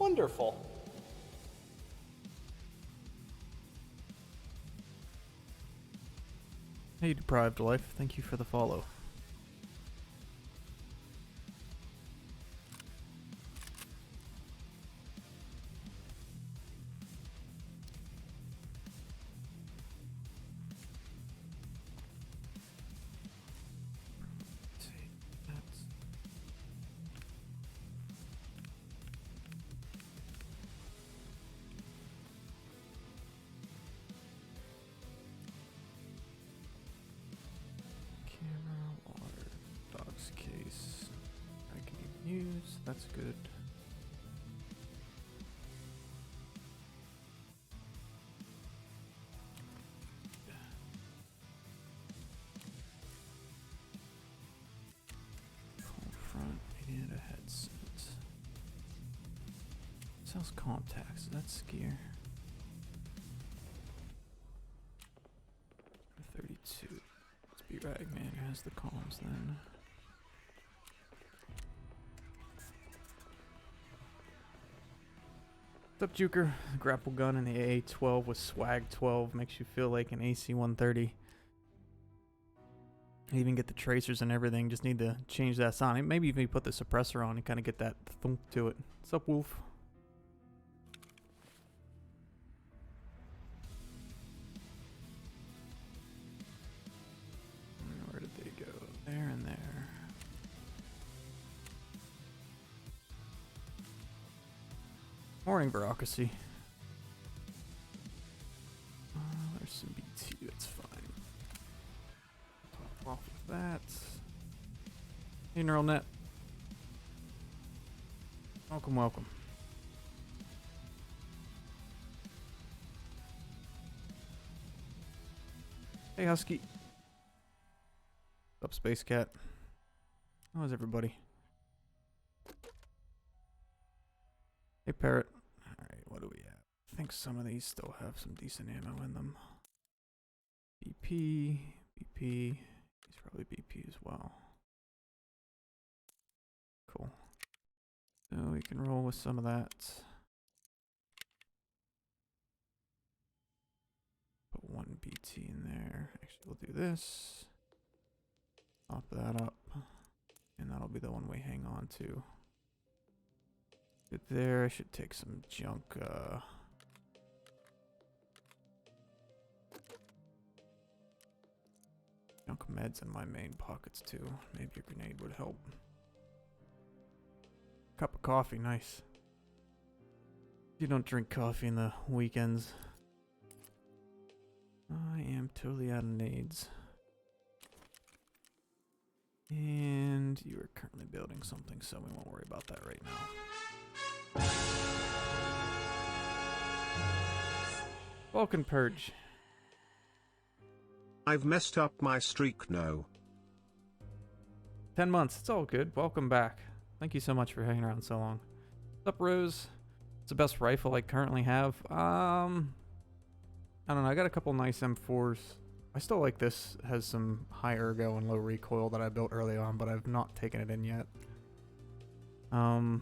Wonderful. Hey, Deprived Life. Thank you for the follow. Camera, water, dog's case. I can even use. That's good. Phone front and a headset. Sells contacts. Is that skier? 32. Let's be Ragman who has the comms then. What's up, Juker? The grapple gun and the AA-12 with swag 12 makes you feel like an AC-130. You even get the tracers and everything. Just need to change that sound. Maybe even put the suppressor on and kind of get that thump to it. What's up, Wolf? Where did they go? There and there. Morning, bureaucracy. There's some BT, that's fine. Top off of that. Hey, Neural Net. Welcome, welcome. Hey, Husky. What's up, Space Cat? How's everybody? Hey, Parrot. Alright, what do we have? I think some of these still have some decent ammo in them. BP, BP. He's probably BP as well. Cool. So we can roll with some of that. Put one BT in there. Actually, we'll do this. Pop that up. And that'll be the one we hang on to. Good there. I should take some junk, junk meds in my main pockets too. Maybe a grenade would help. Cup of coffee, nice. You don't drink coffee in the weekends. I am totally out of nades. And you are currently building something, so we won't worry about that right now. Vulcan Purge. I've messed up my streak now. 10 months. It's all good. Welcome back. Thank you so much for hanging around so long. What's up, Rose? It's the best rifle I currently have. I don't know. I got a couple nice M4s. I still like this. It has some high ergo and low recoil that I built early on, but I've not taken it in yet. I'm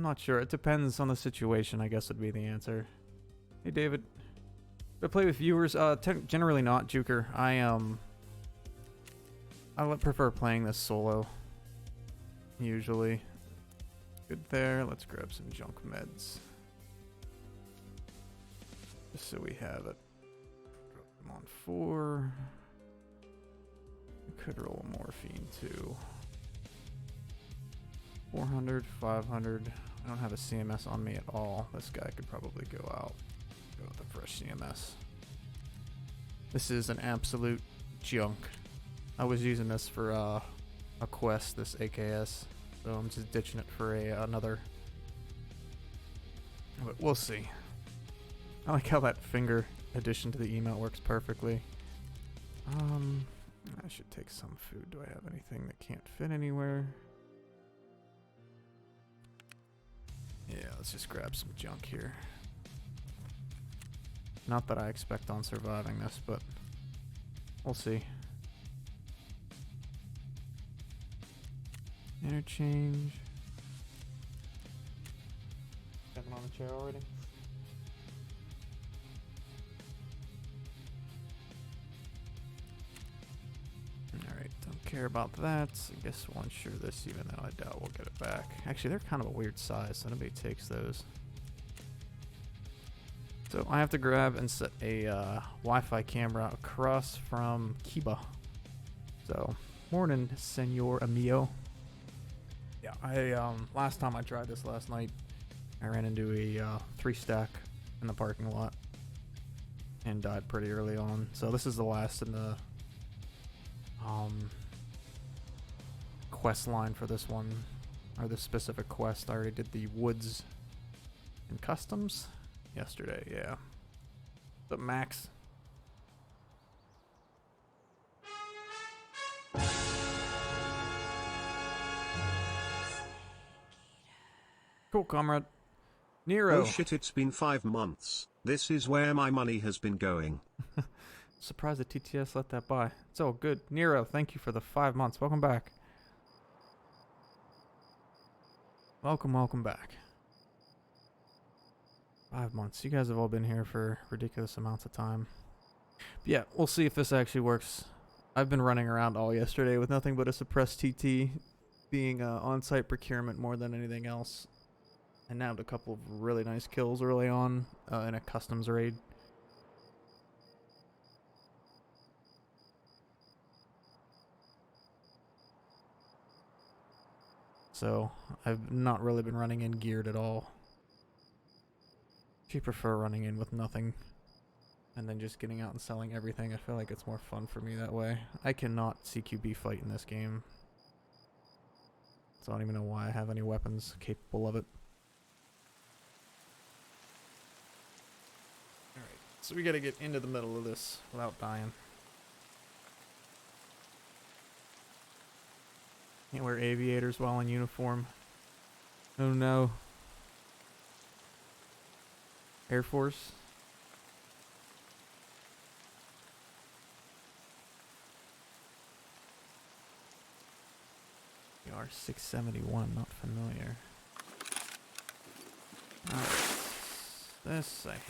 not sure. It depends on the situation, I guess would be the answer. Hey, David. Do I play with viewers? Generally not, Juker. I prefer playing this solo. Usually. Good there. Let's grab some junk meds. Just so we have it. Drop them on 4. I could roll a morphine too. 400, 500. I don't have a CMS on me at all. This guy could probably go out. Go with a fresh CMS. This is an absolute junk. I was using this for a quest, this AKS. So I'm just ditching it for another. But we'll see. I like how that finger addition to the emote works perfectly. I should take some food. Do I have anything that can't fit anywhere? Yeah, let's just grab some junk here. Not that I expect on surviving this, but we'll see. Interchange. Working on the chair already? Alright, don't care about that. I guess we'll insure this even though I doubt we'll get it back. Actually, they're kind of a weird size, so nobody takes those. So I have to grab and set a Wi-Fi camera across from Kiba. So, morning, Senor Amigo. Yeah, I last time I tried this last night, I ran into a 3-stack in the parking lot and died pretty early on. So this is the last in the quest line for this one, or this specific quest. I already did the woods and customs yesterday, yeah. But Max. Cool, comrade. Nero. Oh shit, it's been 5 months. This is where my money has been going. Surprised the TTS let that by. It's all good. Nero, thank you for the 5 months. Welcome back. Welcome back. 5 months. You guys have all been here for ridiculous amounts of time. But yeah, we'll see if this actually works. I've been running around all yesterday with nothing but a suppressed TT, being on-site procurement more than anything else. I nabbed a couple of really nice kills early on in a customs raid. So, I've not really been running in geared at all. I prefer running in with nothing and then just getting out and selling everything. I feel like it's more fun for me that way. I cannot CQB fight in this game. So I don't even know why I have any weapons capable of it. Alright, so we gotta get into the middle of this without dying. Can't wear aviators while in uniform. Oh no. Air Force. ER-671, not familiar. Alright. This I hate.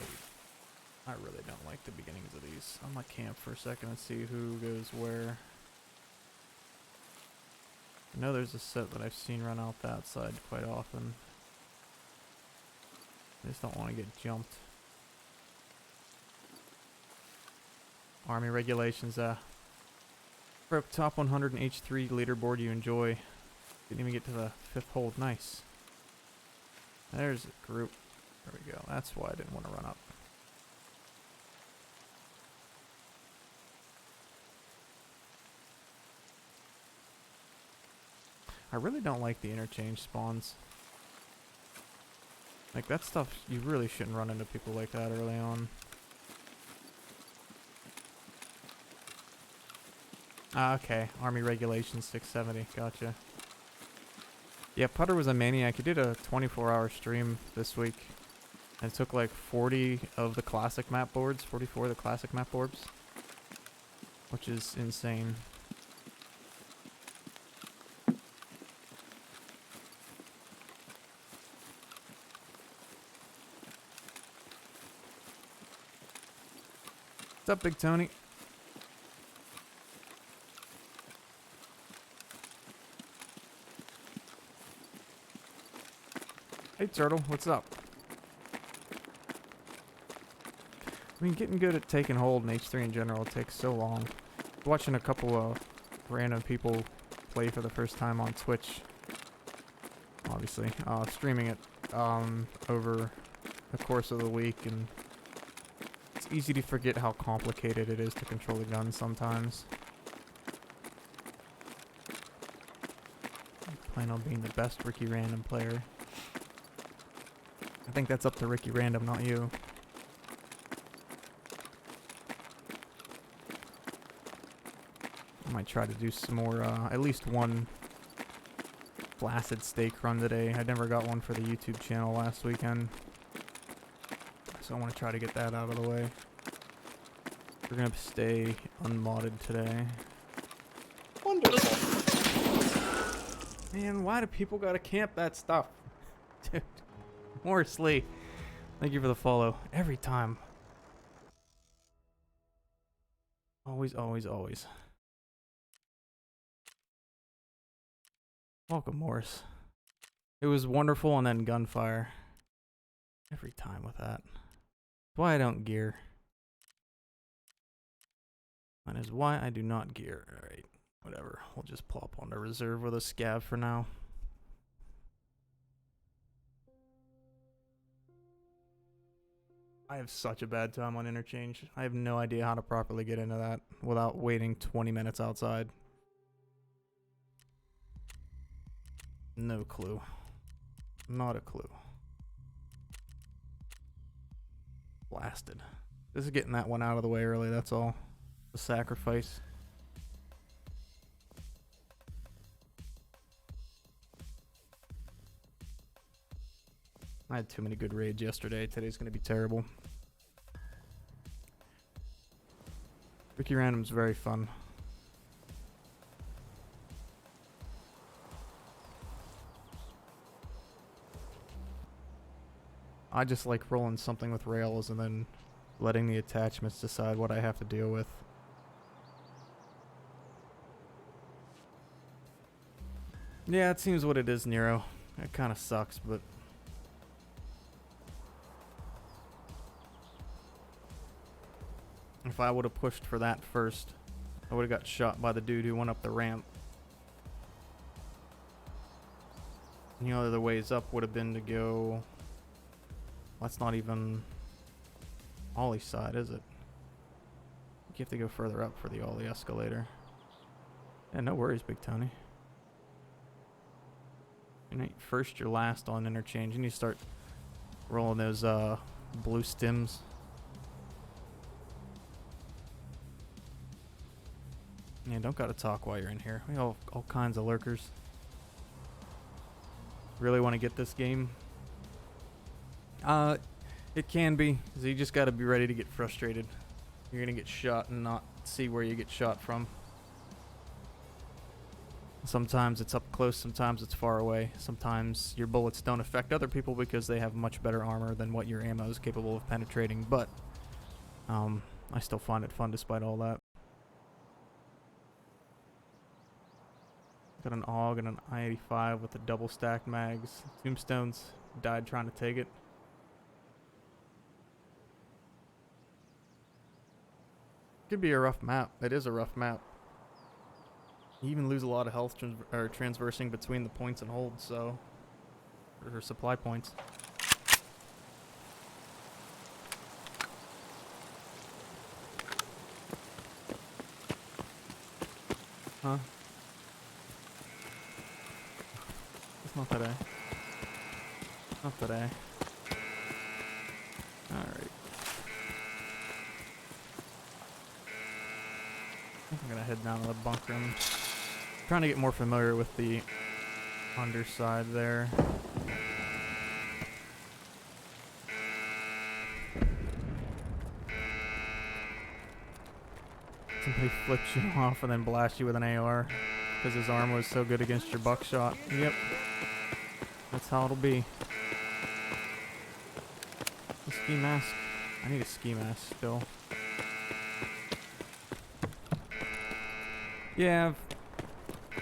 I really don't like the beginnings of these. I'm gonna camp for a second and see who goes where. I know there's a set that I've seen run out that side quite often. I just don't want to get jumped. Army regulations, for top 100 and H3 leaderboard you enjoy. Didn't even get to the 5th hold. Nice. There's a group. There we go. That's why I didn't want to run up. I really don't like the interchange spawns. Like, that stuff, you really shouldn't run into people like that early on. Ah, okay. Army Regulations 670. Gotcha. Yeah, Putter was a maniac. He did a 24-hour stream this week. And took like 40 of the classic map boards. 44 of the classic map boards. Which is insane. What's up, Big Tony? Hey, Turtle, what's up? I mean, getting good at taking hold in H3 in general takes so long. Watching a couple of random people play for the first time on Twitch, obviously, streaming it over the course of the week, and it's easy to forget how complicated it is to control the gun sometimes. I plan on being the best Ricky Random player. I think that's up to Ricky Random, not you. I might try to do some more, at least one blasted steak run today. I never got one for the YouTube channel last weekend. So I want to try to get that out of the way. We're going to stay unmodded today. Wonderful. Man, why do people gotta camp that stuff? Dude. Morris Lee, thank you for the follow. Every time. Always, always, always. Welcome, Morris. It was wonderful, and then gunfire. Every time with that. That's why I don't gear. That is why I do not gear. Alright, whatever. We'll just plop onto reserve with a scav for now. I have such a bad time on interchange. I have no idea how to properly get into that without waiting 20 minutes outside. No clue. Not a clue. Blasted. This is getting that one out of the way early, that's all. The sacrifice. I had too many good raids yesterday. Today's going to be terrible. Ricky Random's very fun. I just like rolling something with rails and then letting the attachments decide what I have to deal with. Yeah, it seems what it is, Nero. It kind of sucks, but... if I would have pushed for that first, I would have got shot by the dude who went up the ramp. And the other ways up would have been to go... that's not even ollie side, is it? You have to go further up for the ollie escalator. Yeah, no worries, Big Tony. You ain't first, you're last on interchange. You need to start rolling those blue stims. Yeah, don't gotta talk while you're in here. We have all kinds of lurkers. Really want to get this game? It can be. So you just gotta be ready to get frustrated. You're gonna get shot and not see where you get shot from. Sometimes it's up close, sometimes it's far away. Sometimes your bullets don't affect other people because they have much better armor than what your ammo is capable of penetrating, but I still find it fun despite all that. Got an AUG and an I-85 with the double stacked mags. Tombstones, died trying to take it. Could be a rough map. It is a rough map. You even lose a lot of health transversing between the points and holds, so... or supply points. Huh? It's not today. Not today. Alright. I think I'm gonna head down to the bunker. I'm trying to get more familiar with the underside there. Somebody flips you off and then blasts you with an AR because his arm was so good against your buckshot. Yep. That's how it'll be. A ski mask. I need a ski mask still. Yeah,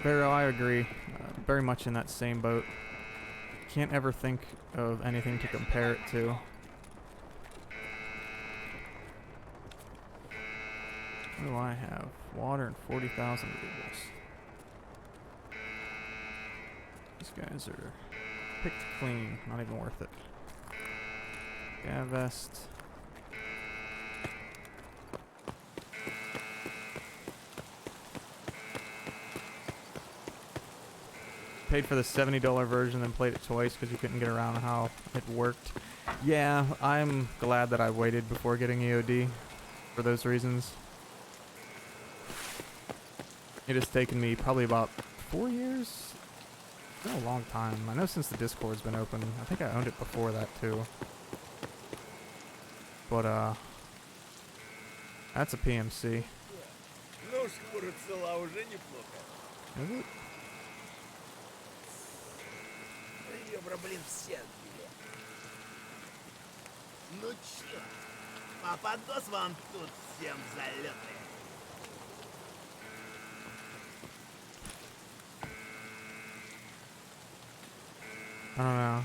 Vero, I agree. Very much in that same boat. Can't ever think of anything to compare it to. What do I have? Water and 40,000 rubles. These guys are picked clean. Not even worth it. Gav vest. Paid for the $70 version, then played it twice because you couldn't get around how it worked. Yeah, I'm glad that I waited before getting EOD for those reasons. It has taken me probably about 4 years. It's been a long time. I know since the Discord's been open. I think I owned it before that too. But that's a PMC. Is it? Ну чё? Попадос вам тут всем залетный. I don't know.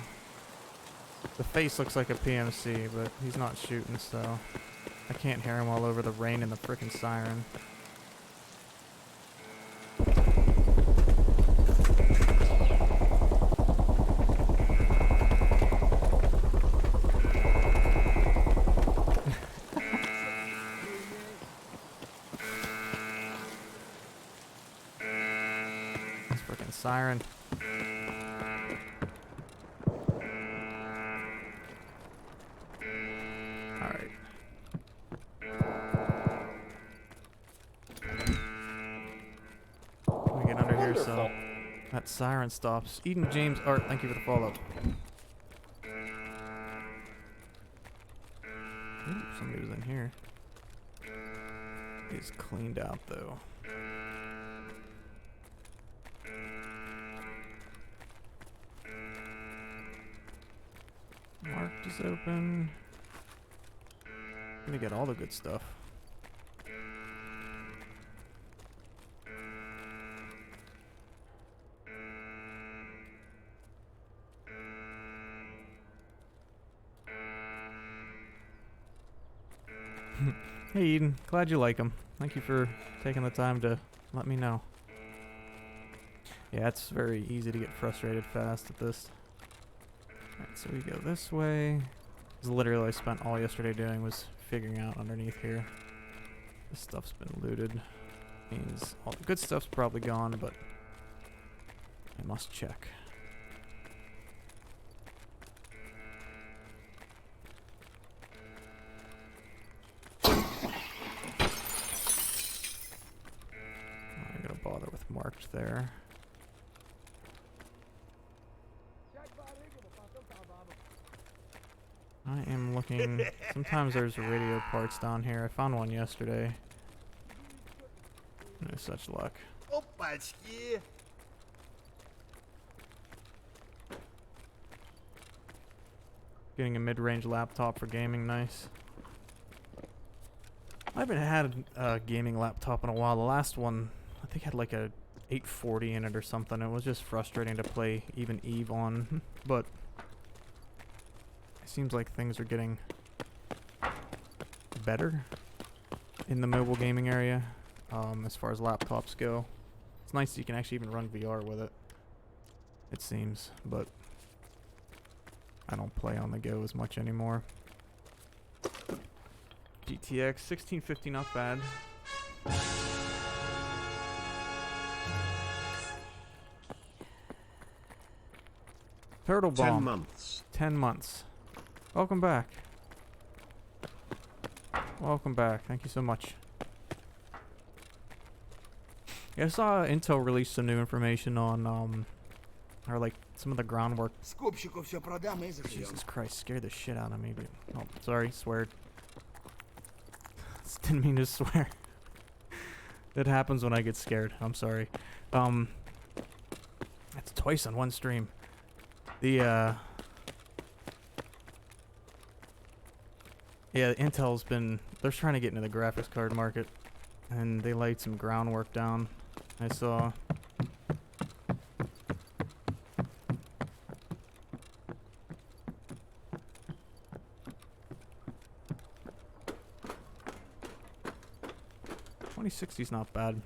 The face looks like a PMC, but he's not shooting, so I can't hear him all over the rain and the frickin' siren. This frickin' siren. Alright. Can we get under here so that siren stops? Eden James Art, thank you for the follow. Ooh, somebody was in here. He's cleaned out though. Marked is open. Gonna get all the good stuff. Hey Eden, glad you like him. Thank you for taking the time to let me know. Yeah, it's very easy to get frustrated fast at this. Alright, so we go this way. This is literally what I spent all yesterday doing was figuring out underneath here. This stuff's been looted. Means all the good stuff's probably gone, but I must check. I'm gonna bother with marked there. I am looking. Sometimes there's radio parts down here. I found one yesterday. No such luck. Опачки. Getting a mid-range laptop for gaming, nice. I haven't had a gaming laptop in a while. The last one, I think, had like a 840 in it or something. It was just frustrating to play even Eve on, but it seems like things are getting better in the mobile gaming area, as far as laptops go. It's nice that you can actually even run VR with it, it seems, but I don't play on the go as much anymore. GTX 1650, not bad. Turtle Bomb. 10 months. 10 months. Welcome back. Welcome back. Thank you so much. Yeah, I saw Intel release some new information on, or like some of the groundwork. Скупщику все продам и заживем. Jesus Christ, scared the shit out of me, dude. Oh, sorry, swear. Didn't mean to swear. It happens when I get scared. I'm sorry. That's twice on one stream. Yeah, Intel's been, they're trying to get into the graphics card market, and they laid some groundwork down. I saw. $2060's not bad.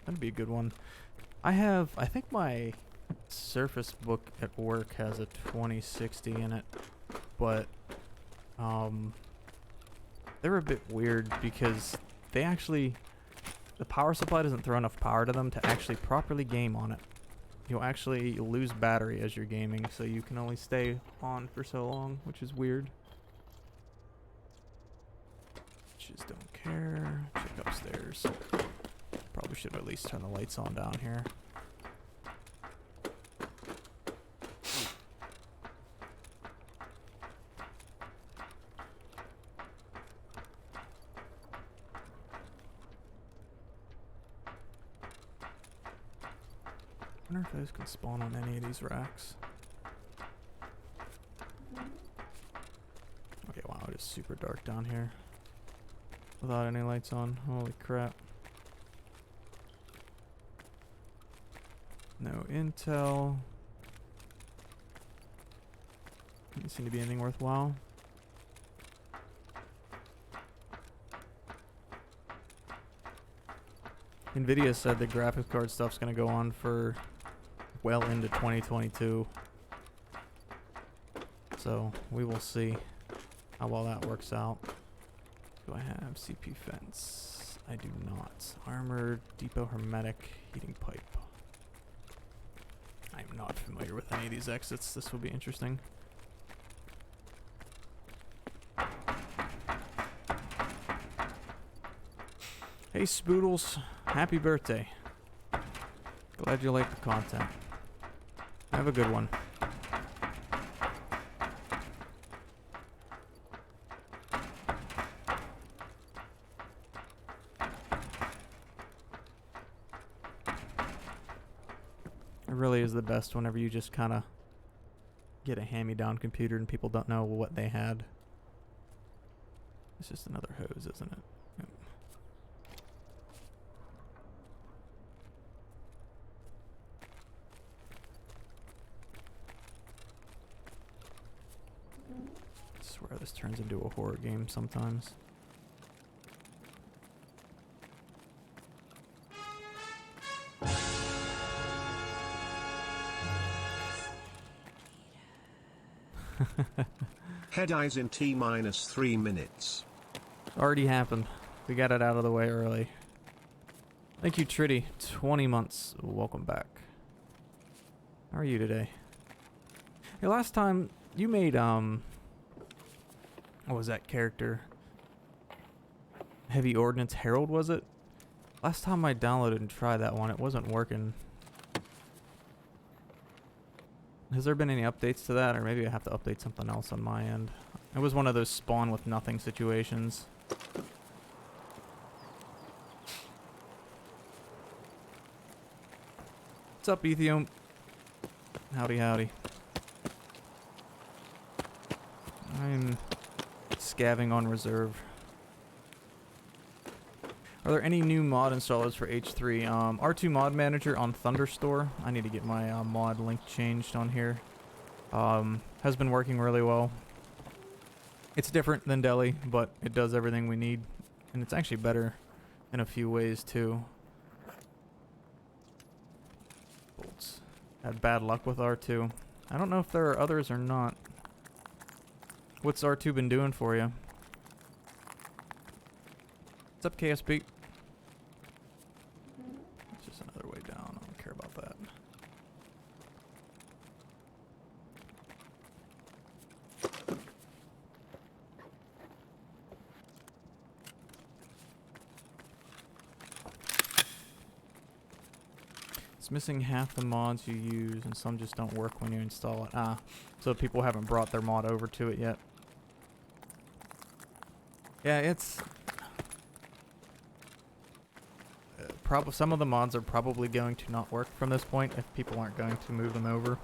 That'd be a good one. I think my Surface Book at work has a 2060 in it, but they're a bit weird because they actually, the power supply doesn't throw enough power to them to actually properly game on it. You'll lose battery as you're gaming, so you can only stay on for so long, which is weird. Just don't care. Check upstairs. Probably should at least turn the lights on down here. I wonder if those can spawn on any of these racks. Okay, wow, I just super dark down here without any lights on. Holy crap. No intel. Doesn't seem to be anything worthwhile. Nvidia said the graphics card stuff's going to go on for well into 2022. So we will see how well that works out. Do I have CP fence? I do not. Armored depot hermetic heating pipe. I'm not familiar with any of these exits. This will be interesting. Hey Spoodles, happy birthday. Glad you like the content. Have a good one. It really is the best whenever you just kind of get a hand-me-down computer and people don't know what they had. It's just another hose, isn't it? Yep. I swear this turns into a horror game sometimes. Head eyes in T-3 minutes. Already happened. We got it out of the way early. Thank you, Tritty. 20 months. Welcome back. How are you today? Hey, last time you made, what was that character? Heavy Ordnance Herald, was it? Last time I downloaded and tried that one, it wasn't working. Has there been any updates to that, or maybe I have to update something else on my end? It was one of those spawn with nothing situations. What's up, Ethium? Howdy, howdy. I'm scavving on reserve. Are there any new mod installers for H3? R2 Mod Manager on Thunderstore. I need to get my mod link changed on here. Has been working really well. It's different than Delhi, but it does everything we need. And it's actually better in a few ways, too. Bolts. Had bad luck with R2. I don't know if there are others or not. What's R2 been doing for you? What's up, KSP? It's just another way down. I don't care about that. It's missing half the mods you use, and some just don't work when you install it. Ah, so people haven't brought their mod over to it yet. Yeah, it's... some of the mods are probably going to not work from this point if people aren't going to move them over.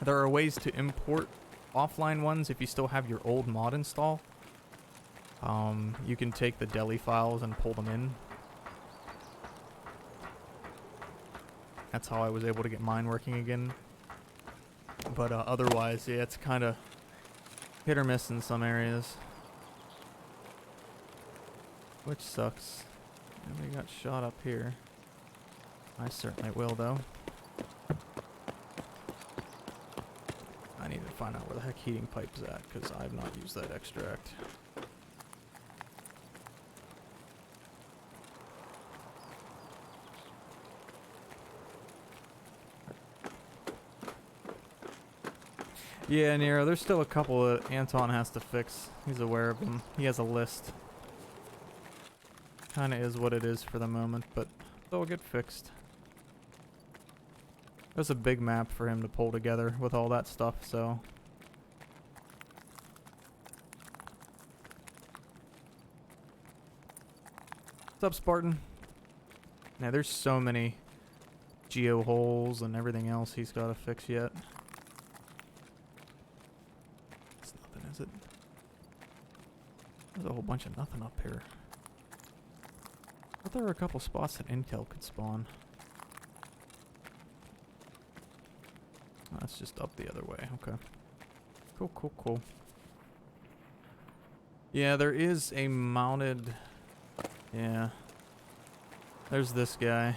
There are ways to import offline ones if you still have your old mod install. You can take the Delhi files and pull them in. That's how I was able to get mine working again. But otherwise, yeah, it's kind of hit or miss in some areas. Which sucks. And we got shot up here. I certainly will, though. I need to find out where the heck heating pipe's at, because I've not used that extract. Yeah, Nero, there's still a couple that Anton has to fix. He's aware of them. He has a list. Kinda is what it is for the moment, but they'll get fixed. There's a big map for him to pull together with all that stuff, so... What's up, Spartan? Now, there's so many geo holes and everything else he's got to fix yet. It's nothing, is it? There's a whole bunch of nothing up here. I thought there were a couple spots that intel could spawn. Oh, that's just up the other way. Okay. Cool, cool, cool. Yeah, there is a mounted... Yeah. There's this guy.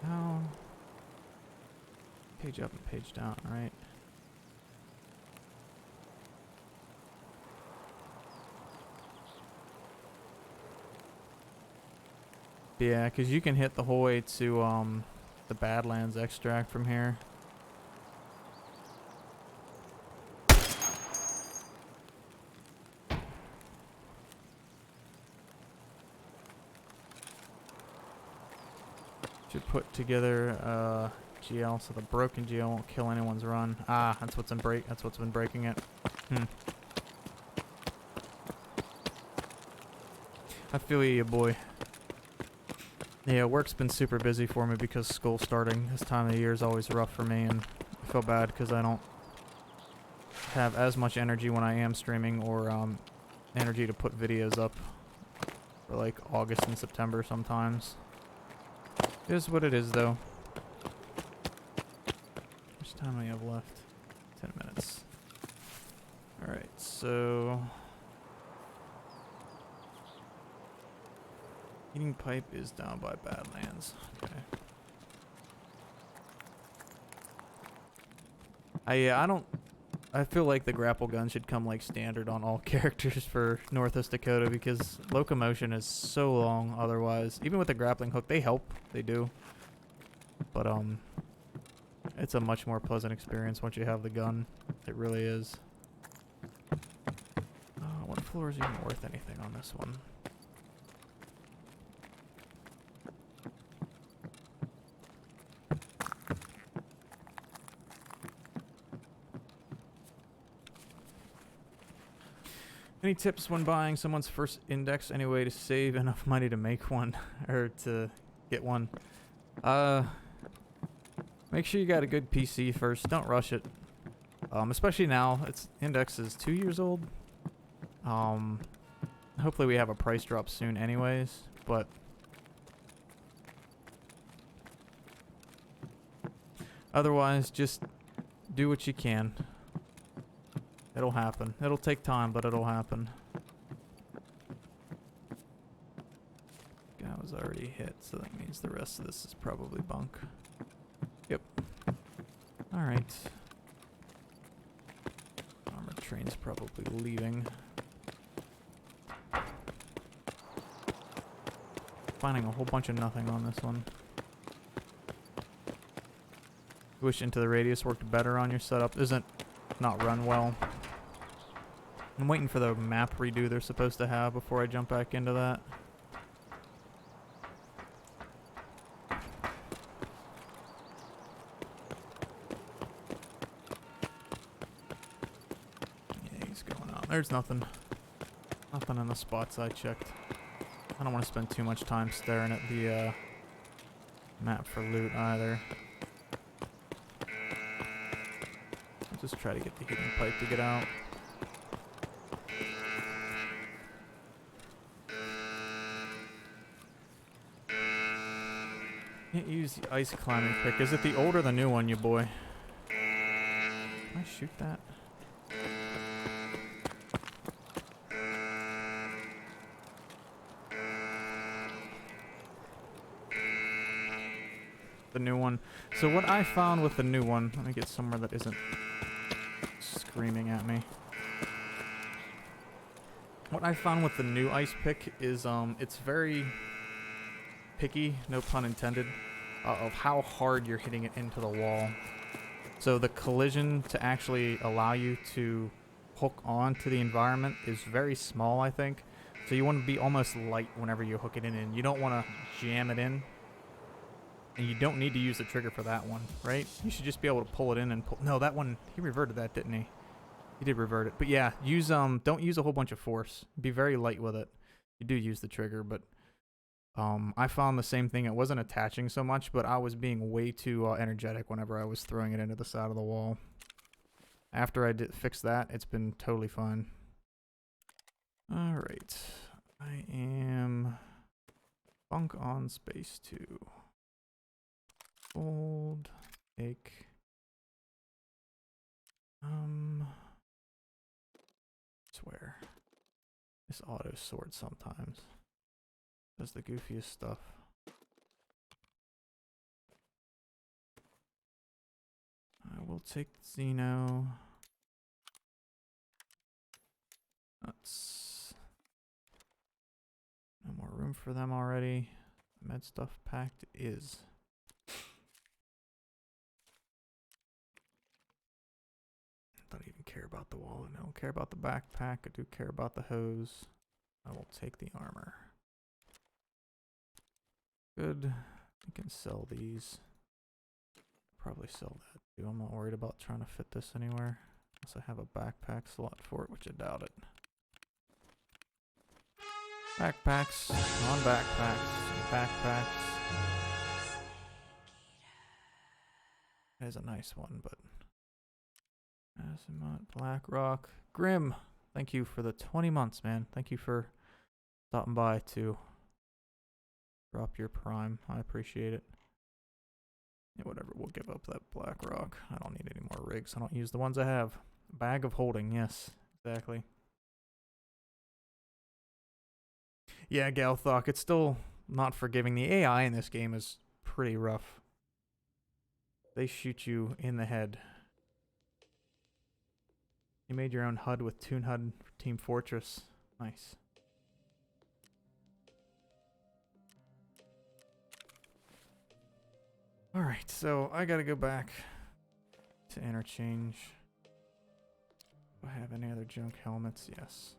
How? Page up and page down, right? Yeah, because you can hit the whole way to the Badlands extract from here. Should put together GL so the broken GL won't kill anyone's run. Ah, that's what's been breaking it. I feel you, boy. Yeah, work's been super busy for me because school starting this time of the year is always rough for me, and I feel bad because I don't have as much energy when I am streaming or energy to put videos up for like August and September sometimes. It is what it is, though. How much time do I have left? 10 minutes. Alright, so... Heating pipe is down by Badlands. Okay. I feel like the grapple gun should come like standard on all characters for Northwest Dakota because locomotion is so long otherwise. Even with the grappling hook, they help. They do. But it's a much more pleasant experience once you have the gun. It really is. What floor is even worth anything on this one? Any tips when buying someone's first index? Any way to save enough money to make one or to get one? Make sure you got a good PC first. Don't rush it. Especially now, its index is 2 years old. Hopefully we have a price drop soon anyways, but otherwise just do what you can. It'll happen. It'll take time, but it'll happen. Guy was already hit, so that means the rest of this is probably bunk. Yep. Alright. Armored train's probably leaving. Finding a whole bunch of nothing on this one. Wish Into the Radius worked better on your setup. Isn't not run well. I'm waiting for the map redo they're supposed to have before I jump back into that. Yeah, he's going on. There's nothing. Nothing in the spots I checked. I don't want to spend too much time staring at the map for loot either. I'll just try to get the heating pipe to get out. Can't use the ice climbing pick. Is it the old or the new one, you boy? Can I shoot that? The new one. So what I found with the new one, let me get somewhere that isn't screaming at me. What I found with the new ice pick is it's very picky, no pun intended, of how hard you're hitting it into the wall. So the collision to actually allow you to hook on to the environment is very small, I think. So you want to be almost light whenever you hook it in, and you don't want to jam it in. And you don't need to use the trigger for that one, right? You should just be able to pull it in and pull. No, that one, he reverted that, didn't he? He did revert it. But yeah, use don't use a whole bunch of force. Be very light with it. You do use the trigger, but I found the same thing. It wasn't attaching so much, but I was being way too energetic whenever I was throwing it into the side of the wall. After I did fix that, it's been totally fine. Alright. I am bunk on space 2. Fold. Take. Swear. This auto sort sometimes does the goofiest stuff. I will take Xeno. That's no more room for them already. Med stuff packed is. Don't even care about the wallet. I don't care about the backpack. I do care about the hose. I will take the armor. Good. I can sell these. Probably sell that too. I'm not worried about trying to fit this anywhere. Unless I have a backpack slot for it, which I doubt it. Backpacks. On backpacks. Backpacks. That is a nice one, but... Azimuth, Blackrock, Grim. Thank you for the 20 months, man. Thank you for stopping by to drop your prime. I appreciate it. Yeah, whatever. We'll give up that Blackrock. I don't need any more rigs. I don't use the ones I have. Bag of holding. Yes, exactly. Yeah, Galthok. It's still not forgiving. The AI in this game is pretty rough. They shoot you in the head. You made your own HUD with Toon HUD for Team Fortress. Nice. Alright, so I gotta go back to interchange. Do I have any other junk helmets? Yes.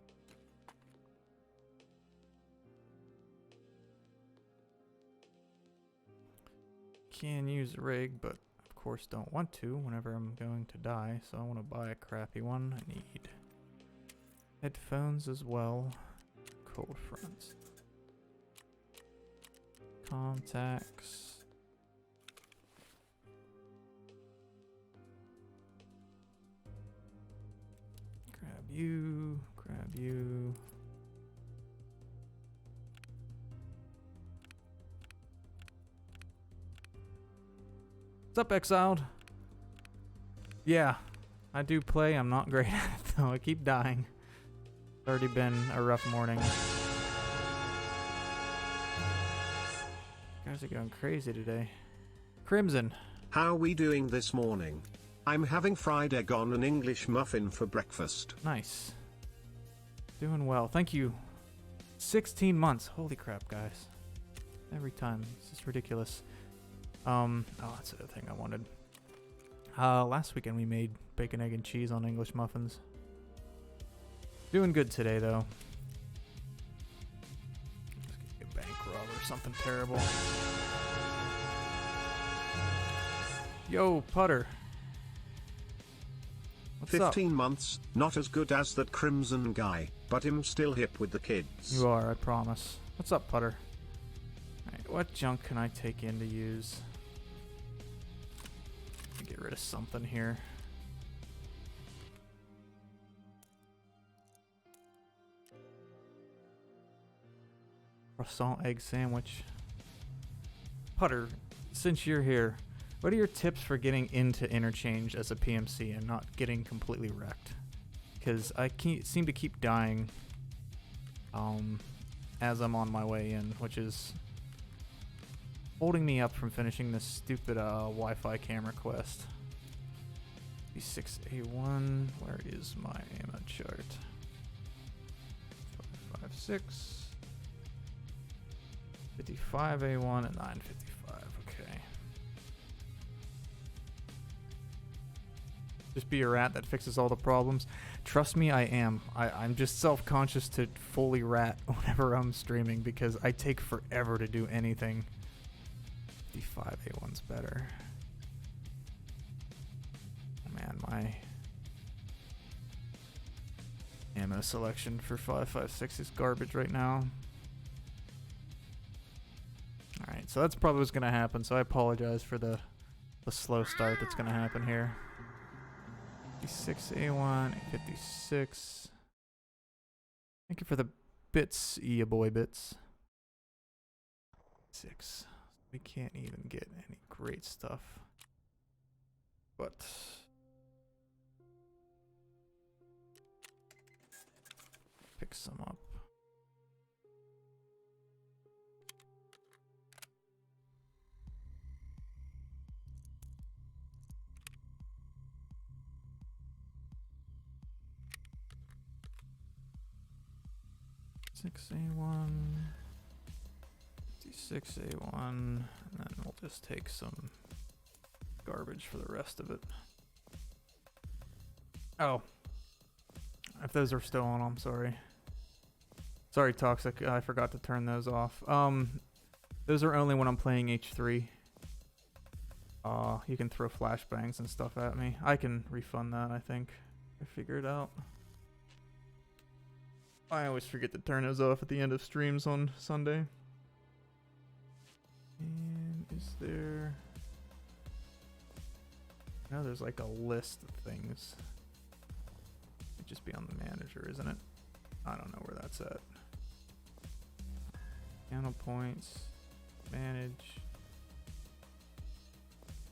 Can use a rig, but of course don't want to whenever I'm going to die, so I want to buy a crappy one. I need headphones as well. Cold front. Contacts. Grab you, grab you. What's up, Exiled? Yeah, I do play. I'm not great at it, though. I keep dying. It's already been a rough morning. You guys are going crazy today. Crimson. How we doing this morning? I'm having fried egg on an English muffin for breakfast. Nice. Doing well. Thank you. 16 months. Holy crap, guys. Every time. This is ridiculous. Oh, that's the other thing I wanted. Last weekend we made bacon, egg, and cheese on English muffins. Doing good today, though. Just gonna get bank robbed or something terrible. Yo, Putter. What's 15 up? months, not as good as that Crimson guy, but him still hip with the kids. You are, I promise. What's up, Putter? Alright, what junk can I take in to use? Get rid of something here. Croissant egg sandwich. Putter, since you're here, what are your tips for getting into interchange as a PMC and not getting completely wrecked? Because I seem to keep dying as I'm on my way in, which is holding me up from finishing this stupid Wi-Fi camera quest. B6A1, where is my ammo chart? 556, 55A1, and 955, okay. Just be a rat that fixes all the problems. Trust me, I am. I'm just self-conscious to fully rat whenever I'm streaming because I take forever to do anything. 55A1's better. Man, my ammo selection for 556 is garbage right now. point. So that's probably what's going to happen. So I apologize for the slow start that's going to happen here. 56A1, 56. Thank you for the bits, ya boy bits. 6. We can't even get any great stuff. But pick some up. Six A1, 56A1, and then we'll just take some garbage for the rest of it. Oh, if those are still on, I'm sorry. Sorry, Toxic, I forgot to turn those off. Those are only when I'm playing H3. You can throw flashbangs and stuff at me. I can refund that, I think. I figured it out. I always forget to turn those off at the end of streams on Sunday. And is there... No, there's like a list of things. It'd just be on the manager, isn't it? I don't know where that's at. Channel points. Manage.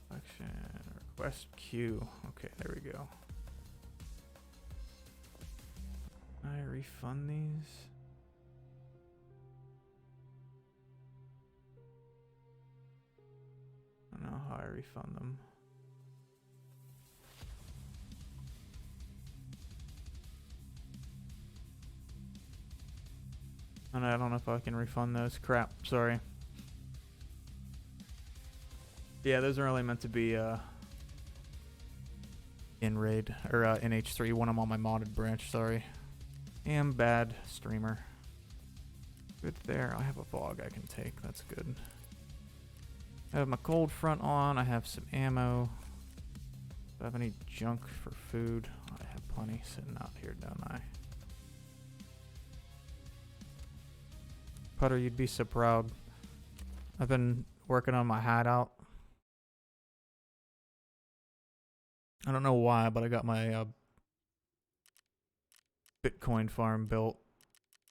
Selection. Request queue. Okay, there we go. I refund these. I don't know how I refund them. And I don't know if I can refund those. Crap, sorry. Yeah, those are only meant to be in raid or in H3 when I'm on my modded branch, sorry. Am bad streamer. Good there. I have a vlog I can take. That's good. I have my cold front on. I have some ammo. Do I have any junk for food? I have plenty sitting out here, don't I? Putter, you'd be so proud. I've been working on my hideout. I don't know why, but I got my Bitcoin farm built.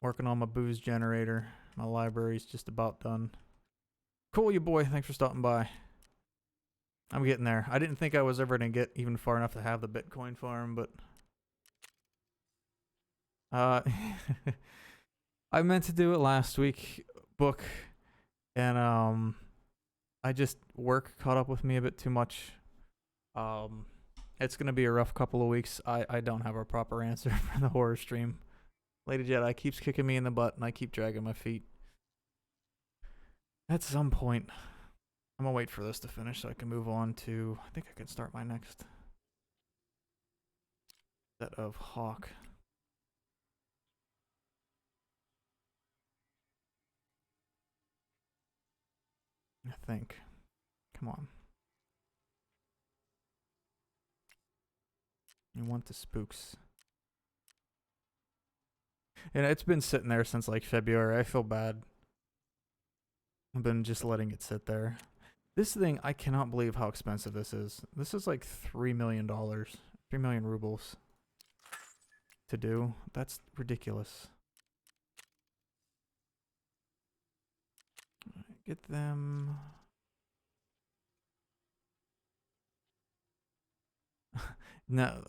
Working on my booze generator. My library's just about done. Cool, you boy. Thanks for stopping by. I'm getting there. I didn't think I was ever going to get even far enough to have the Bitcoin farm, but... I meant to do it last week, book, and I just... work caught up with me a bit too much. It's going to be a rough couple of weeks. I don't have a proper answer for the horror stream. Lady Jedi keeps kicking me in the butt, and I keep dragging my feet. At some point, I'm going to wait for this to finish so I can move on to... I think I can start my next set of Hawk. I think. Come on. You want the spooks. And it's been sitting there since like February. I feel bad. I've been just letting it sit there. This thing, I cannot believe how expensive this is. This is like $3 million. 3 million rubles to do. That's ridiculous. Get them. No,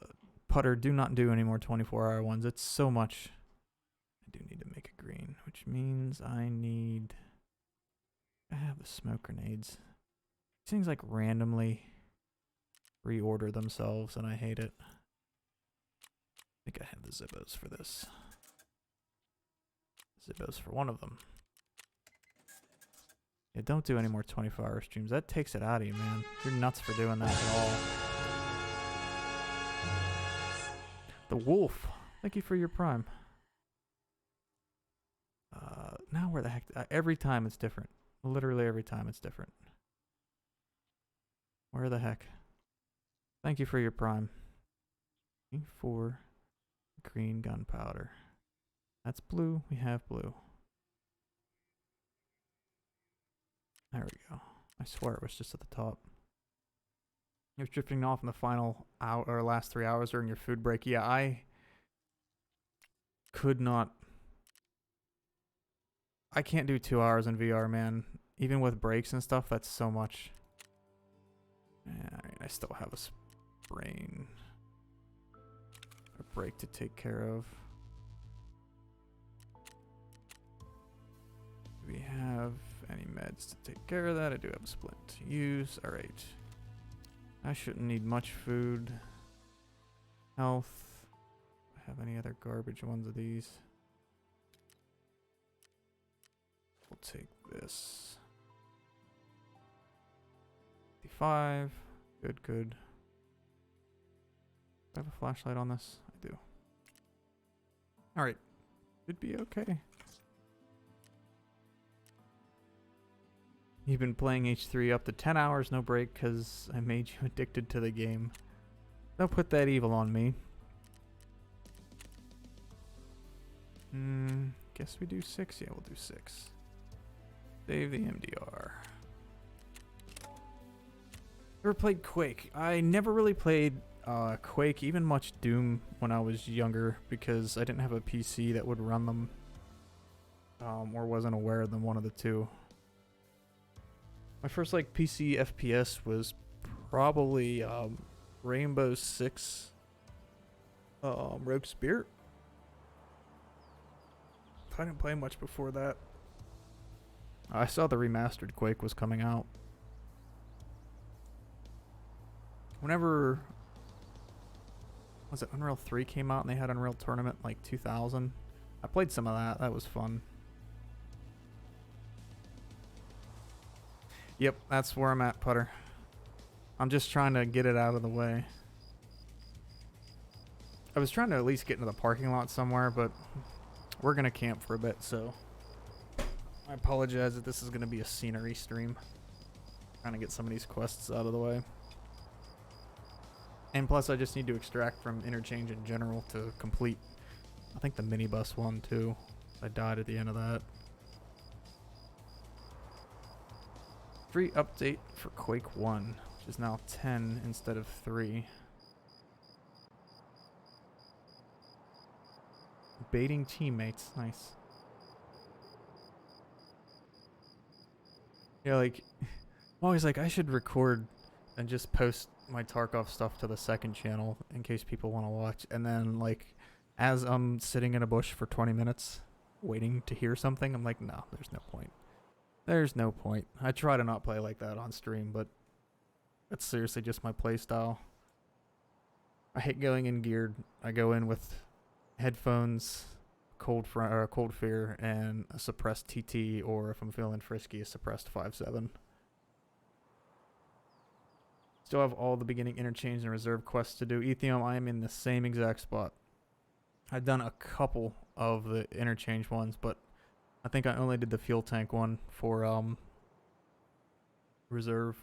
Putter, do not do any more 24-hour ones. It's so much. I do need to make a green, which means I need... I have the smoke grenades. These things like randomly reorder themselves and I hate it. I think I have the Zippos for this. Zippos for one of them. Yeah, don't do any more 24-hour streams. That takes it out of you, man. You're nuts for doing that at all. The Wolf. Thank you for your prime. Now where the heck... every time it's different. Literally every time it's different. Where the heck? Thank you for your prime. 4 green gunpowder. That's blue. We have blue. There we go. I swear it was just at the top. You're drifting off in the final hour or last 3 hours during your food break. Yeah, I could not. I can't do 2 hours in VR, man. Even with breaks and stuff, that's so much. Alright, I still have a sprain. A break to take care of. Do we have any meds to take care of that? I do have a splint to use. Alright. I shouldn't need much food. Health. Do I have any other garbage ones of these? We'll take this. 55. Good, good. Do I have a flashlight on this? I do. Alright. Should be okay. You've been playing H3 up to 10 hours, no break, because I made you addicted to the game. Don't put that evil on me. Guess we do 6? Yeah, we'll do 6. Save the MDR. Ever played Quake? I never really played Quake, even much Doom when I was younger, because I didn't have a PC that would run them. Or wasn't aware of them, one of the two. My first like PC FPS was probably Rainbow Six Rogue Spirit. I didn't play much before that. I saw the remastered Quake was coming out. Whenever was it Unreal 3 came out and they had Unreal Tournament like 2000, I played some of that. That was fun. Yep, that's where I'm at, Putter. I'm just trying to get it out of the way. I was trying to at least get into the parking lot somewhere, but we're going to camp for a bit, so I apologize that this is going to be a scenery stream. Trying to get some of these quests out of the way. And plus, I just need to extract from Interchange in general to complete, I think, the minibus one, too. I died at the end of that. Free update for Quake 1, which is now 10 instead of 3. Baiting teammates, nice. Yeah, like, I'm always like, I should record and just post my Tarkov stuff to the second channel in case people want to watch. And then, like, as I'm sitting in a bush for 20 minutes waiting to hear something, I'm like, no, there's no point. There's no point. I try to not play like that on stream, but it's seriously just my play style. I hate going in geared. I go in with headphones, cold fear, and a suppressed TT, or if I'm feeling frisky, a suppressed 5.7. Still have all the beginning interchange and reserve quests to do. Ethium, I am in the same exact spot. I've done a couple of the interchange ones, but I think I only did the fuel tank one for reserve.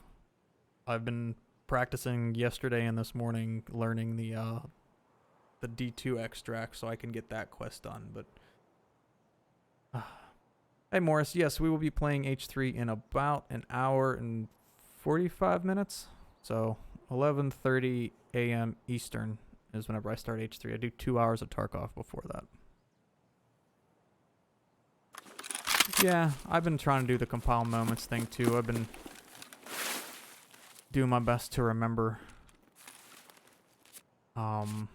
I've been practicing yesterday and this morning, learning the D2 extract so I can get that quest done. But hey Morris, yes, we will be playing H3 in about an hour and 45 minutes. So 11:30 a.m. Eastern is whenever I start H3. I do 2 hours of Tarkov before that. Yeah, I've been trying to do the compile moments thing too. I've been doing my best to remember to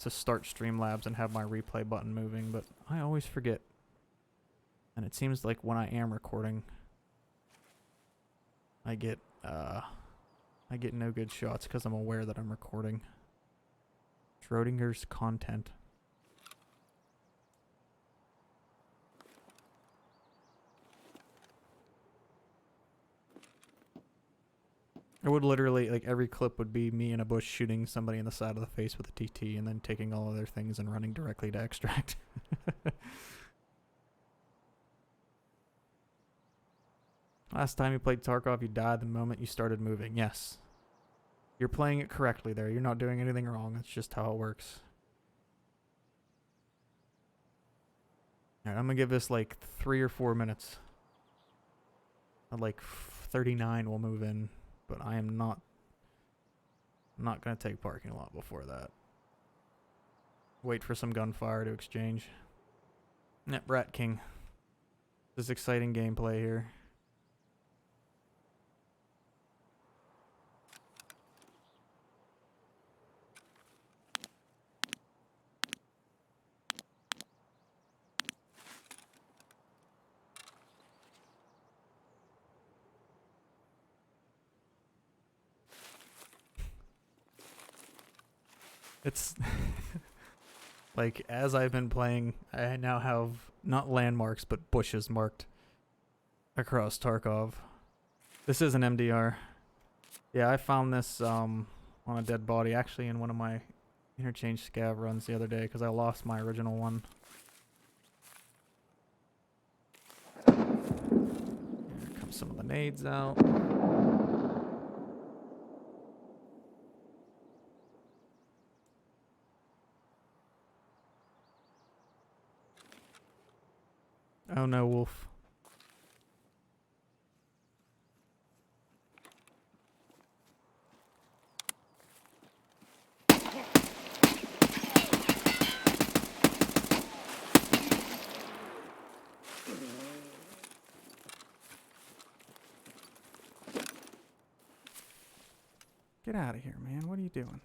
start Streamlabs and have my replay button moving, but I always forget. And it seems like when I am recording, I get no good shots because I'm aware that I'm recording. Schrodinger's content. It would literally, like, every clip would be me in a bush shooting somebody in the side of the face with a TT and then taking all of their things and running directly to extract. Last time you played Tarkov, you died the moment you started moving. Yes. You're playing it correctly there. You're not doing anything wrong. That's just how it works. Alright, I'm gonna give this like 3 or 4 minutes. At like 39 will move in, but I am not gonna take parking lot before that. Wait for some gunfire to exchange. Yep, Rat King. This is exciting gameplay here. It's like, as I've been playing, I now have not landmarks but bushes marked across Tarkov. This is an MDR. Yeah, I found this on a dead body, actually, in one of my interchange scav runs the other day because I lost my original one. Here comes some of the nades out. Oh no, Wolf. Get out of here, man. What are you doing?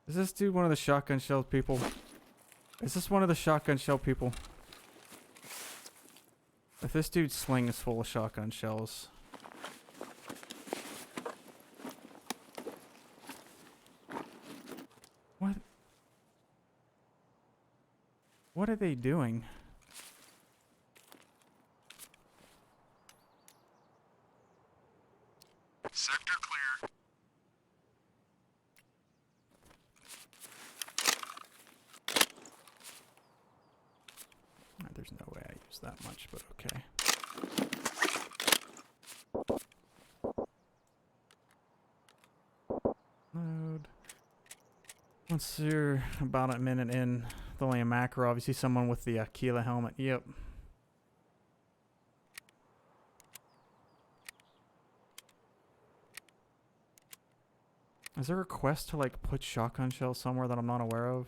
Is this dude one of the shotgun shell people? Is this one of the shotgun shell people? If this dude's sling is full of shotgun shells. What? What are they doing? Sector clear. There's no way I use that much, but okay. Load. Once you're about a minute in, the only a macro, obviously someone with the Aquila helmet. Yep. Is there a quest to like put shotgun shells somewhere that I'm not aware of?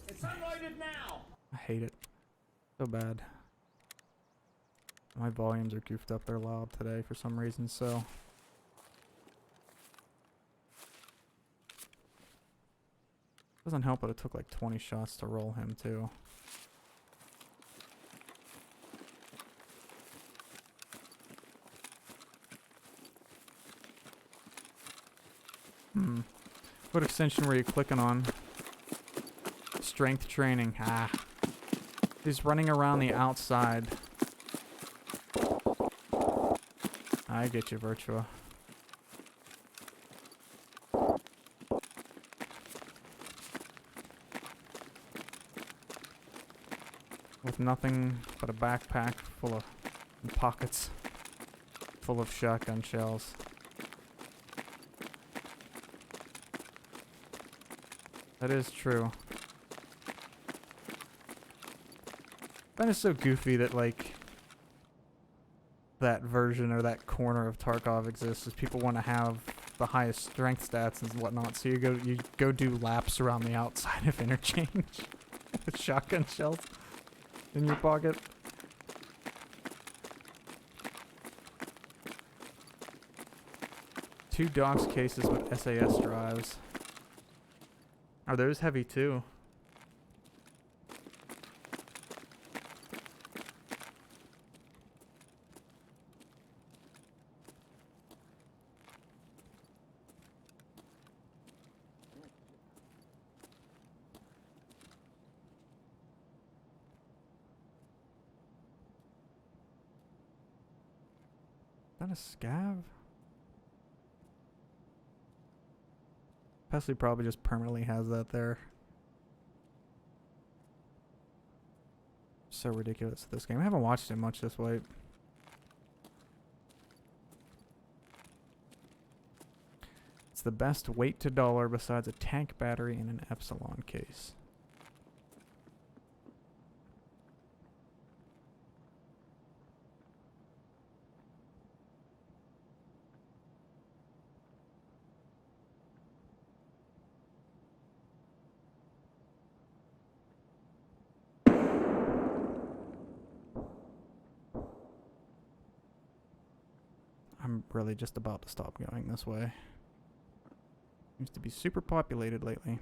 It's unlighted now! I hate it. So bad. My volumes are goofed up. They're loud today for some reason, so. Doesn't help, but it took like 20 shots to roll him, too. What extension were you clicking on? Strength training. Ah. He's running around the outside. I get you, Virtua. With nothing but a backpack full of pockets full of shotgun shells. That is true. That is so goofy that, like, that version or that corner of Tarkov exists, is people want to have the highest strength stats and whatnot, so you go do laps around the outside of interchange with shotgun shells in your pocket. Two docs cases with SAS drives. Are those heavy too? Is that a scav? Pesley probably just permanently has that there. So ridiculous, this game. I haven't watched it much this way. It's the best weight to dollar besides a tank battery and an Epsilon case. I'm really just about to stop going this way. Seems to be super populated lately.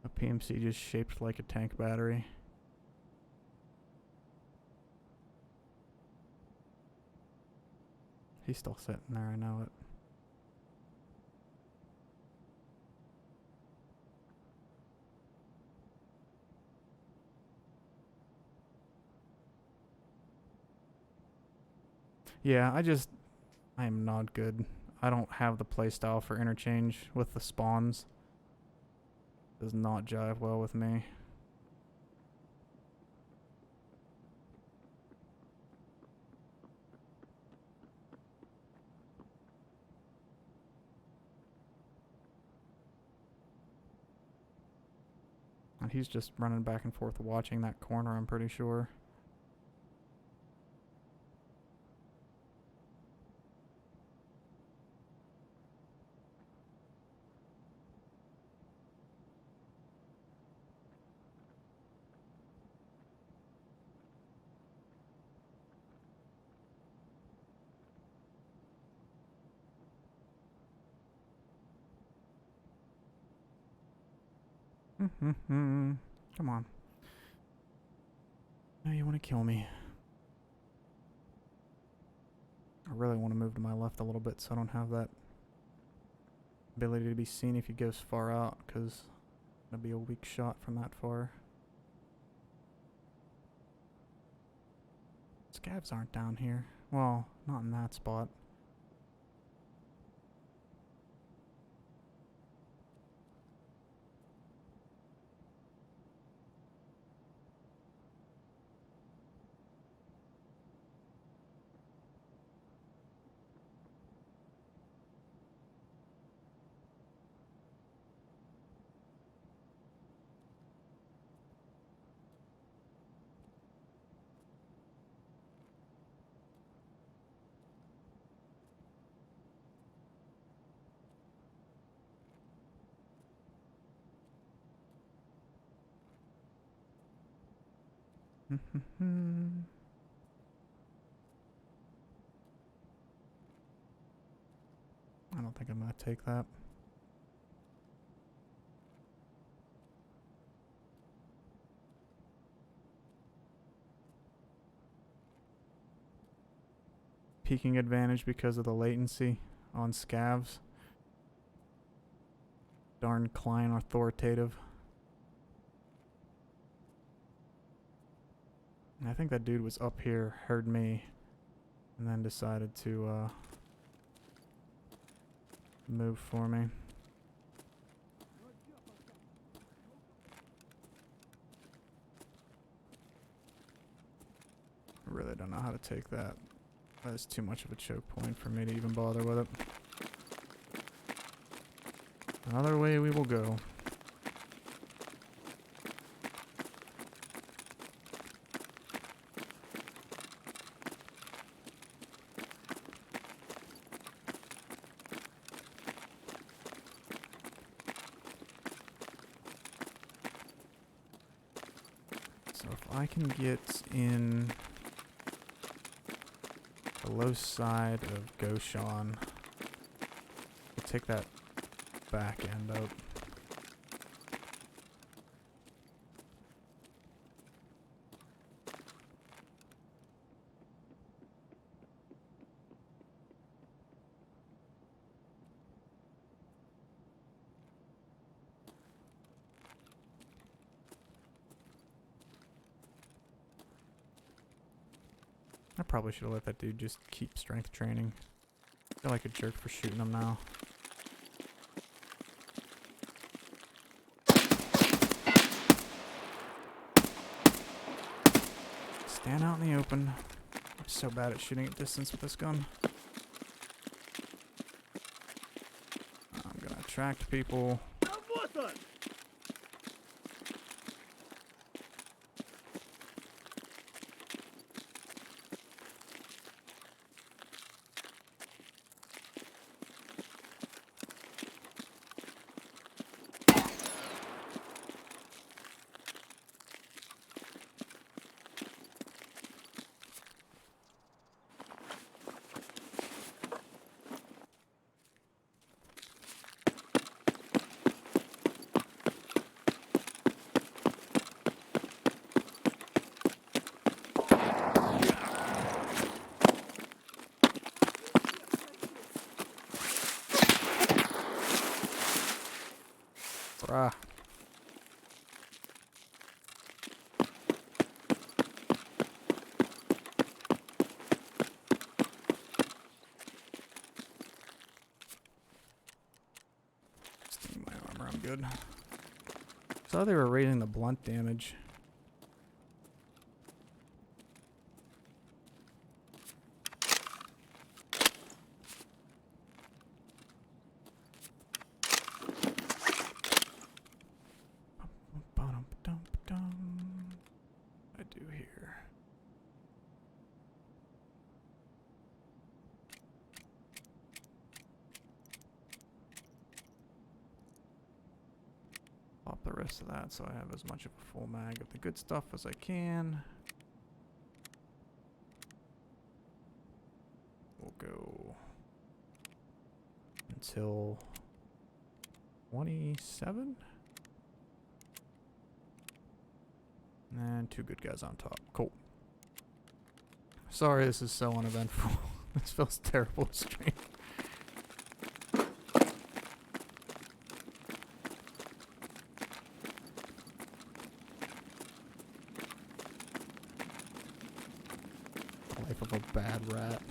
A PMC just shaped like a tank battery. He's still sitting there, I know it. Yeah, I am not good. I don't have the playstyle for interchange with the spawns. Does not jive well with me. And he's just running back and forth watching that corner, I'm pretty sure. Come on. Now you want to kill me. I really want to move to my left a little bit so I don't have that ability to be seen if he goes far out, because it'll be a weak shot from that far. Scavs aren't down here. Well, not in that spot. I don't think I'm gonna take that. Peaking advantage because of the latency on scavs. Darn client authoritative. I think that dude was up here, heard me, and then decided to move for me. I really don't know how to take that. That is too much of a choke point for me to even bother with it. Another way we will go. So if I can get in the low side of Goshan, I'll take that back end out. I probably should have let that dude just keep strength training. I feel like a jerk for shooting him now. Stand out in the open. I'm so bad at shooting at distance with this gun. I'm gonna attract people. А вот он! Bruh. Sting my armor, I'm good. Saw they were raising the blunt damage. I do here. Pop the rest of that so I have as much of a full mag of the good stuff as I can. We'll go until 27. And 2 good guys on top. Cool. Sorry this is so uneventful. This feels terrible to stream. Life of a bad rat.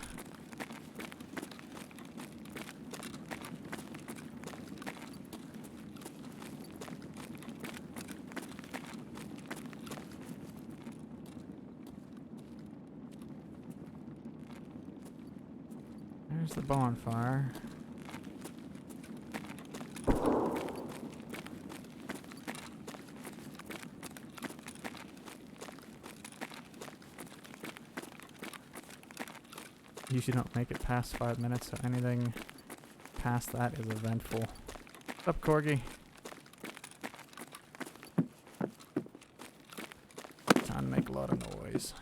There's the bonfire. Usually don't make it past 5 minutes, so anything past that is eventful. What's up, Corgi? Time to make a lot of noise.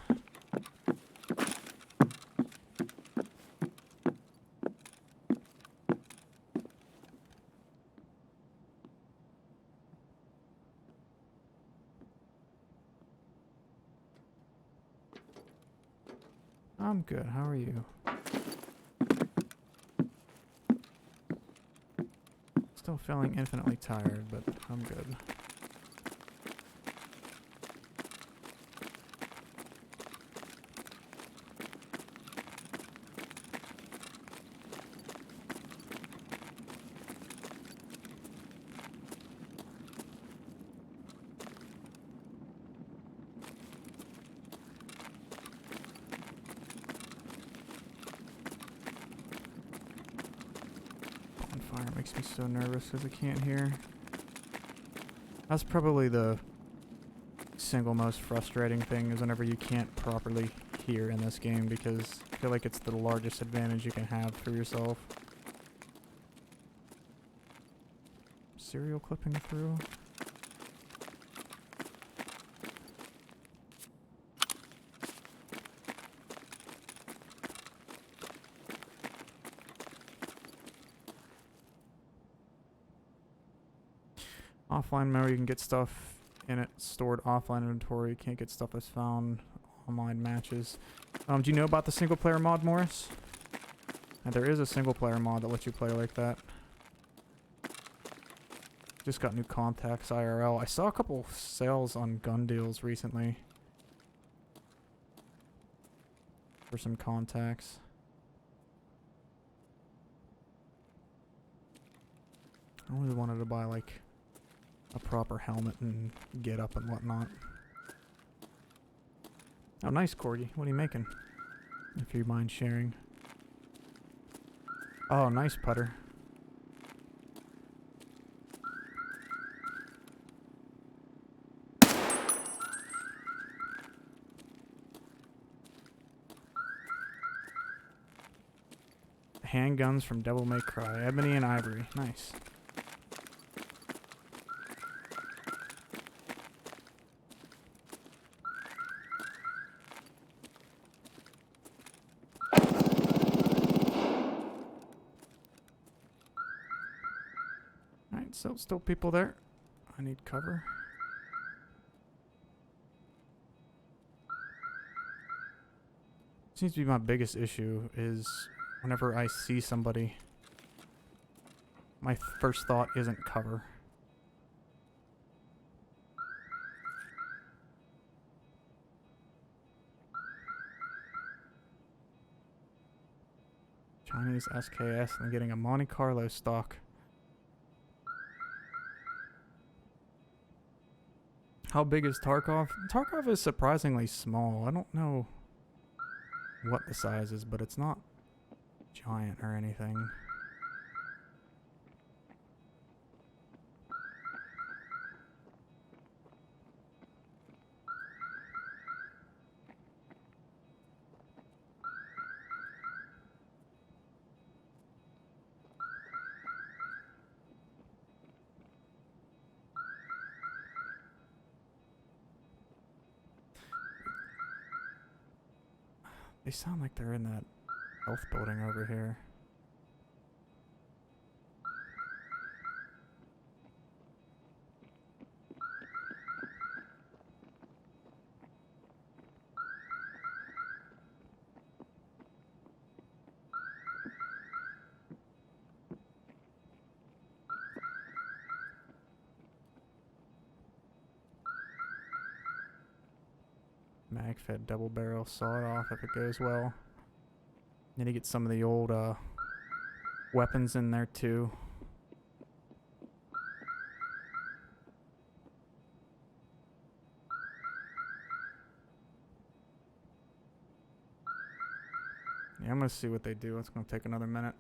I'm good. How are you? Still feeling infinitely tired, but I'm good. Fire makes me so nervous because I can't hear. That's probably the single most frustrating thing, is whenever you can't properly hear in this game, because I feel like it's the largest advantage you can have for yourself. Serial clipping through. Offline mode, you can get stuff in it stored offline inventory. You can't get stuff that's found online matches. Do you know about the single player mod, Morris? And there is a single player mod that lets you play like that. Just got new contacts IRL. I saw a couple sales on gun deals recently. for some contacts. I really wanted to buy like a proper helmet and get up and whatnot. Oh, nice, Corgi. What are you making? If you mind sharing. Oh, nice putter. Handguns from Devil May Cry. Ebony and Ivory. Nice. Alright, so still people there. I need cover. Seems to be my biggest issue is whenever I see somebody, my first thought isn't cover. Chinese SKS and getting a Monte Carlo stock. How big is Tarkov? Tarkov is surprisingly small. I don't know what the size is, but it's not giant or anything. They sound like they're in that health building over here. Mag-fed double barrel, saw it off if it goes well. Need to get some of the old weapons in there too. Yeah, I'm gonna see what they do. It's gonna take another minute.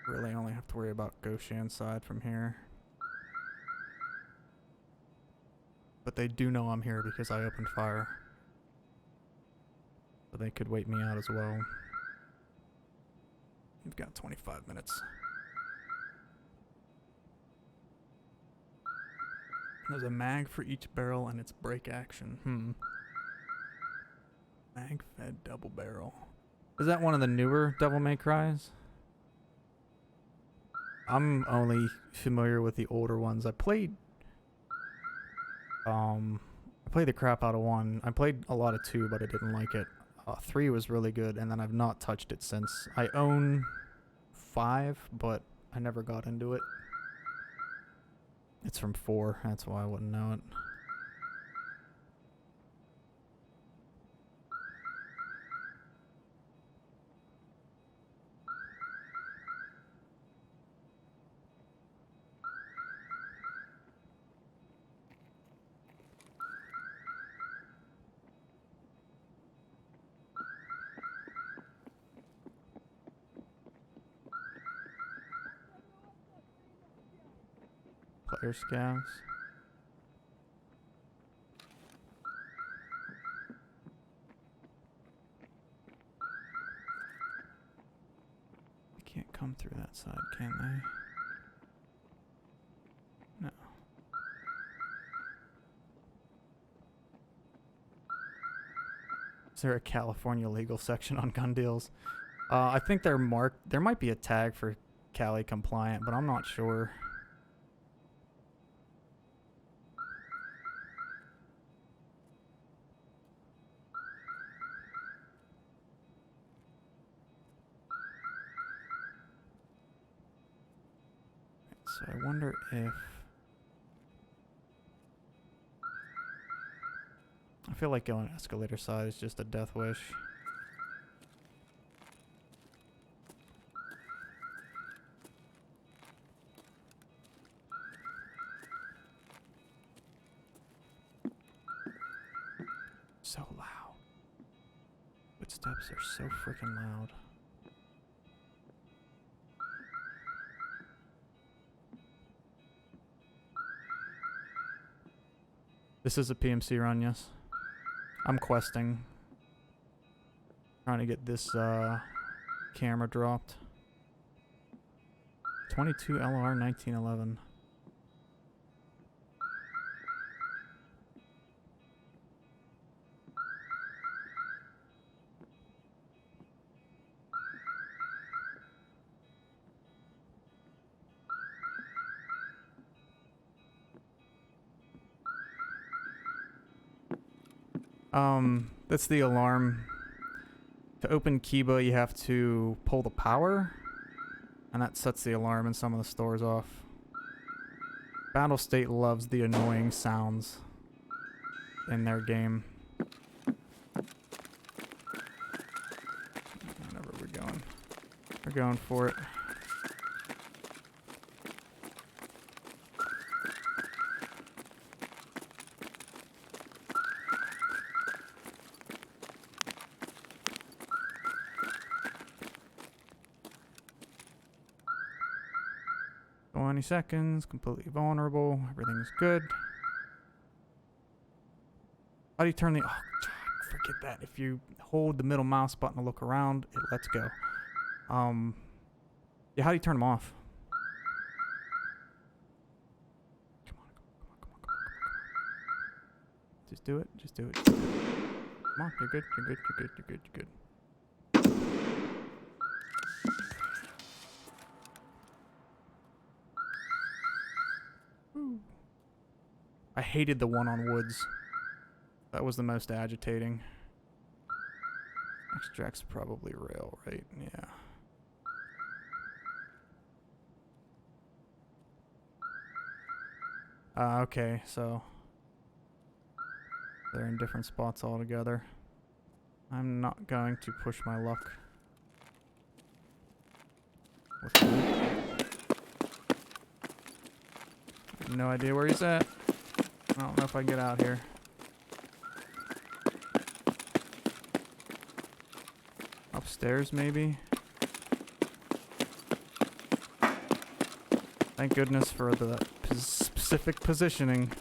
Really only have to worry about Goshan side from here. But they do know I'm here because I opened fire. So they could wait me out as well. You've got 25 minutes. There's a mag for each barrel and its break action. Mag fed double barrel. Is that one of the newer Devil May Cries? I'm only familiar with the older ones. I played the crap out of 1. I played a lot of 2, but I didn't like it. 3 was really good, and then I've not touched it since. I own 5, but I never got into it. It's from 4, that's why I wouldn't know it. Player scouts. They can't come through that side, can they? No. Is there a California legal section on gun deals? I think they're marked. There might be a tag for Cali compliant, but I'm not sure. So I wonder if... I feel like going escalator side is just a death wish. So loud. Footsteps are so freaking loud. This is a PMC run, yes. I'm questing. Trying to get this camera dropped. 22 LR 1911. That's the alarm. To open Kiba, you have to pull the power, and that sets the alarm in some of the stores off. Battle State loves the annoying sounds in their game. Wherever we're going. We're going for it. Seconds, completely vulnerable, everything's good. How do you turn the... Oh, forget that. If you hold the middle mouse button to look around, it lets go. Yeah, how do you turn them off? Come on. Just do it, just do it. Come on, you're good, you're good, you're good, you're good, you're good. I hated the one on woods. That was the most agitating. Extract's probably rail, right? Yeah. Okay, so they're in different spots altogether. I'm not going to push my luck. No idea where he's at. I don't know if I can get out here. Upstairs, maybe? Thank goodness for the specific positioning.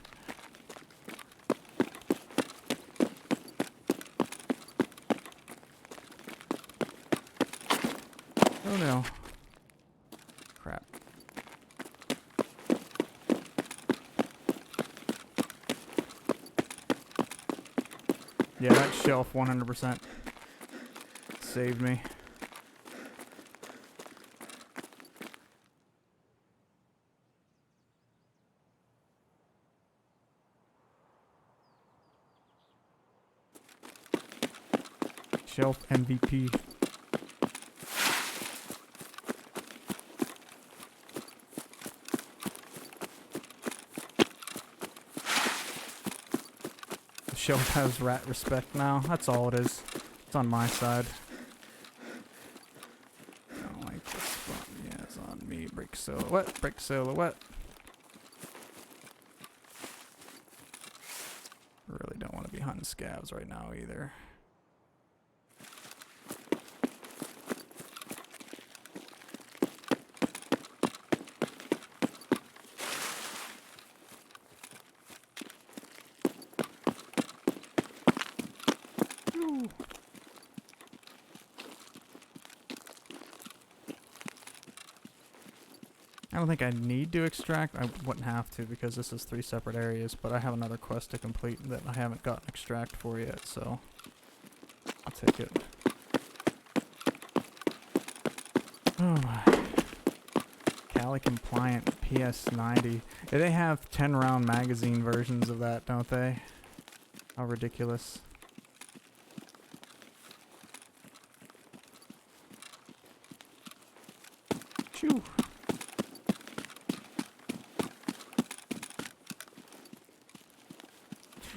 Oh no. Crap. Yeah, that shelf 100% saved me. Shelf MVP. Shelf has rat respect now. That's all it is. It's on my side. I don't like this spot. Yeah, it's on me. Break silhouette. Break silhouette. Really don't want to be hunting scavs right now either. I don't think I need to extract. I wouldn't have to because this is 3 separate areas, but I have another quest to complete that I haven't gotten extract for yet, so I'll take it. Oh my. Cali compliant PS90. They have 10-round magazine versions of that, don't they? How ridiculous. Phew.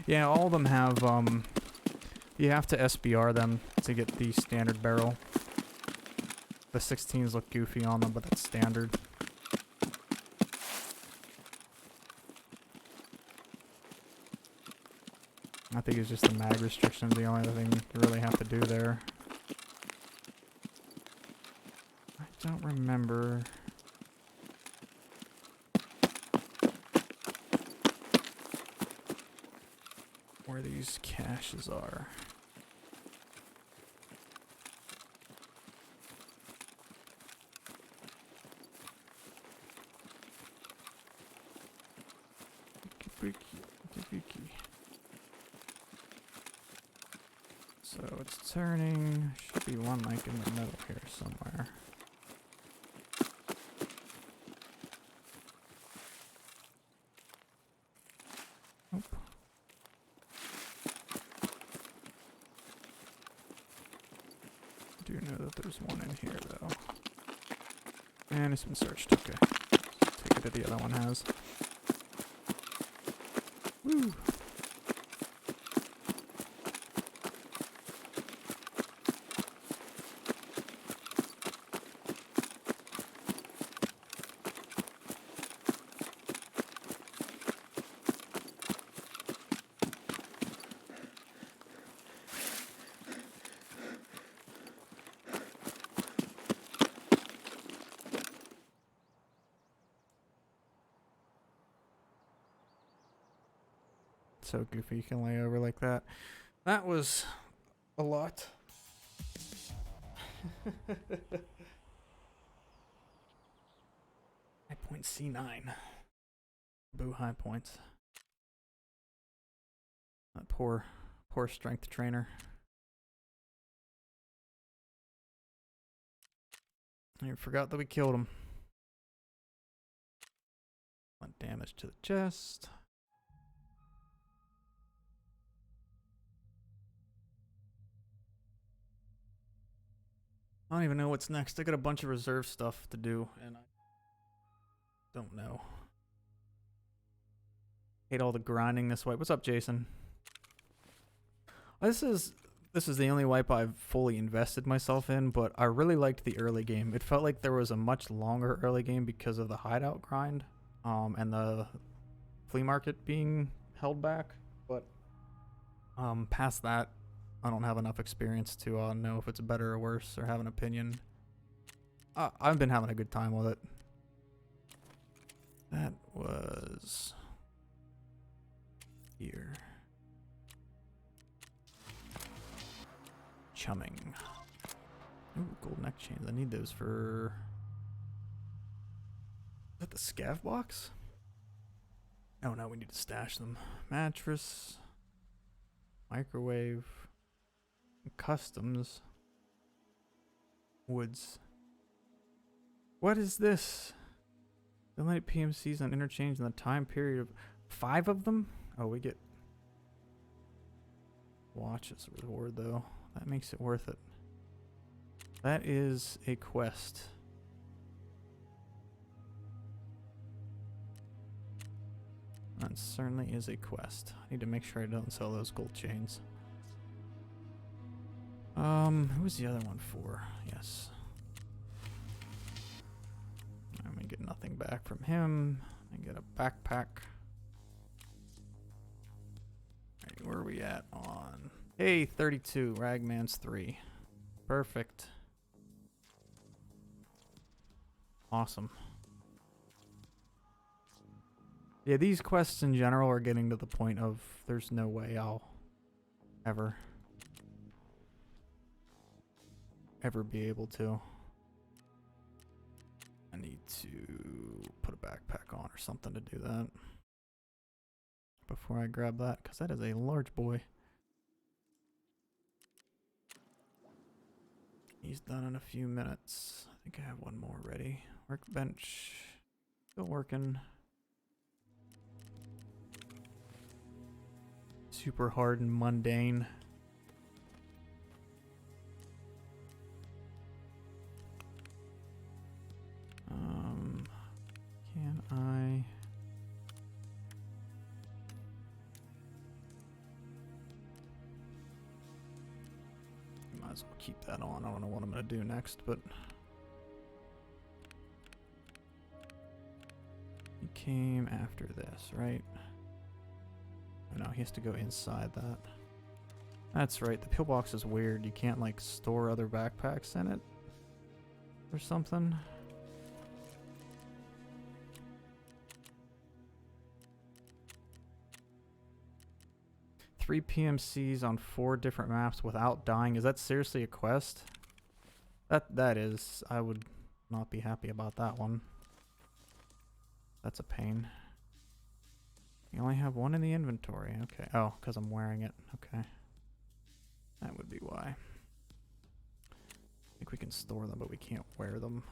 Yeah, all of them have, you have to SBR them to get the standard barrel. The 16s look goofy on them, but that's standard. I think it's just the mag restrictions, the only other thing you really have to do there. I don't remember. Where these caches are. So it's turning. Should be one like in the middle here somewhere. Nope. Do know that there's one in here though. And it's been searched. Okay. Take it that the other one has. Woo! So goofy you can lay over like that. That was a lot. High point C9. Boo high points. That poor strength trainer. I forgot that we killed him. One damage to the chest. I don't even know what's next. I got a bunch of reserve stuff to do, and I don't know. Hate all the grinding this wipe. What's up, Jason? This is the only wipe I've fully invested myself in, but I really liked the early game. It felt like there was a much longer early game because of the hideout grind, and the flea market being held back. But past that, I don't have enough experience to know if it's better or worse or have an opinion. I've been having a good time with it. That was here. Chumming. Ooh, gold neck chains. I need those for... Is that the scav box? Oh no, we need to stash them. Mattress. Microwave. Customs. Woods. What is this? Eliminate PMCs on interchange in the time period of 5 of them? Oh, we get watch as a reward though. That makes it worth it. That is a quest. That certainly is a quest. I need to make sure I don't sell those gold chains. Who was the other one for? Yes. I'm gonna get nothing back from him. I get a backpack. Alright, where are we at on? Hey, 32. Ragman's 3. Perfect. Awesome. Yeah, these quests in general are getting to the point of there's no way I'll ever be able to. I need to put a backpack on or something to do that before I grab that, because that is a large boy. He's done in a few minutes. I think I have one more ready. Workbench. Still working. Super hard and mundane. Can I... Might as well keep that on. I don't know what I'm going to do next, but... He came after this, right? No, he has to go inside that. That's right, the pillbox is weird. You can't, like, store other backpacks in it or something. Three PMCs on 4 different maps without dying. Is that seriously a quest? That is. I would not be happy about that one. That's a pain. You only have 1 in the inventory. Okay. Oh, because I'm wearing it. Okay. That would be why. I think we can store them, but we can't wear them.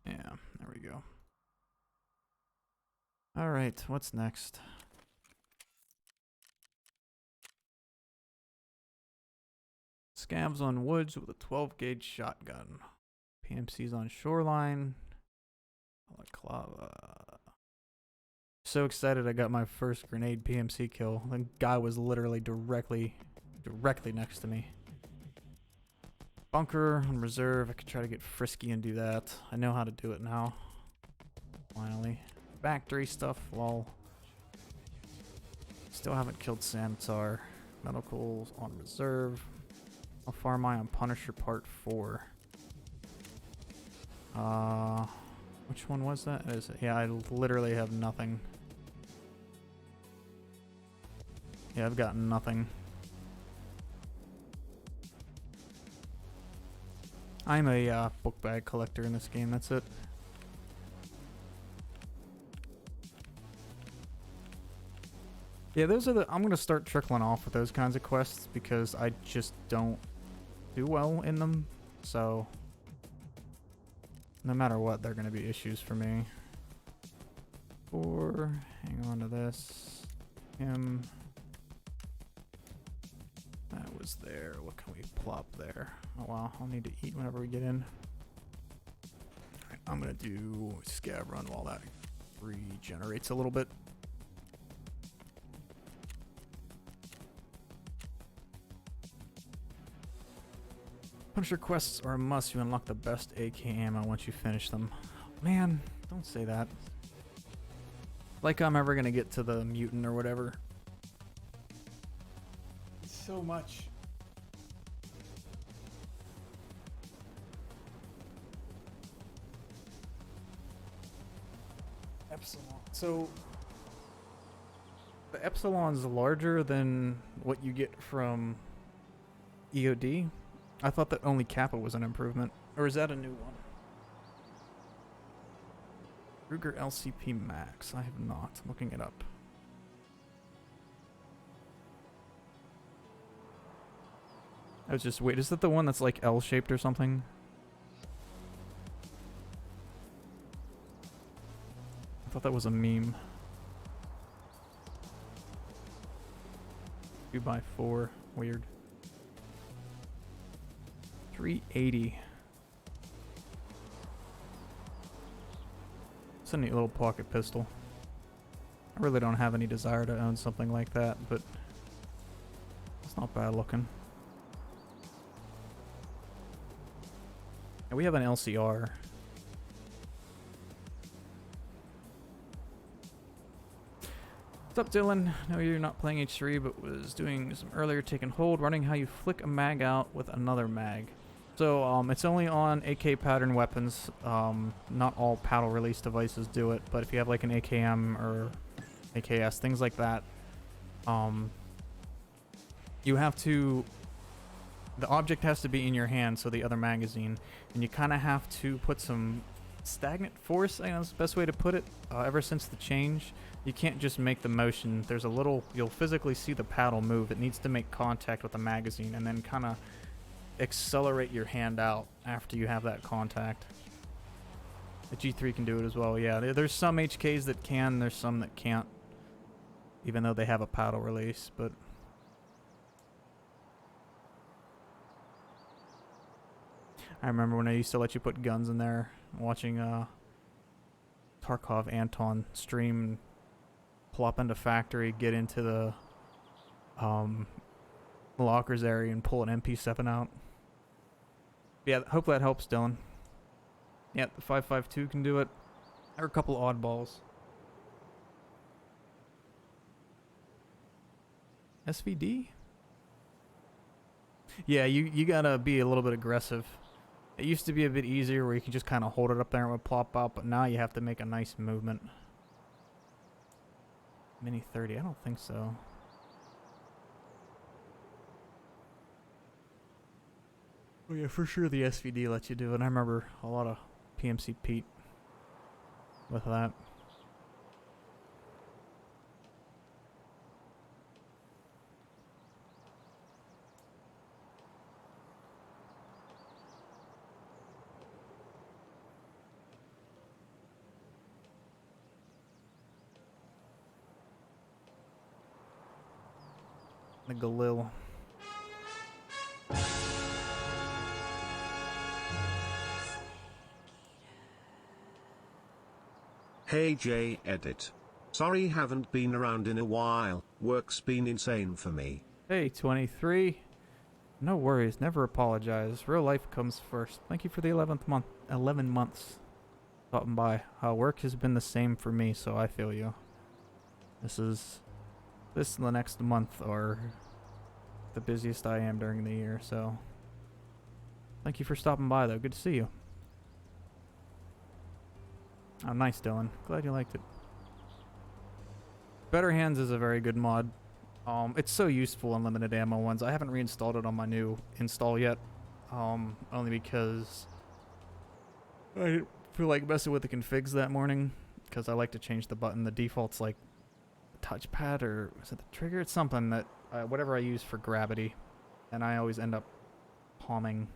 Yeah, there we go. Alright, what's next? Scavs on woods with a 12 gauge shotgun. PMCs on shoreline. Balaclava. So excited I got my first grenade PMC kill. The guy was literally directly next to me. Bunker on reserve. I could try to get frisky and do that. I know how to do it now. Finally. Factory stuff, lol. Still haven't killed Sanitar. Medicals on reserve. How far am I on Punisher Part 4? Which one was that? Is it? Yeah, I literally have nothing. Yeah, I've got nothing. I'm a book bag collector in this game, that's it. Yeah, those are I'm gonna start trickling off with those kinds of quests because I just don't do well in them, so no matter what, they're gonna be issues for me. Or hang on to this. Him. That was there. What can we plop there? Oh wow, I'll need to eat whenever we get in. Alright, I'm gonna do scab run while that regenerates a little bit. Punisher quests are a must. You unlock the best AK ammo once you finish them. Man, don't say that. Like I'm ever gonna get to the mutant or whatever. So much. Epsilon. So the Epsilon's larger than what you get from EOD. I thought that only Kappa was an improvement. Or is that a new one? Ruger LCP Max. I have not. I'm looking it up. I was just... Wait, is that the one that's like L-shaped or something? I thought that was a meme. 2x4. Weird. 380. It's a neat little pocket pistol. I really don't have any desire to own something like that, but it's not bad looking. And we have an LCR. What's up, Dylan? No, you're not playing H3, but was doing some earlier take and hold, running how you flick a mag out with another mag. So it's only on AK pattern weapons. Not all paddle release devices do it, but if you have like an AKM or AKS, things like that, you have to... The object has to be in your hand, so the other magazine, and you kind of have to put some stagnant force, I know is the best way to put it. Ever since the change, you can't just make the motion. There's a little... You'll physically see the paddle move. It needs to make contact with the magazine, and then kind of accelerate your hand out after you have that contact. The G3 can do it as well. Yeah, there's some HKs that can, there's some that can't, even though they have a paddle release. But I remember when I used to let you put guns in there, watching Tarkov Anton stream and plop into factory, get into the lockers area and pull an MP7 out. Yeah, hope that helps, Dylan. Yeah, the 5.52 can do it. There are a couple oddballs. SVD? Yeah, you gotta be a little bit aggressive. It used to be a bit easier where you could just kind of hold it up there and it would plop out, but now you have to make a nice movement. Mini 30, I don't think so. Oh yeah, for sure the SVD lets you do it. I remember a lot of PMC Pete with that. The Galil. Hey J edit. Sorry haven't been around in a while, work's been insane for me. Hey, 23. No worries, never apologize. Real life comes first. Thank you for the 11th month, 11 months stopping by. Work has been the same for me, so I feel you. This and the next month are the busiest I am during the year, so thank you for stopping by though. Good to see you. Oh, nice, Dylan. Glad you liked it. Better Hands is a very good mod. It's so useful in limited ammo ones. I haven't reinstalled it on my new install yet, only because I didn't feel like messing with the configs that morning, because I like to change the button. The default's like the touchpad, or is it the trigger? It's something that, whatever I use for gravity, and I always end up palming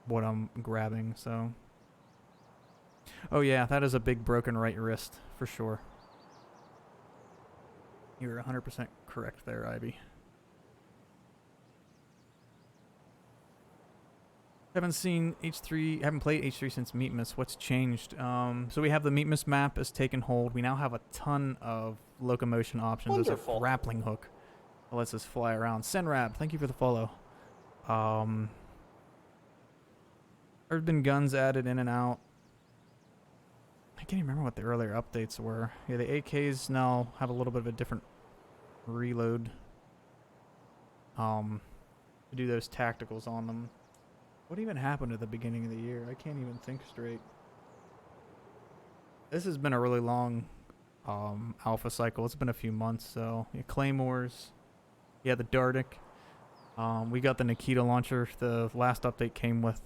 what I'm grabbing, so. Oh yeah, that is a big broken right wrist, for sure. You're 100% correct there, Ivy. Haven't played H3 since Meatmas. What's changed? So we have the Meatmas map has taken hold. We now have a ton of locomotion options. Wonderful. There's a grappling hook that lets us fly around. Senrab, thank you for the follow. There's been guns added in and out. I can't even remember what the earlier updates were. Yeah, the AKs now have a little bit of a different reload. To do those tacticals on them. What even happened at the beginning of the year? I can't even think straight. This has been a really long alpha cycle. It's been a few months, so yeah, Claymores. Yeah, the Dardic. We got the Nikita launcher. The last update came with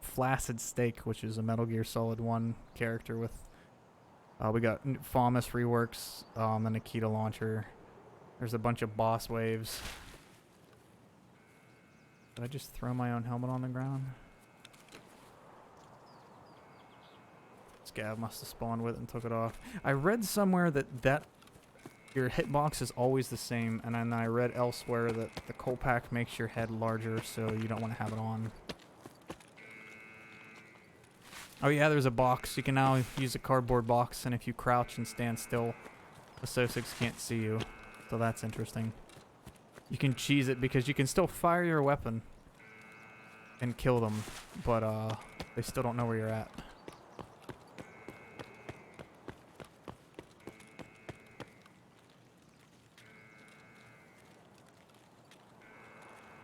Flaccid Steak, which is a Metal Gear Solid 1 character with we got FAMAS reworks, the Nikita launcher. There's a bunch of boss waves. Did I just throw my own helmet on the ground? Scav must have spawned with it and took it off. I read somewhere that your hitbox is always the same, and then I read elsewhere that the Colpack makes your head larger, so you don't want to have it on. Oh yeah, there's a box. You can now use a cardboard box, and if you crouch and stand still, the SO6 can't see you. So that's interesting. You can cheese it because you can still fire your weapon and kill them, but they still don't know where you're at.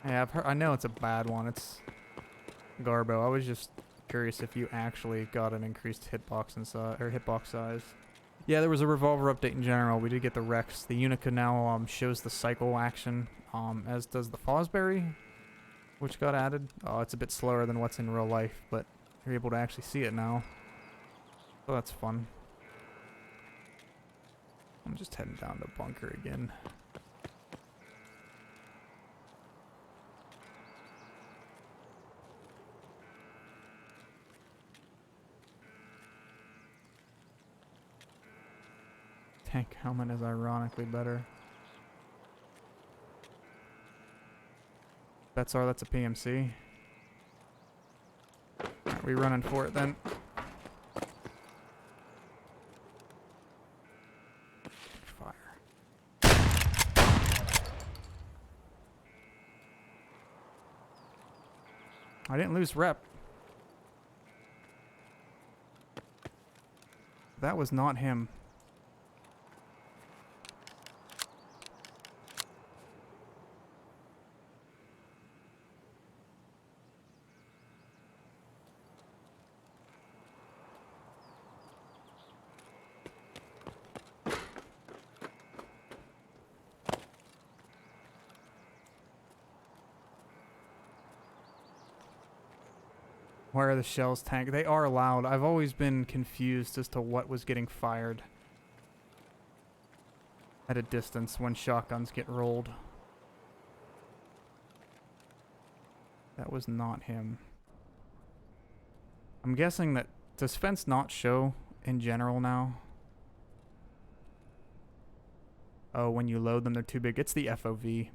Yeah, I know it's a bad one. It's Garbo. I was just curious if you actually got an increased hitbox size. Yeah, there was a revolver update in general. We did get the Rex. The Unica now shows the cycle action, as does the Fosbury, which got added. It's a bit slower than what's in real life, but you're able to actually see it now. So that's fun. I'm just heading down to bunker again. Tank helmet is ironically better. That's a PMC. Alright, we running for it then. Fire. I didn't lose rep. That was not him. Where are the shells tank? They are loud. I've always been confused as to what was getting fired at a distance when shotguns get rolled. That was not him. I'm guessing that... Does fence not show in general now? Oh, when you load them, they're too big. It's the FOV.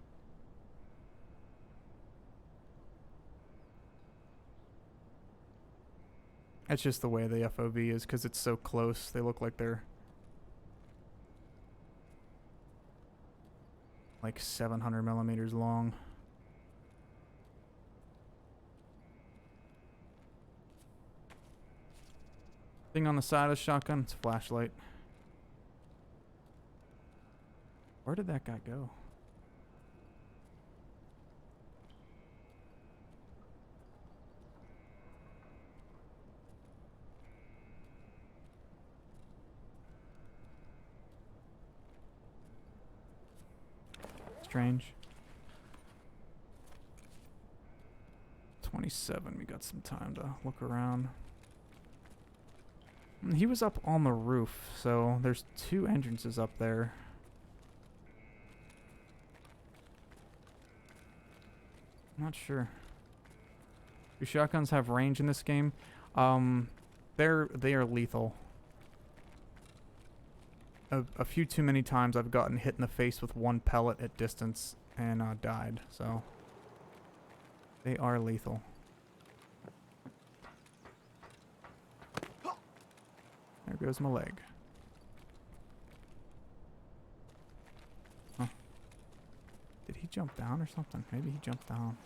It's just the way the FOV is because it's so close. They look like they're like 700 millimeters long. Thing on the side of the shotgun, it's a flashlight. Where did that guy go? Strange. 27, we got some time to look around. He was up on the roof, so there's 2 entrances up there. I'm not sure. Do shotguns have range in this game? They are lethal. A few too many times I've gotten hit in the face with 1 pellet at distance and died, so they are lethal. There goes my leg. Huh. Did he jump down or something? Maybe he jumped down.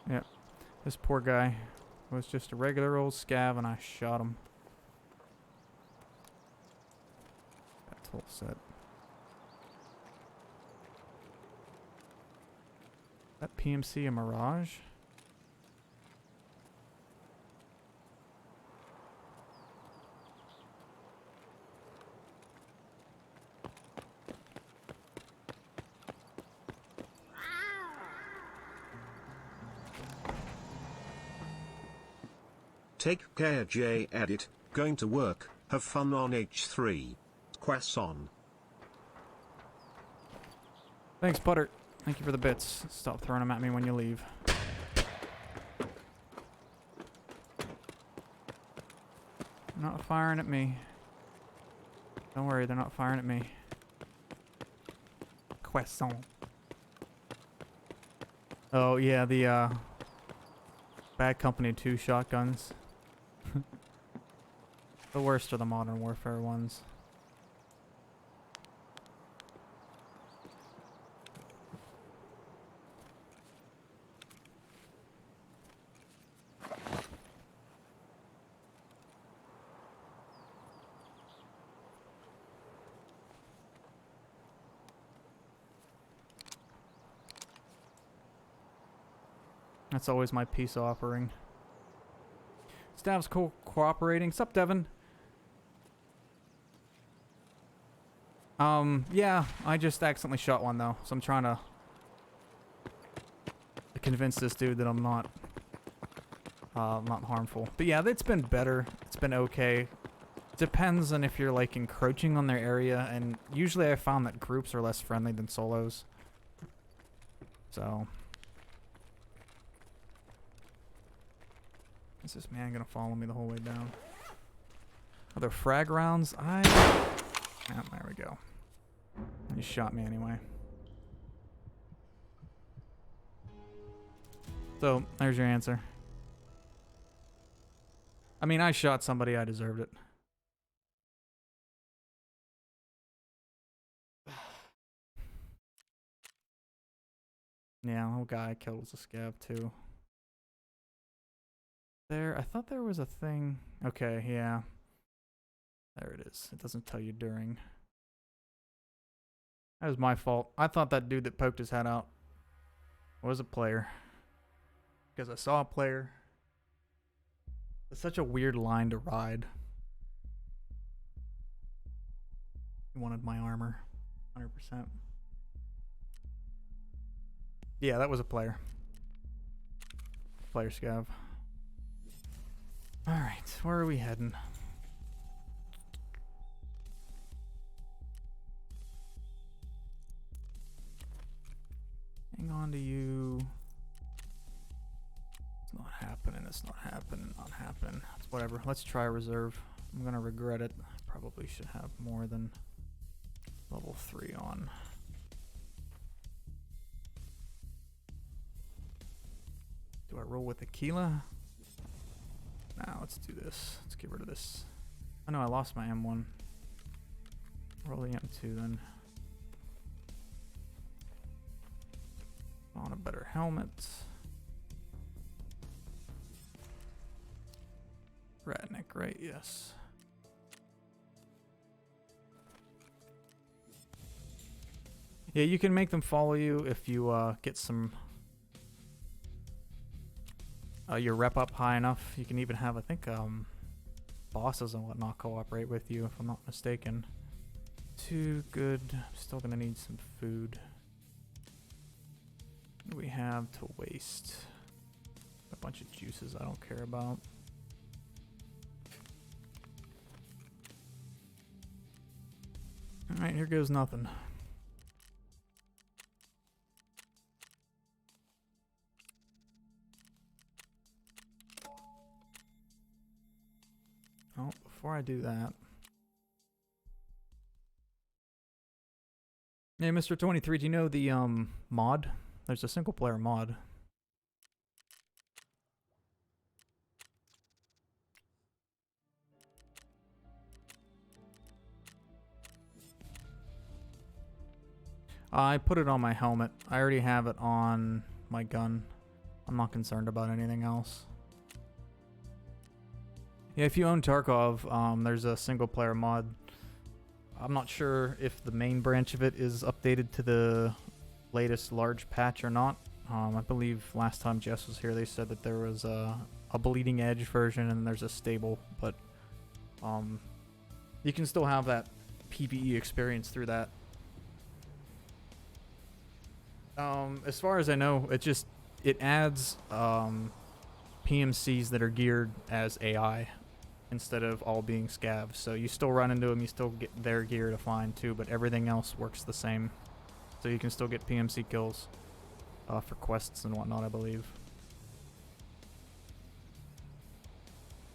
Yep. This poor guy was just a regular old scav and I shot him. That tool set. That PMC a Mirage? Take care, J. Edit. Going to work. Have fun on H3. Croissant. Thanks, Butter. Thank you for the bits. Stop throwing them at me when you leave. They're not firing at me. Don't worry, they're not firing at me. Croissant. Oh, yeah, the, Bad Company 2 shotguns. The worst are the Modern Warfare ones. That's always my peace offering. Stav's cooperating. Sup, Devin? Yeah, I just accidentally shot one though, so I'm trying to convince this dude that I'm not harmful. But yeah, it's been better. It's been okay. Depends on if you're like encroaching on their area, and usually I found that groups are less friendly than solos. So, is this man gonna follow me the whole way down? Are there frag rounds? Yeah, there we go. He shot me anyway. So, there's your answer. I mean, I shot somebody, I deserved it. Yeah, the whole guy I killed was a scav too. There, I thought there was a thing. Okay, yeah. There it is. It doesn't tell you during. That was my fault. I thought that dude that poked his head out was a player. Because I saw a player. It's such a weird line to ride. He wanted my armor. 100%. Yeah, that was a player. Player scav. Alright, where are we heading? Hang on to you. It's not happening, it's not happening, not happening. It's whatever. Let's try reserve. I'm gonna regret it. I probably should have more than level 3 on. Do I roll with Aquila? Nah, let's do this. Let's get rid of this. Oh no, I lost my M1. Roll the M2 then. On a better helmet. Ratnik, right? Yes. Yeah, you can make them follow you if you get some your rep up high enough. You can even have, I think, bosses and whatnot cooperate with you, if I'm not mistaken. Too good. Still gonna need some food. What do we have to waste? A bunch of juices I don't care about. Alright, here goes nothing. Oh, before I do that. Hey, Mr. 23, do you know the mod? There's a single player mod. I put it on my helmet. I already have it on my gun. I'm not concerned about anything else. Yeah, if you own Tarkov, there's a single player mod. I'm not sure if the main branch of it is updated to the latest large patch or not. I believe last time Jess was here they said that there was a bleeding edge version and there's a stable, but you can still have that PvE experience through that. As far as I know, it adds PMCs that are geared as AI instead of all being scavs. So you still run into them, you still get their gear to find too, but everything else works the same. So you can still get PMC kills for quests and whatnot, I believe.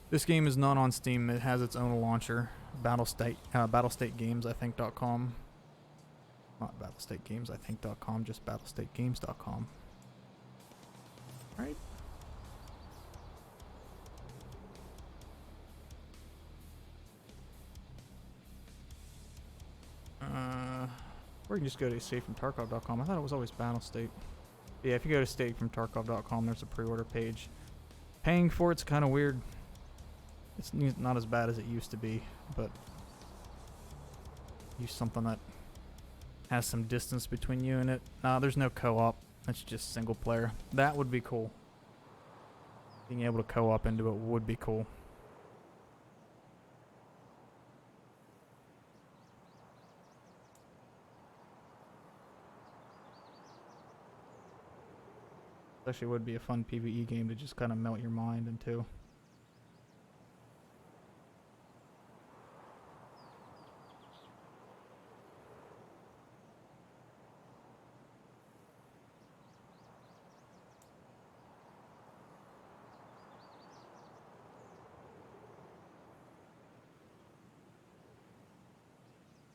This game is not on Steam. It has its own launcher, battlestategames.com. Not battlestategames.com, just battlestategames.com. Right? Or you can just go to escapefromtarkov.com. I thought it was always Battlestate. Yeah, if you go to escapefromtarkov.com, there's a pre-order page. Paying for it's kind of weird. It's not as bad as it used to be, but use something that has some distance between you and it. Nah, there's no co-op. That's just single player. That would be cool. Being able to co-op into it would be cool. Actually would be a fun PvE game to just kind of melt your mind into.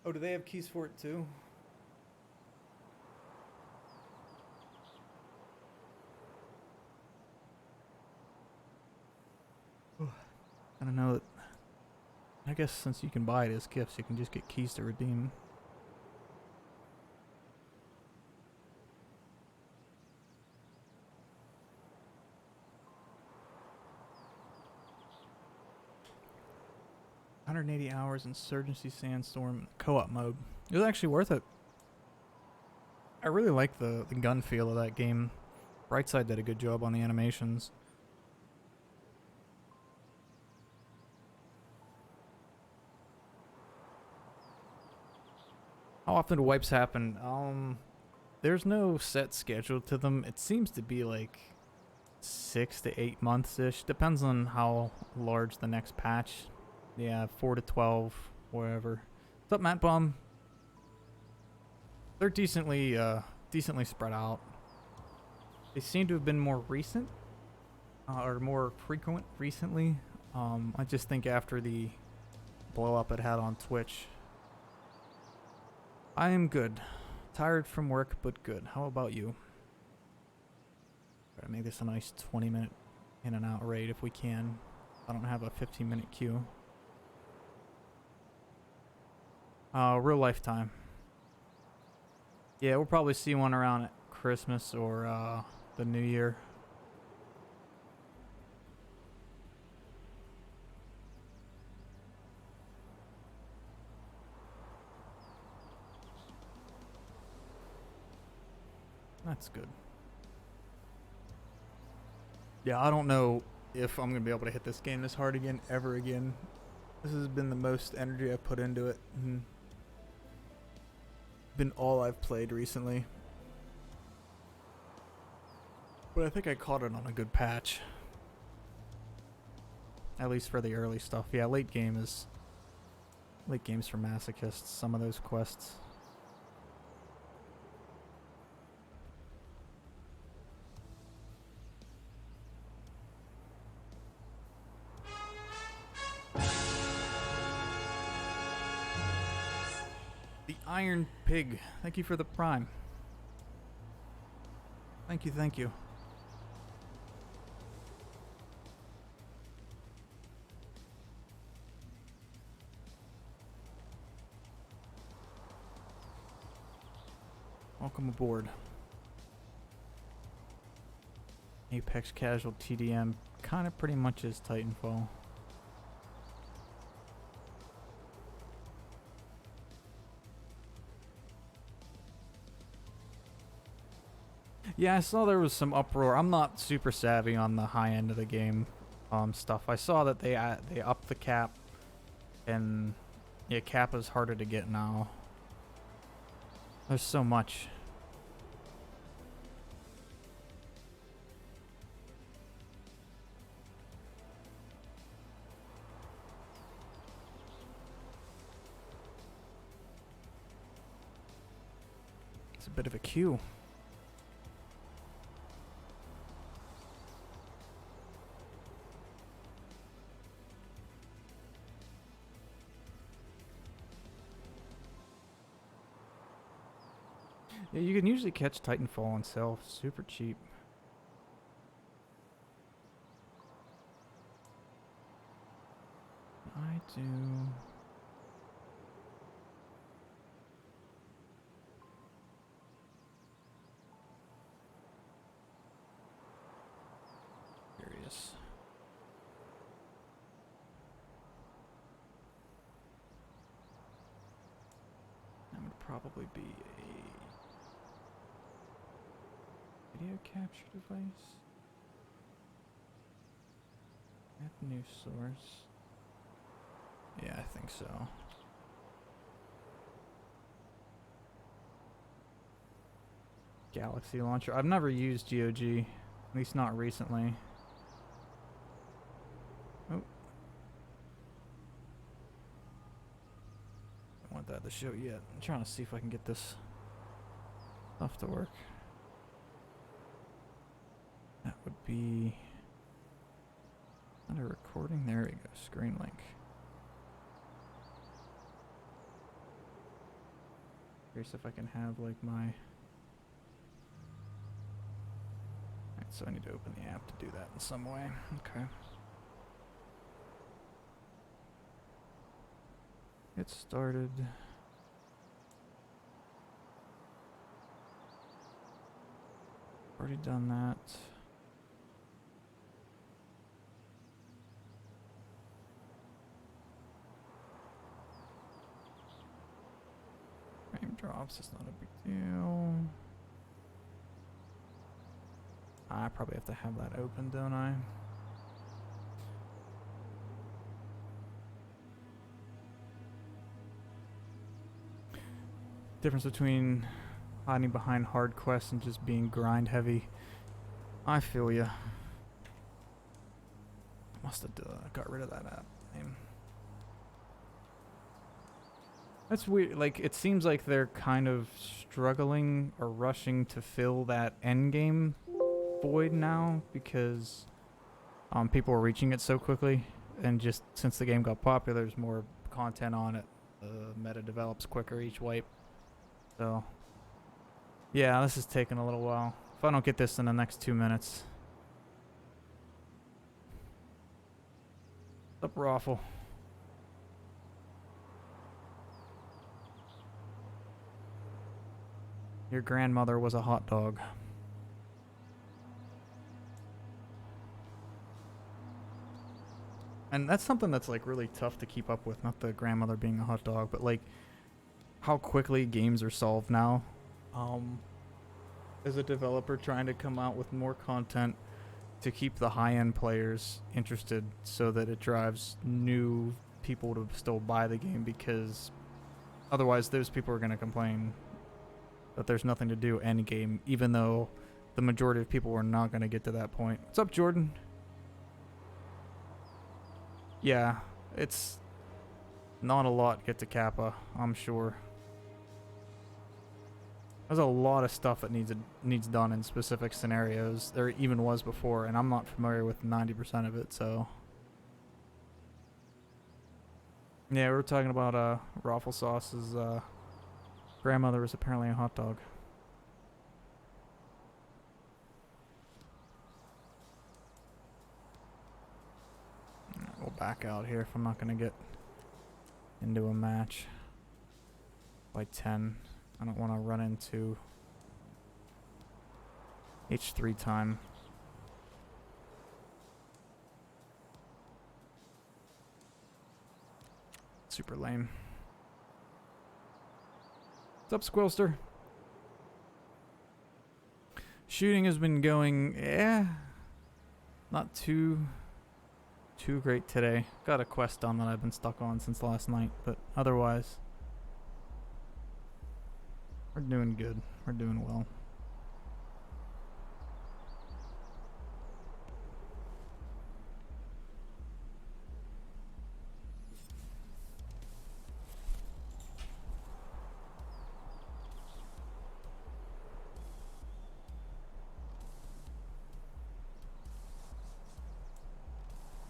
Oh, do they have keys for it too? I don't know. I guess since you can buy it as gifts, you can just get keys to redeem. 180 hours Insurgency Sandstorm co-op mode. It was actually worth it. I really like the gun feel of that game. Brightside did a good job on the animations. How often do wipes happen? There's no set schedule to them. It seems to be like 6 to 8 months-ish. Depends on how large the next patch. Yeah, 4 to 12, wherever. What's up, Matt Bum? They're decently spread out. They seem to have been more recent, or more frequent recently. I just think after the blow-up it had on Twitch. I am good. Tired from work, but good. How about you? Try to make this a nice 20-minute in and out raid if we can. I don't have a 15-minute queue. Real life time. Yeah, we'll probably see one around at Christmas or the New Year. That's good. Yeah, I don't know if I'm going to be able to hit this game this hard again, ever again. This has been the most energy I've put into it. And been all I've played recently. But I think I caught it on a good patch. At least for the early stuff. Yeah, late game's for masochists, some of those quests. The Iron Pig. Thank you for the prime. Thank you, thank you. Welcome aboard. Apex Casual TDM kind of pretty much is Titanfall. Yeah, I saw there was some uproar. I'm not super savvy on the high end of the game stuff. I saw that they upped the cap, and yeah, cap is harder to get now. There's so much. It's a bit of a queue. Yeah, you can usually catch Titanfall on sale super cheap. I do. Curious. That would probably be a video capture device. Add new source. Yeah, I think so. Galaxy launcher. I've never used GOG, at least not recently. Oh. Don't want that to show yet. I'm trying to see if I can get this stuff to work. That would be under recording. There we go. Screen link. Curious if I can have like my. Alright, so I need to open the app to do that in some way. Okay. Get started. Already done that. drops, it's not a big deal. I probably have to have that open, don't I? Difference between hiding behind hard quests and just being grind heavy. I feel ya. Must have got rid of that app name. That's weird. Like, it seems like they're kind of struggling or rushing to fill that end game void now because people are reaching it so quickly, and just since the game got popular, there's more content on it. Meta develops quicker each wipe. So, yeah, this is taking a little while. If I don't get this in the next 2 minutes. What's up, Raffle? Your grandmother was a hot dog. And that's something that's like really tough to keep up with. Not the grandmother being a hot dog, but like how quickly games are solved now. As a developer trying to come out with more content to keep the high-end players interested so that it drives new people to still buy the game, because otherwise those people are going to complain that there's nothing to do end game, even though the majority of people are not going to get to that point. What's up, Jordan? Yeah, it's not a lot get to Kappa, I'm sure. There's a lot of stuff that needs done in specific scenarios. There even was before, and I'm not familiar with 90% of it, so. Yeah, we were talking about Raffle Sauce's grandmother was apparently a hot dog. We'll back out here if I'm not going to get into a match by 10. I don't want to run into H3 time. Super lame. What's up, Squilster? Shooting has been going, not too great today. Got a quest done that I've been stuck on since last night, but otherwise, we're doing good. We're doing well.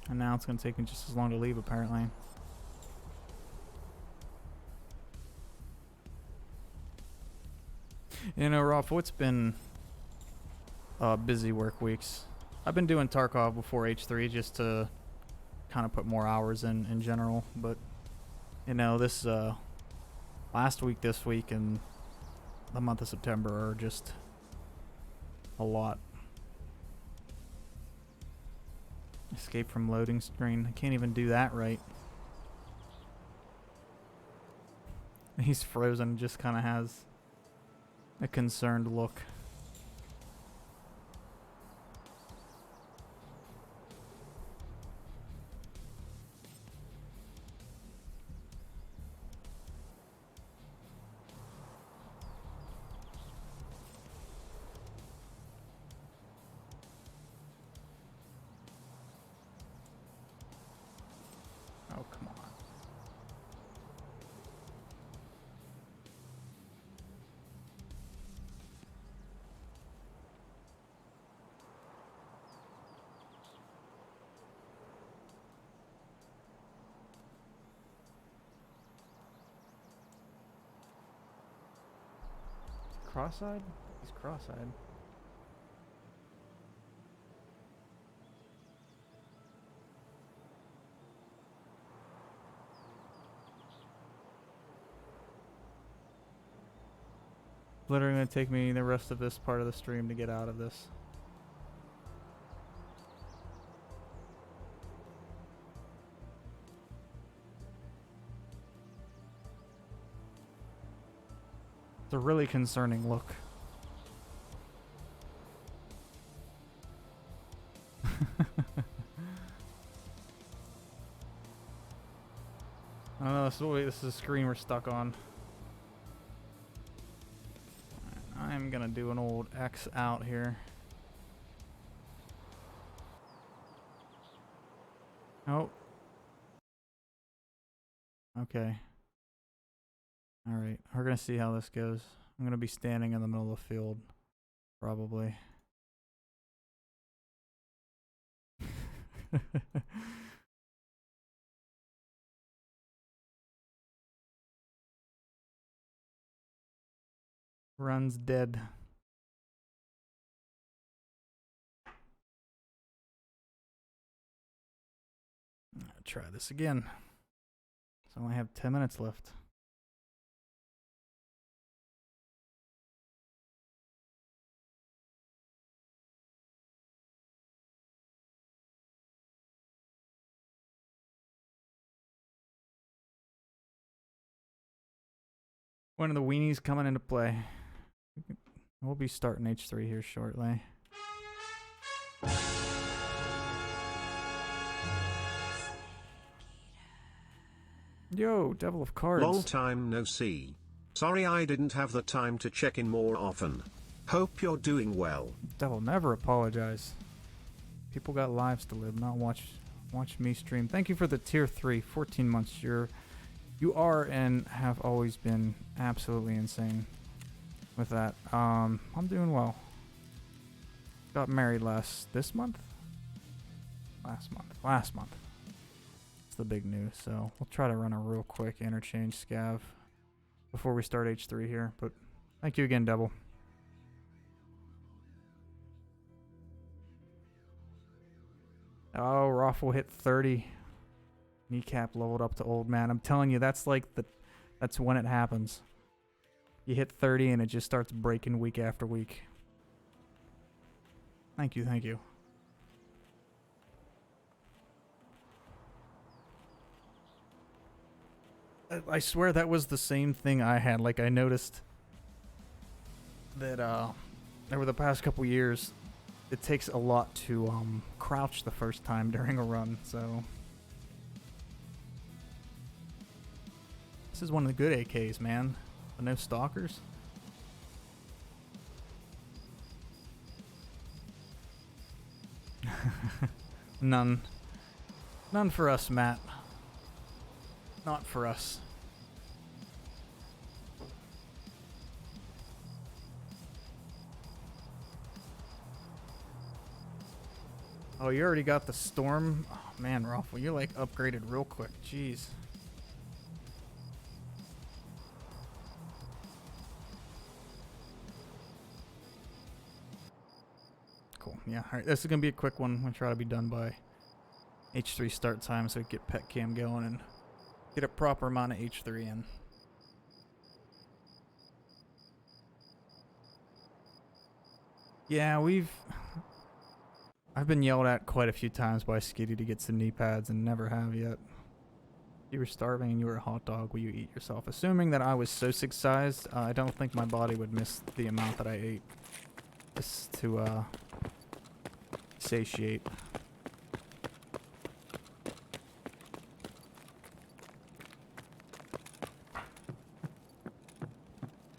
And now it's going to take me just as long to leave, apparently. You know, Rafa, it's been busy work weeks. I've been doing Tarkov before H3 just to kind of put more hours in general. But, you know, this last week, this week, and the month of September are just a lot. Escape from loading screen. I can't even do that right. He's frozen, just kind of has a concerned look. Oh, come on. Cross-eyed? He's cross-eyed. Literally gonna take me the rest of this part of the stream to get out of this. It's a really concerning look. I don't know, this is a screen we're stuck on. I'm gonna do an old X out here. Oh. Okay. Alright, we're gonna see how this goes. I'm gonna be standing in the middle of the field. Probably. Run's dead. I'll try this again. So I only have 10 minutes left. When are the weenies coming into play? We'll be starting H3 here shortly. Yo, Devil of Cards. Long time no see. Sorry I didn't have the time to check in more often. Hope you're doing well. Devil, never apologize. People got lives to live, not watch me stream. Thank you for the tier 3, 14 months. You are and have always been absolutely insane with that. I'm doing well. Got married last month. It's the big news, so we'll try to run a real quick interchange scav before we start H3 here, but thank you again, Devil. Oh, Raffle hit 30. Kneecap leveled up to old man. I'm telling you, that's like that's when it happens. You hit 30 and it just starts breaking week after week. Thank you, thank you. I swear that was the same thing I had. Like, I noticed that over the past couple years, it takes a lot to crouch the first time during a run, so... This is one of the good AKs, man. The no stalkers. None. None for us, Matt. Not for us. Oh, you already got the storm? Oh, man, Raffle, you're like upgraded real quick. Jeez. Cool. Yeah, alright, this is going to be a quick one. I'm going to try to be done by H3 start time so we get pet cam going and get a proper amount of H3 in. Yeah, I've been yelled at quite a few times by Skitty to get some knee pads and never have yet. If you were starving and you were a hot dog, will you eat yourself? Assuming that I was Sosig sized, I don't think my body would miss the amount that I ate just to satiate.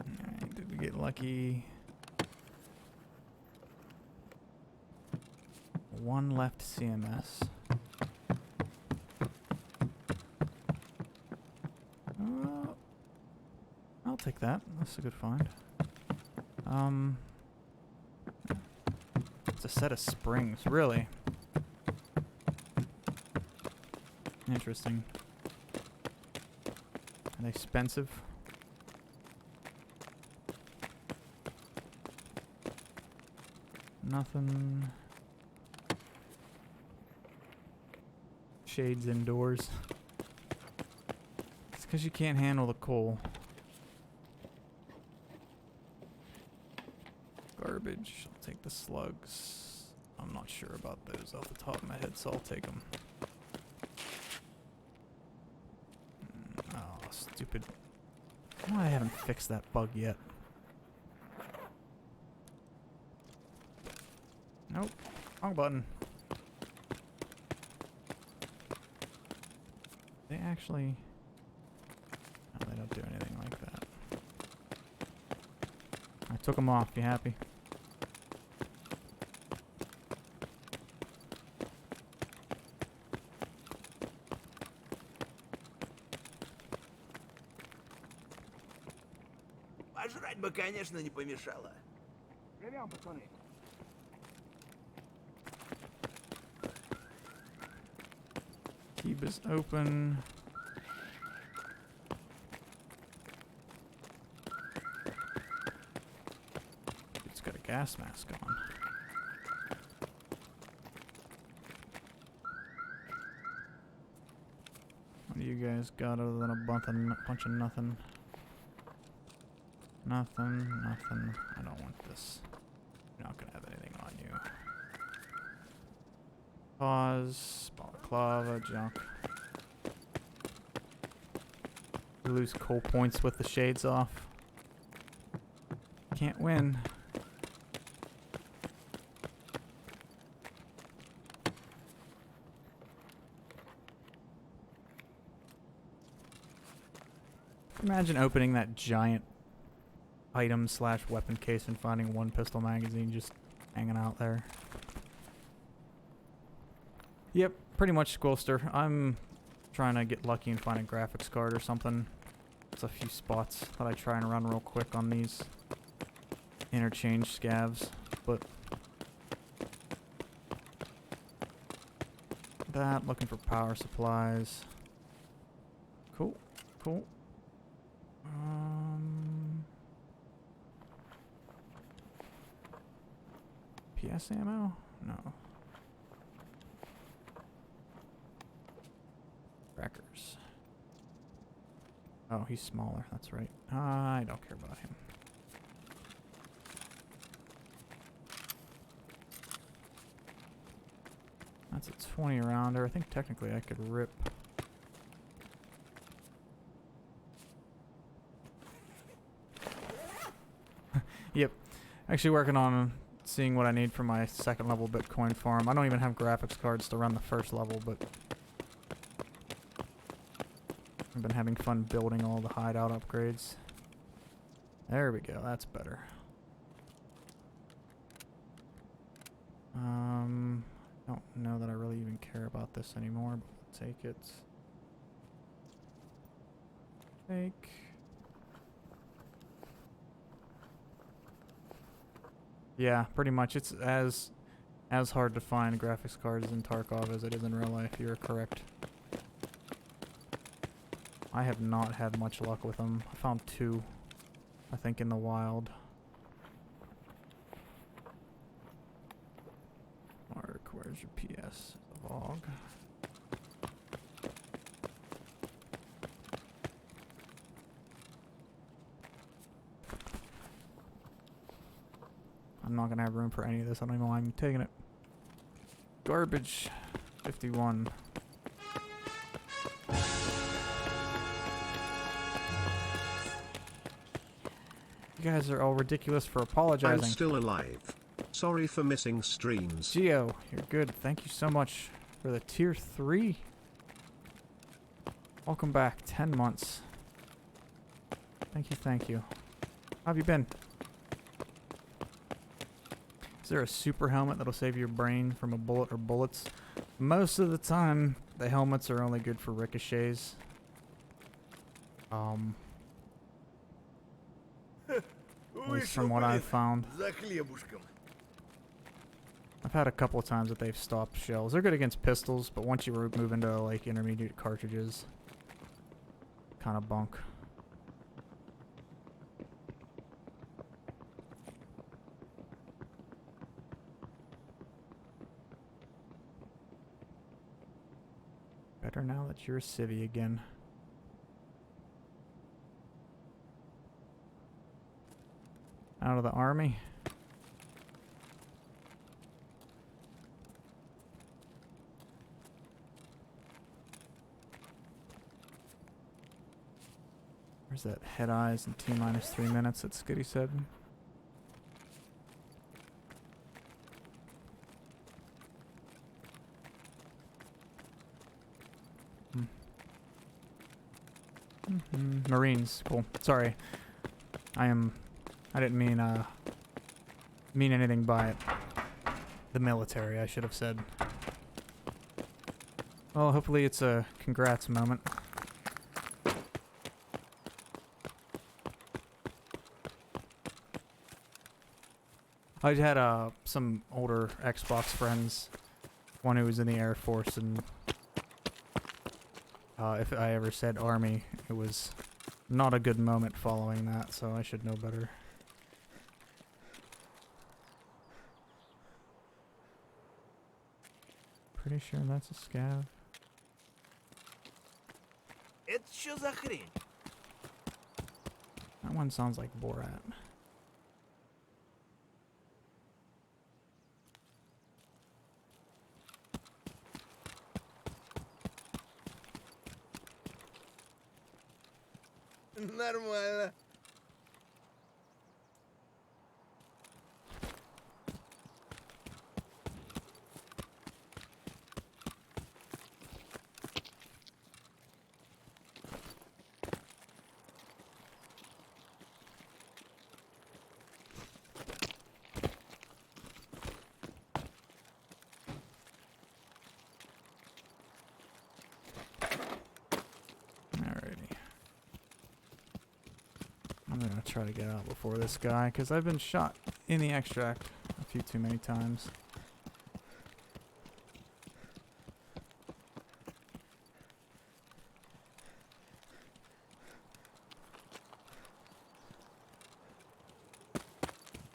Alright, did we get lucky? One left CMS. I'll take that. That's a good find. It's a set of springs, really. Interesting. Are they expensive? Nothing. Shades indoors. It's because you can't handle the coal. Garbage. I'll take the slugs. I'm not sure about those off the top of my head, so I'll take them. Oh, stupid. Why I haven't fixed that bug yet. Nope. Wrong button. They actually... No, they don't do anything like that. I took them off. You happy? Пожрать бы, конечно, не помешало. Берем, пацаны. Keep is open. It's got a gas mask on. What do you guys got other than a bunch of nothing? Nothing, nothing. I don't want this. You're not gonna have anything on you. Pause. Balaclava, junk. You lose coal points with the shades off. Can't win. Imagine opening that giant item slash weapon case and finding one pistol magazine just hanging out there. Yep, pretty much Squilster. I'm trying to get lucky and find a graphics card or something. There's a few spots that I try and run real quick on these interchange scavs, but that, looking for power supplies. Cool, cool. PS ammo? No. Crackers. Oh, he's smaller. That's right. I don't care about him. That's a 20 rounder. I think technically I could rip. Yep. Actually working on seeing what I need for my second level Bitcoin farm. I don't even have graphics cards to run the first level, but I've been having fun building all the hideout upgrades. There we go, that's better. Don't know that I really even care about this anymore, but we'll take it. Take. Yeah, pretty much. It's as hard to find graphics cards in Tarkov as it is in real life. You're correct. I have not had much luck with them. I found 2, I think, in the wild. Mark, where's your PS? Log. I'm not gonna have room for any of this. I don't even know why I'm taking it. Garbage. 51. You guys are all ridiculous for apologizing. I'm still alive. Sorry for missing streams. Geo, you're good. Thank you so much for the tier 3. Welcome back. 10 months. Thank you, thank you. How have you been? Is there a super helmet that'll save your brain from a bullet or bullets? Most of the time, the helmets are only good for ricochets. At least from what I've found. За хлебушком. I've had a couple of times that they've stopped shells. They're good against pistols, but once you move into like intermediate cartridges, kind of bunk. Better now that you're a civvy again. Out of the army. Where's that head eyes in T-minus 3 minutes that Skitty said? Marines, cool. Sorry. I didn't mean anything by it. The military, I should have said. Well, hopefully it's a congrats moment. I had some older Xbox friends, one who was in the Air Force, and if I ever said Army, it was not a good moment following that, so I should know better. Pretty sure that's a scav. Это что за хрень? That one sounds like Borat. Нормально. I'm gonna try to get out before this guy, because I've been shot in the extract a few too many times.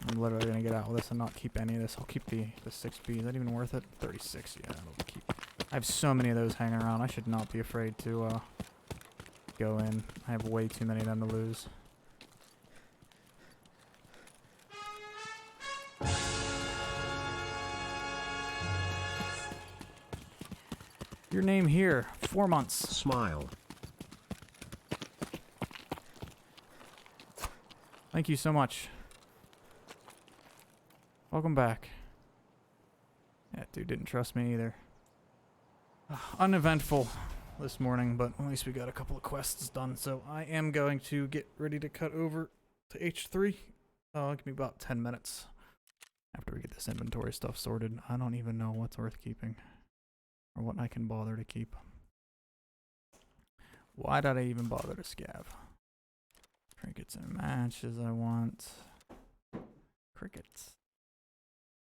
I'm literally gonna get out with this and not keep any of this. I'll keep the 6B. Is that even worth it? 36, yeah, I'll keep. I have so many of those hanging around. I should not be afraid to go in. I have way too many of them to lose. Your name here, 4 months. Smile. Thank you so much. Welcome back. That dude didn't trust me either. Uneventful this morning, but at least we got a couple of quests done. So I am going to get ready to cut over to H3. Give me about 10 minutes after we get this inventory stuff sorted. I don't even know what's worth keeping or what I can bother to keep. Why did I even bother to scav? Crickets and matches I want. Crickets.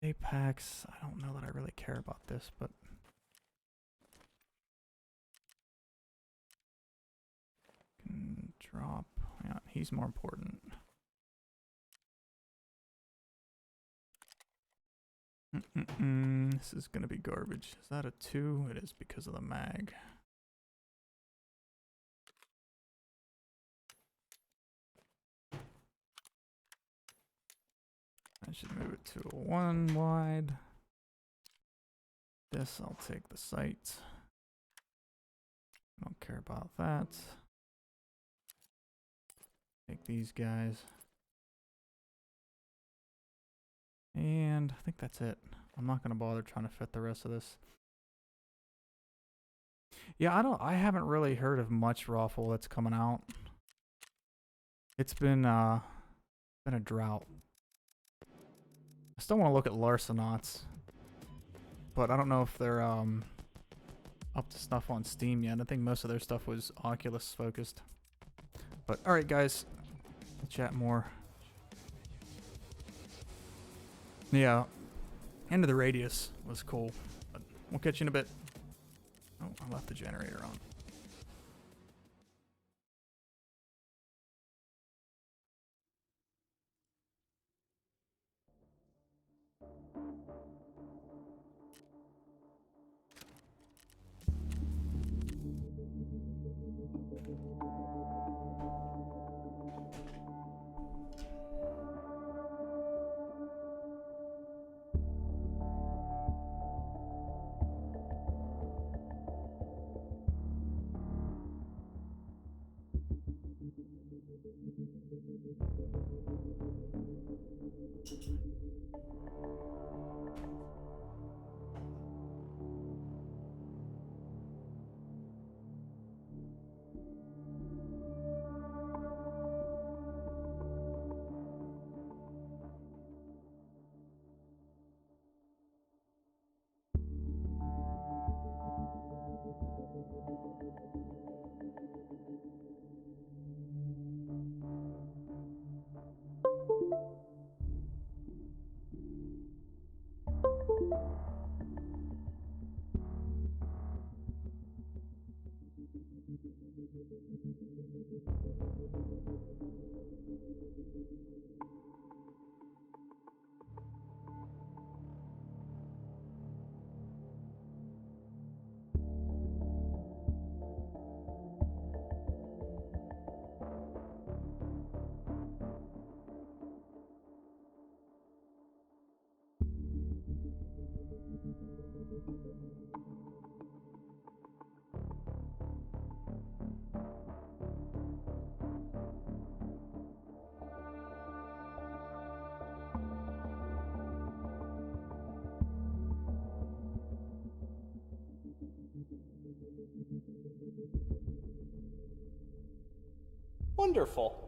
Apex. I don't know that I really care about this, but can drop. Yeah, he's more important. This is gonna be garbage. Is that a 2? It is because of the mag. I should move it to a 1 wide. This, I'll take the sight. I don't care about that. Take these guys. And I think that's it. I'm not gonna bother trying to fit the rest of this. Yeah, I haven't really heard of much raffle that's coming out. It's been a drought. I still want to look at Larcenauts, but I don't know if they're up to stuff on Steam yet. I think most of their stuff was Oculus focused. But alright guys, we'll chat more. Yeah, end of the radius was cool, but we'll catch you in a bit. Oh, I left the generator on. Wonderful.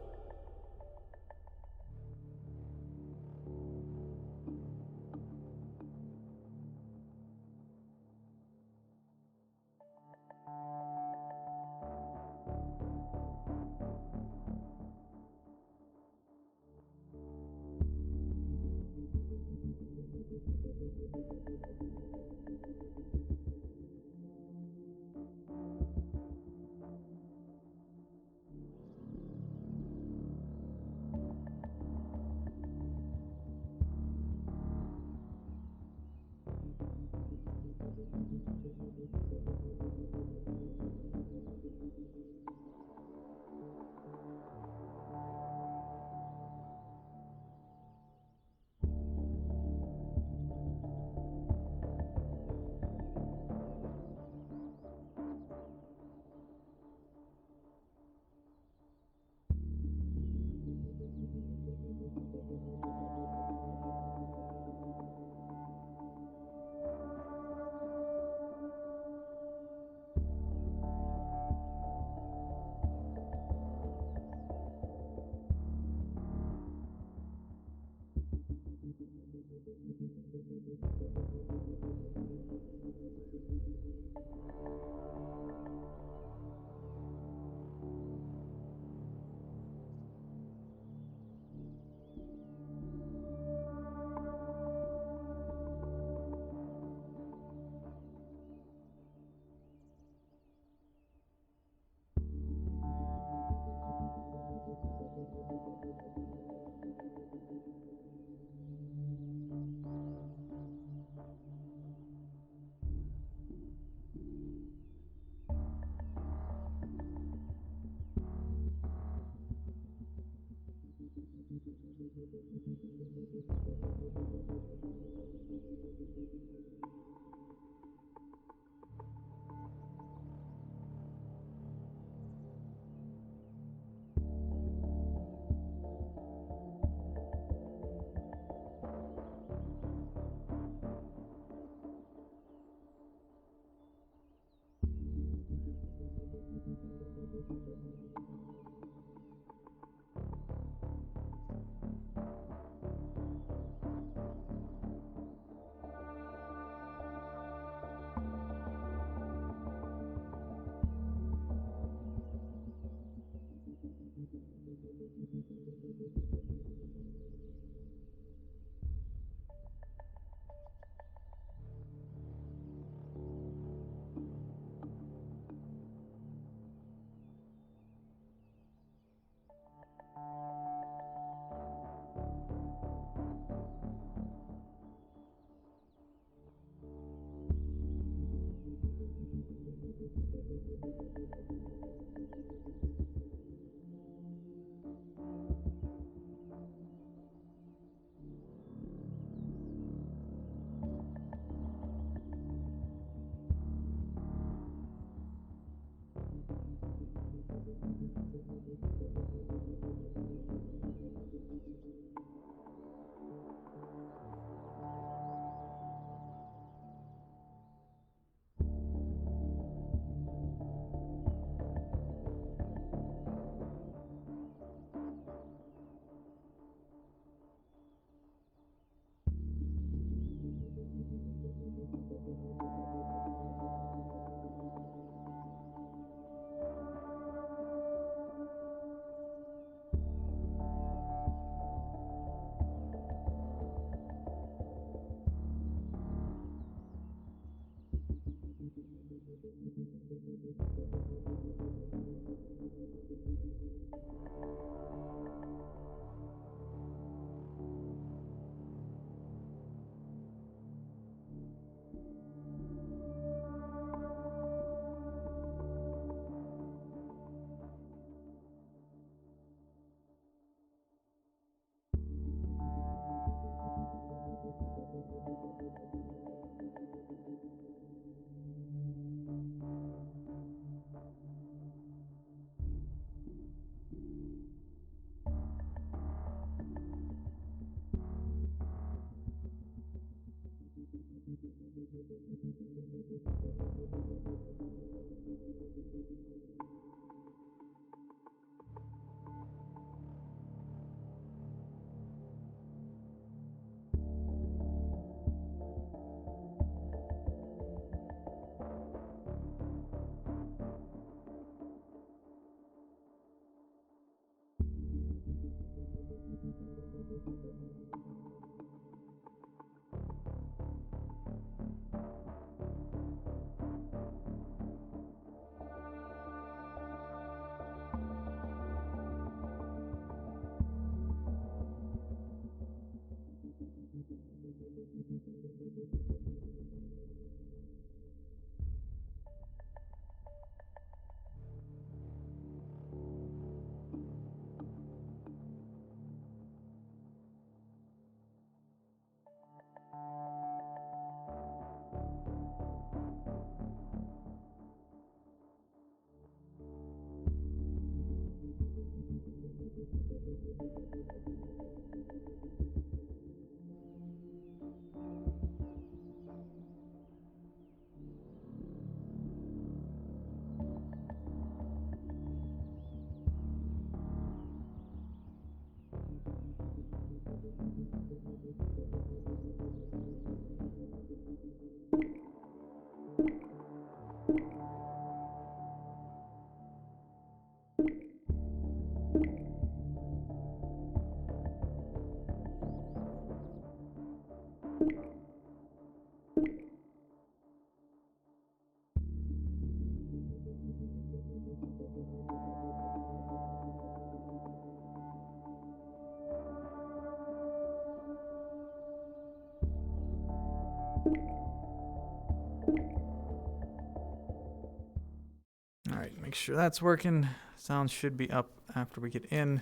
sure that's working. Sound should be up after we get in.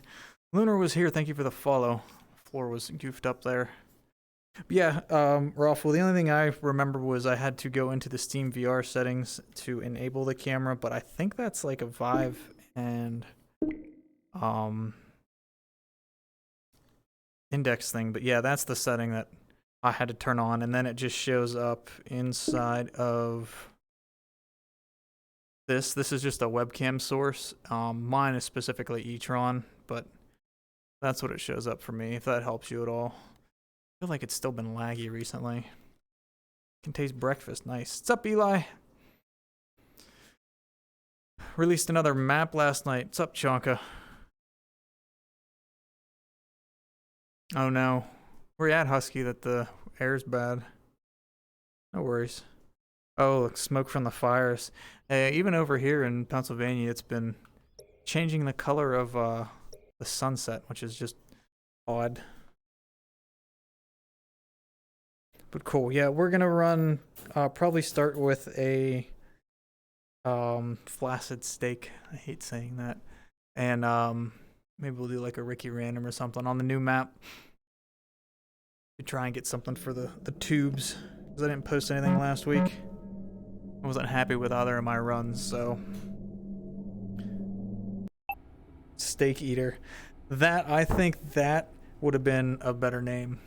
Lunar was here. Thank you for the follow. Floor was goofed up there. But yeah, Raffle, the only thing I remember was I had to go into the Steam VR settings to enable the camera, but I think that's like a Vive and index thing. But yeah, that's the setting that I had to turn on, and then it just shows up inside of this. This is just a webcam source. Mine is specifically e-tron, but that's what it shows up for me, if that helps you at all. I feel like it's still been laggy recently. Can taste breakfast. Nice. What's up, Eli? Released another map last night. What's up, Chonka? Oh no. Where you at, Husky, that the air's bad? No worries. Oh, look, smoke from the fires. Even over here in Pennsylvania, it's been changing the color of the sunset, which is just odd. But cool. Yeah, we're gonna run. Probably start with a flaccid steak. I hate saying that. And maybe we'll do like a Ricky Random or something on the new map. To try and get something for the tubes, because I didn't post anything last week. I wasn't happy with either of my runs, so. Steak Eater. That, I think that would have been a better name.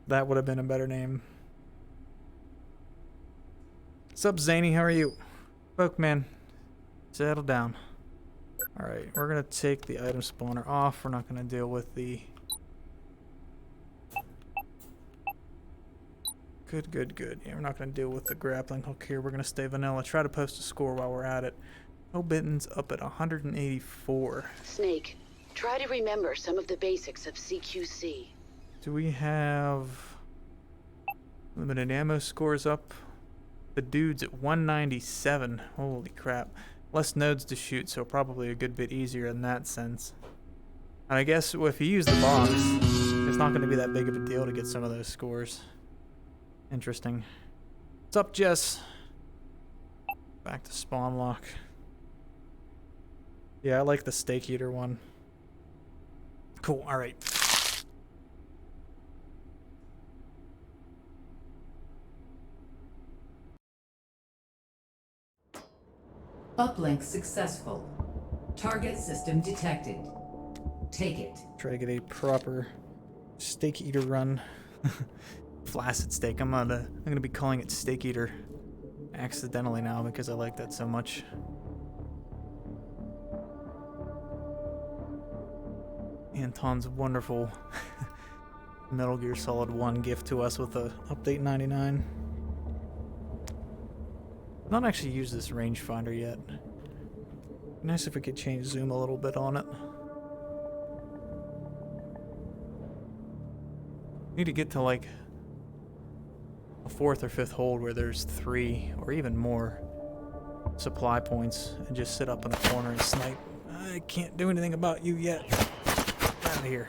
That would have been a better name. What's up, Zany? How are you? Folk-man, settle down. Alright, we're going to take the item spawner off. We're not going to deal with the... Good. Yeah, we're not going to deal with the grappling hook here. We're going to stay vanilla. Try to post a score while we're at it. Obitton's up at 184. Snake, try to remember some of the basics of CQC. Do we have limited ammo scores up? The dude's at 197. Holy crap. Less nodes to shoot, so probably a good bit easier in that sense. And I guess if you use the box, it's not going to be that big of a deal to get some of those scores. Interesting. What's up, Jess? Back to spawn lock. Yeah, I like the Steak Eater one. Cool, alright. Uplink successful. Target system detected. Take it. Try to get a proper Steak Eater run. Flaccid steak. I'm gonna be calling it Steak Eater accidentally now because I like that so much. Anton's wonderful Metal Gear Solid 1 gift to us with a update 99. Not actually used this rangefinder yet. Nice if we could change zoom a little bit on it. Need to get to like a 4th or 5th hold where there's 3 or even more supply points and just sit up in the corner and snipe. I can't do anything about you yet. Get out of here.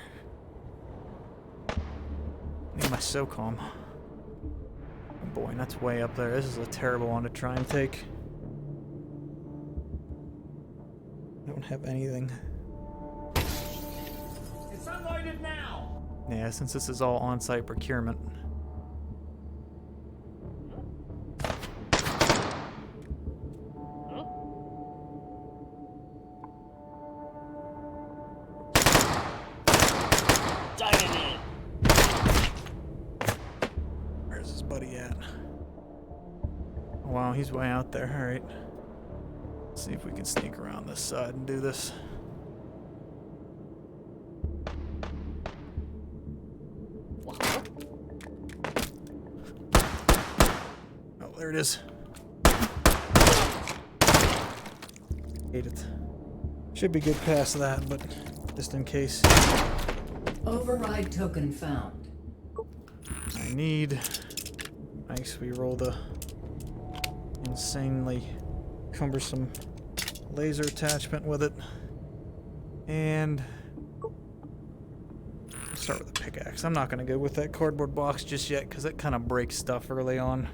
Need my SOCOM. Oh boy, that's way up there. This is a terrible one to try and take. I don't have anything. It's unloaded now. Yeah, since this is all on-site procurement. Where's his buddy at? Oh, wow, he's way out there. Alright. Let's see if we can sneak around this side and do this. Oh, there it is. Hate it. Should be good past that, but just in case. Override token found. I need... Nice, we roll the insanely cumbersome laser attachment with it. And... start with a pickaxe. I'm not going to go with that cardboard box just yet, because it kind of breaks stuff early on.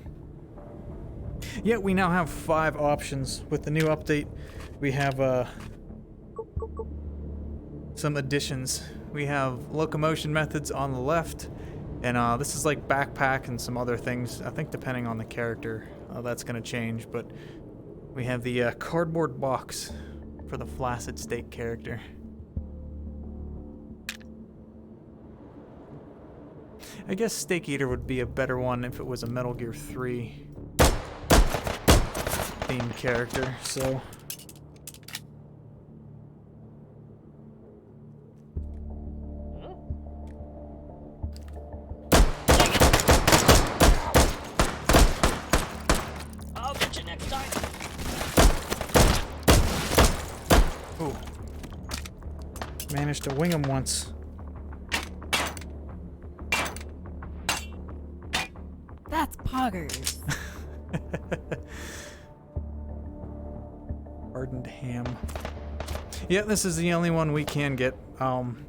Yeah, we now have 5 options. With the new update, we have some additions. We have locomotion methods on the left, and this is like backpack and some other things. I think depending on the character, that's going to change, but we have the cardboard box for the flaccid steak character. I guess Steak Eater would be a better one if it was a Metal Gear 3 themed character, so... I'll get you next time. Ooh. Managed to wing him once. That's poggers. Hardened ham. Yeah, this is the only one we can get. Don't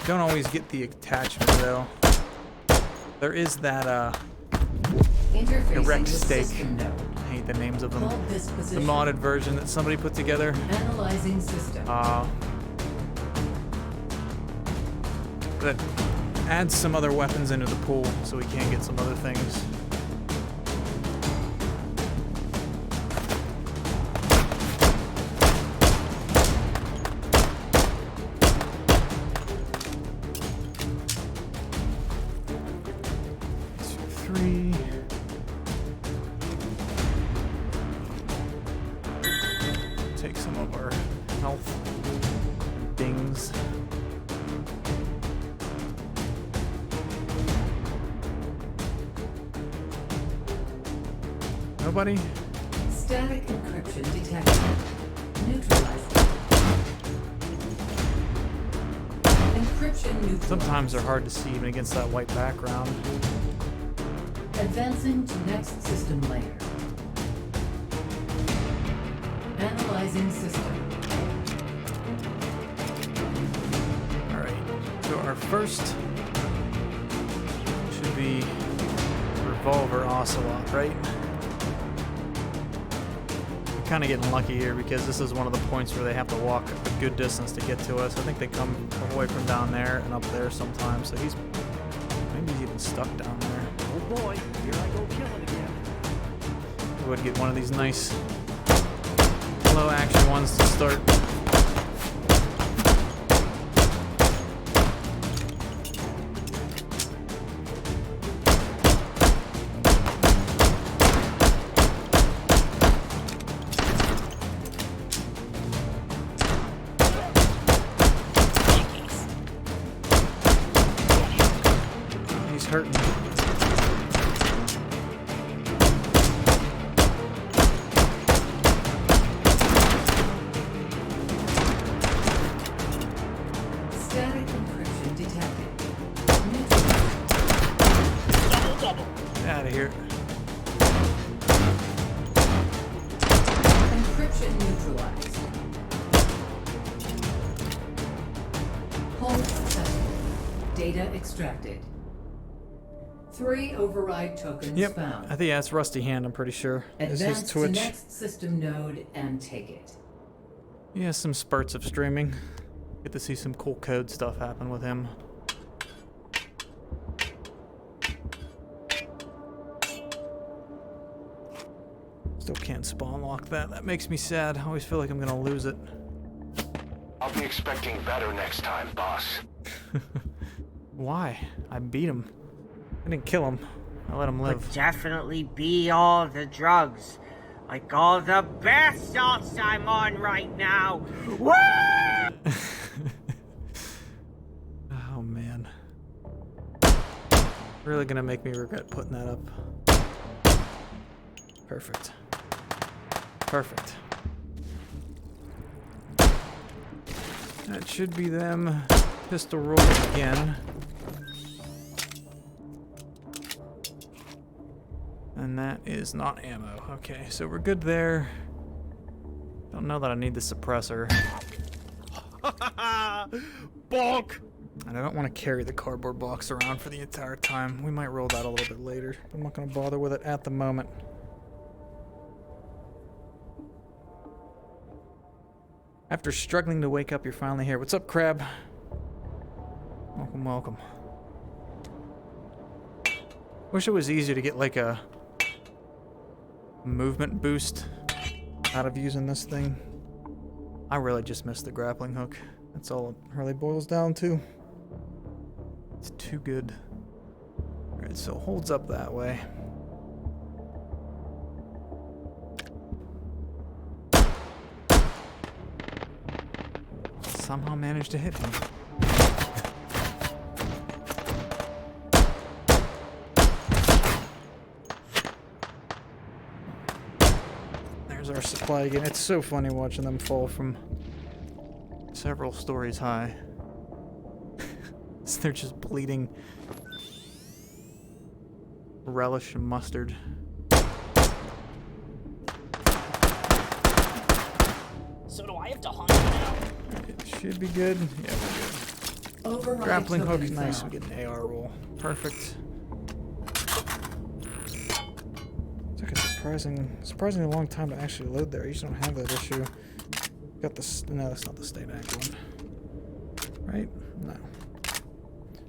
always get the attachment though. There is that erect steak. I hate the names of them. The modded version that somebody put together. Analyzing system. That adds some other weapons into the pool so we can get some other things. Take some of our health dings. Nobody? Static encryption detected. Neutralized. Encryption neutralized. Sometimes they're hard to see even against that white background. Advancing to next system layer. Analyzing system. Alright, so our first should be Revolver Ocelot, right? We're kind of getting lucky here because this is one of the points where they have to walk a good distance to get to us. I think they come all the way from down there and up there sometimes, so maybe he's even stuck down there. Oh boy, here I go killing again. We would get one of these nice low action ones to start. He's hurting. Static encryption detected. Double. Get out of here. Encryption neutralized. Hold successful. Data extracted. 3 override tokens Yep, found. I think that's Rusty Hand, I'm pretty sure. It's his Advance to Twitch. next system node and take it. He has some spurts of streaming. Get to see some cool code stuff happen with him. Still can't spawn lock that. That makes me sad. I always feel like I'm gonna lose it. I'll be expecting better next time, boss. Why? I beat him. I didn't kill him. I let him live. Would definitely be all the drugs. Like all the best salts I'm on right now. Woo! Oh man. Really gonna make me regret putting that up. Perfect. Perfect. That should be them. Pistol roll again. And that is not ammo. Okay, so we're good there. Don't know that I need the suppressor. Bonk! And I don't want to carry the cardboard box around for the entire time. We might roll that a little bit later. I'm not going to bother with it at the moment. After struggling to wake up, you're finally here. What's up, Crab? Welcome, welcome. Wish it was easier to get like a movement boost out of using this thing. I really just missed the grappling hook. That's all it really boils down to. It's too good. Alright, so it holds up that way. Somehow managed to hit him. There's our supply again. It's so funny watching them fall from several stories high. They're just bleeding relish and mustard. So do I have to hunt you now? It should be good. Yeah, we're good. Override Grappling hook, token nice. found. We get an AR roll. Perfect. It's like a surprisingly long time to actually load there. You just don't have that issue. Got this. No, that's not the state act one. Right? No.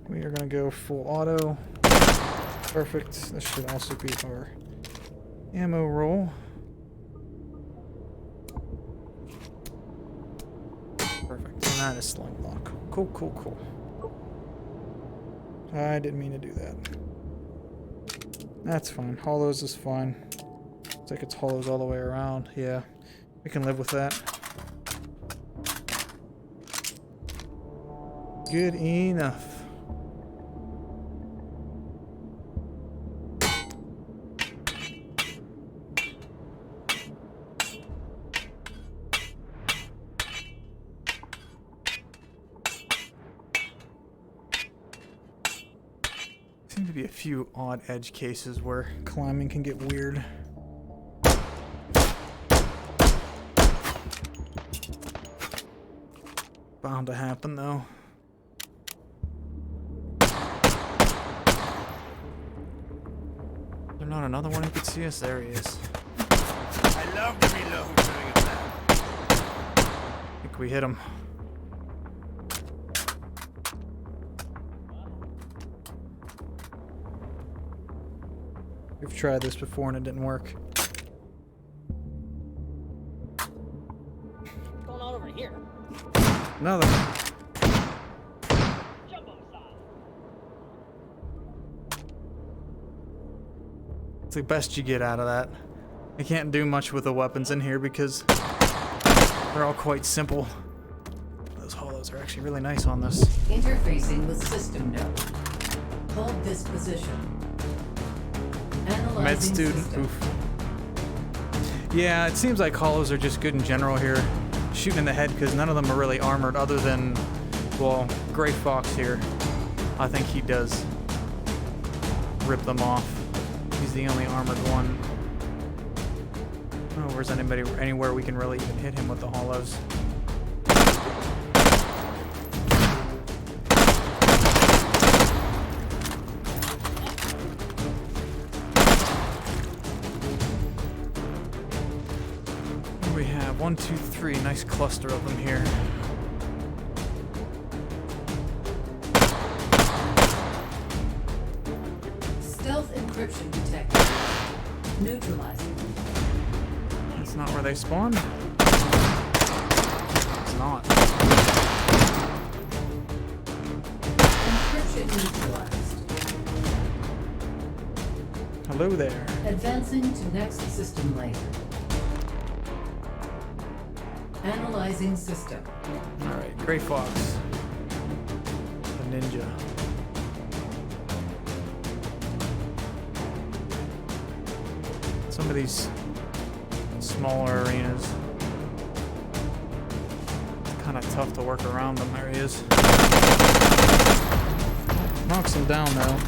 We are gonna go full auto. Perfect. This should also be our ammo roll. Perfect. And that is sling lock. Cool, cool, cool. I didn't mean to do that. That's fine. Hollows is fine. It's like it's hollows all the way around. Yeah. We can live with that. Good enough. Seem to be a few odd edge cases where climbing can get weird. Bound to happen though. There's not another one who could see us. There he is. I love to reload during a battle. I think we hit him. We've tried this before and it didn't work. What's going on over here? Another. Jumbo style. It's the best you get out of that. I can't do much with the weapons in here because they're all quite simple. Those hollows are actually really nice on this. Interfacing with system node. Hold this position. Analyzing Med student. system. Oof. Yeah, it seems like hollows are just good in general here. Shooting in the head because none of them are really armored other than, well, Gray Fox here. I think he does rip them off. He's the only armored one. Oh, where's anywhere we can really even hit him with the hollows? We have 1, 2, 3. Nice cluster of them here. Stealth encryption detected. Neutralizing. That's not where they spawned. It's not. Encryption neutralized. Hello there. Advancing to next system layer. Analyzing system. Alright, Gray Fox. The ninja. Some of these smaller arenas, it's kind of tough to work around them. There he is. Knocks him down though.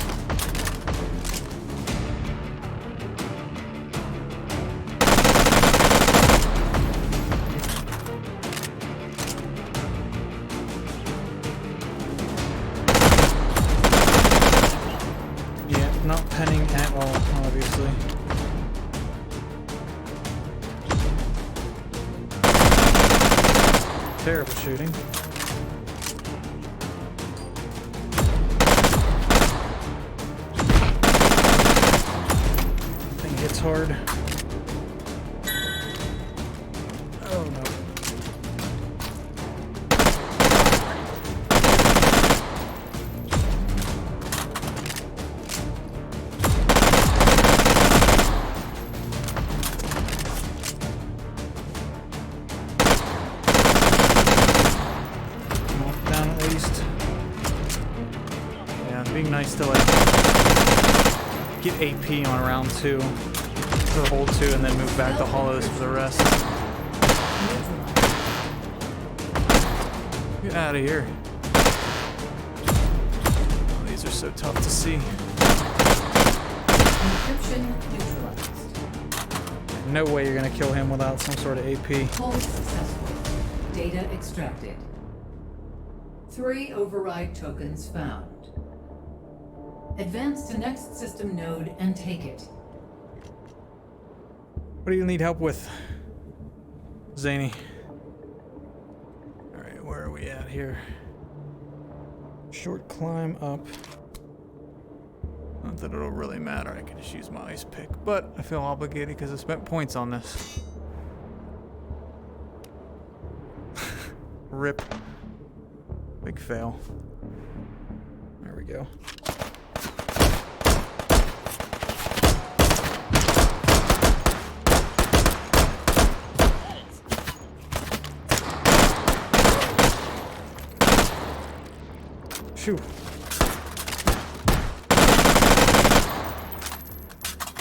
Not penning at all, obviously. terrible shooting. Thing hits hard. Oh no. Down at least. Yeah, being nice to like get AP on round 2 for hold 2 and then move back to hollows for the rest. Get out of here. Oh, these are so tough to see. Encryption neutralized. No way you're gonna kill him without some sort of AP. Hold successful. Data extracted. 3 override tokens found. Advance to next system node and take it. What do you need help with, Zany? Alright, where are we at here? Short climb up. Not that it'll really matter, I can just use my ice pick, but I feel obligated because I spent points on this. Rip. Big fail. There we go. Phew.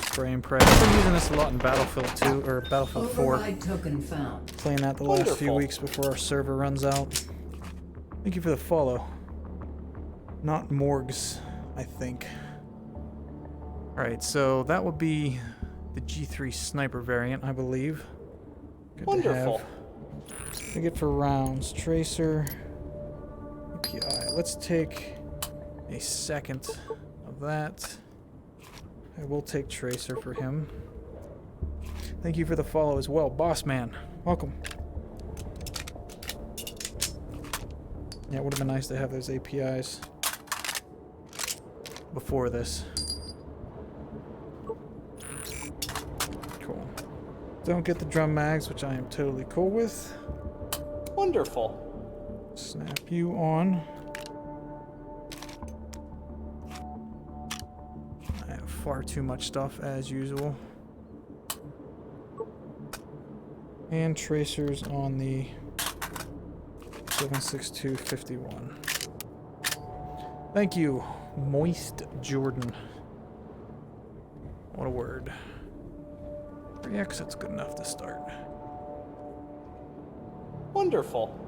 Spray and pray. I've been using this a lot in Battlefield 2 or Battlefield 4. Override token found. Playing that the last few weeks before our server runs out. Thank you for the follow. Not Morgs, I think. Alright, so that would be the G3 sniper variant, I believe. Good Wonderful. to have. I get for rounds. Tracer. API. Let's take a second of that. I will take Tracer for him. Thank you for the follow as well. Boss man, welcome. Yeah, it would have been nice to have those APIs before this. Cool. Don't get the drum mags, which I am totally cool with. Wonderful. Snap you on. I have far too much stuff as usual. And tracers on the 76251. Thank you, Moist Jordan. What a word. 3x, that's good enough to start. Wonderful.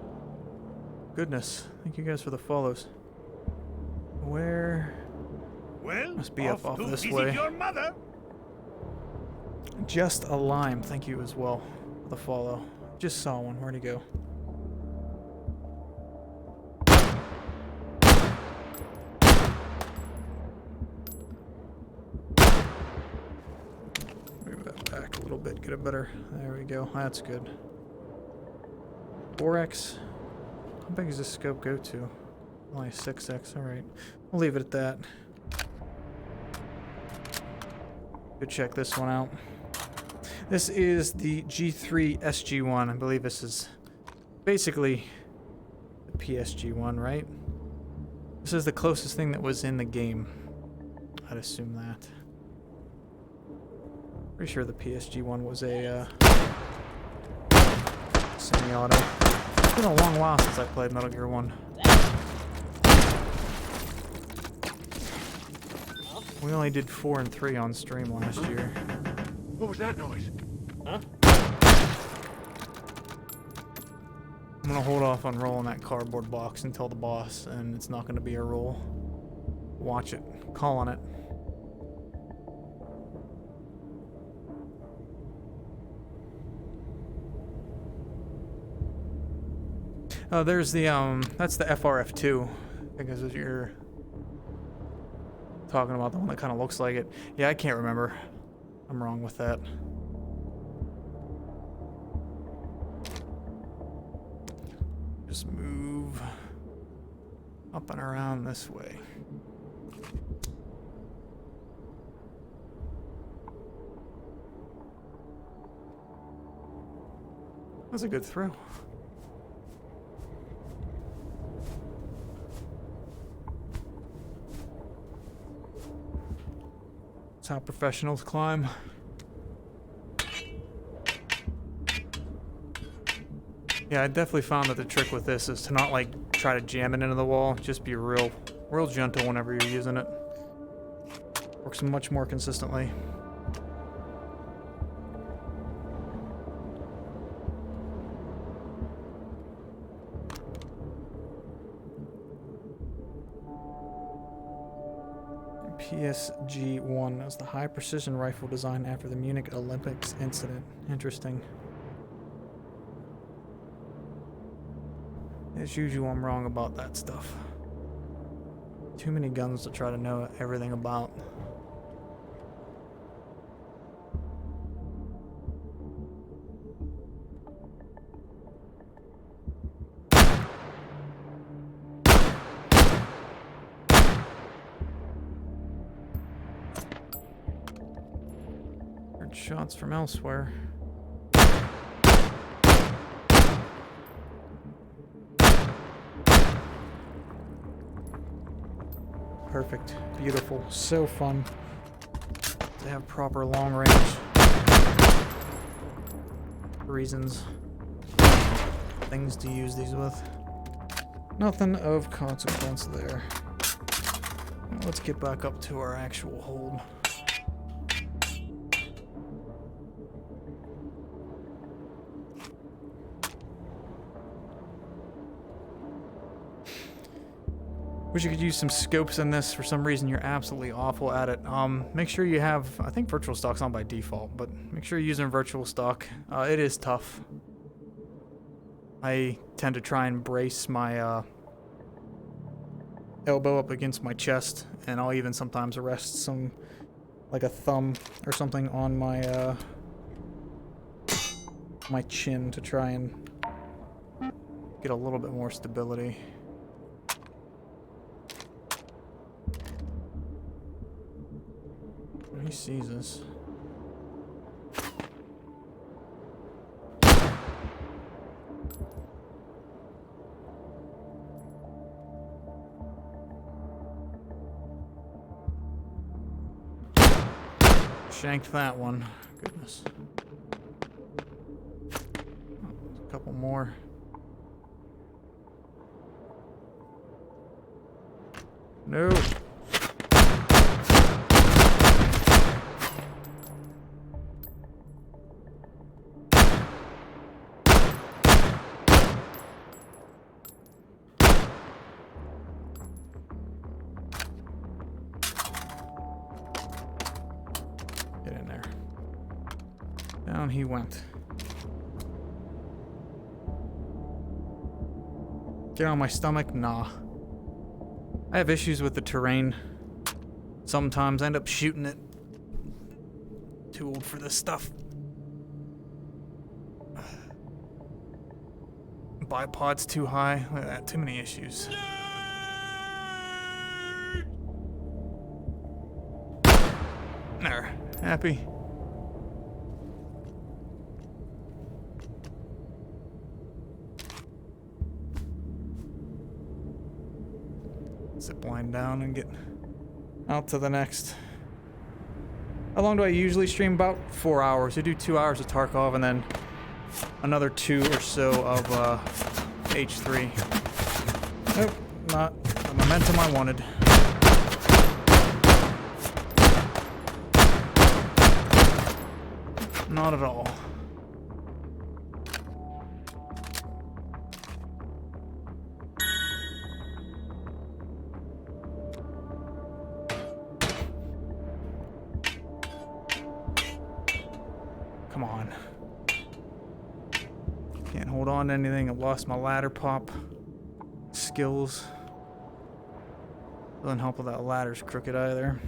Goodness, thank you guys for the follows. Where? Well, Must be up off to this visit way. your mother. Just a lime, thank you as well for the follow. Just saw one, where'd he go? Move that back a little bit, get a better, there we go, that's good. 4x. How big does this scope go to? Only 6x, alright. We'll leave it at that. Go check this one out. This is the G3 SG1. I believe this is basically the PSG1, right? This is the closest thing that was in the game. I'd assume that. Pretty sure the PSG1 was a semi-auto. It's been a long while since I played Metal Gear 1. We only did 4 and 3 on stream last year. What was that noise? Huh? I'm gonna hold off on rolling that cardboard box until the boss, and it's not gonna be a roll. Watch it. Calling it. Oh, there's the, that's the FRF2. I think that's what you're talking about, the one that kind of looks like it. Yeah, I can't remember. I'm wrong with that. Up and around this way. That's a good throw. That's how professionals climb. Yeah, I definitely found that the trick with this is to not like try to jam it into the wall. Just be real gentle whenever you're using it. Works much more consistently. PSG-1 is the high precision rifle designed after the Munich Olympics incident. Interesting. As usual, I'm wrong about that stuff. Too many guns to try to know everything about. Heard shots from elsewhere. Perfect. Beautiful. So fun to have proper long range reasons. Things to use these with. Nothing of consequence there. Let's get back up to our actual hold. Wish you could use some scopes in this. For some reason, you're absolutely awful at it. Make sure you have, I think virtual stock's on by default, but make sure you're using virtual stock. It is tough. I tend to try and brace my elbow up against my chest, and I'll even sometimes rest some, like a thumb or something on my my chin to try and get a little bit more stability. He sees us. Shanked that one. Goodness. A couple more. No. Get in there. Down he went. Get on my stomach? Nah. I have issues with the terrain. Sometimes I end up shooting it. Too old for this stuff. Bipod's too high. Look at that. Too many issues. There. Happy? Zip line down and get out to the next. How long do I usually stream? About 4 hours. I do 2 hours of Tarkov and then another 2 or so of H3. Nope, not the momentum I wanted. Not at all. Come on. Can't hold on to anything. I've lost my ladder pop skills. Doesn't help with that ladder's crooked either.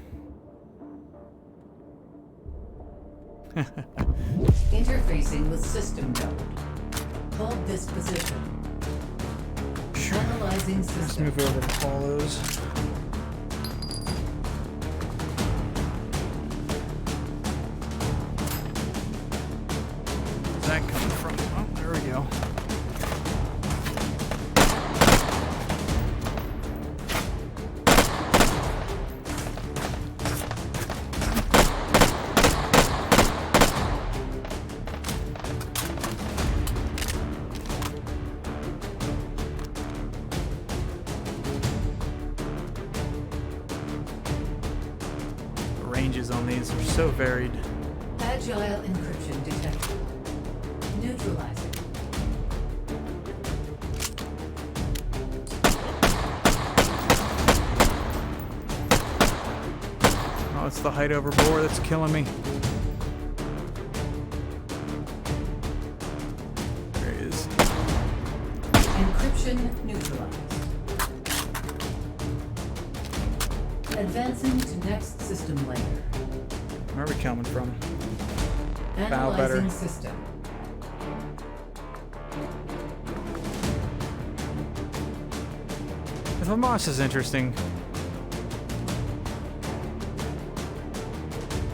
Interfacing with system node. Hold this position. Sure. Analyzing Let's system. move over to all those. Where's that coming from? Oh, there we go. Ranges on these are so varied. Agile encryption detected. Neutralizing. Oh, it's the height over bore that's killing me. There he is. Encryption neutralized. Advancing to next system layer. Where are we coming from? Bow Analyzing better. system. The moss is interesting.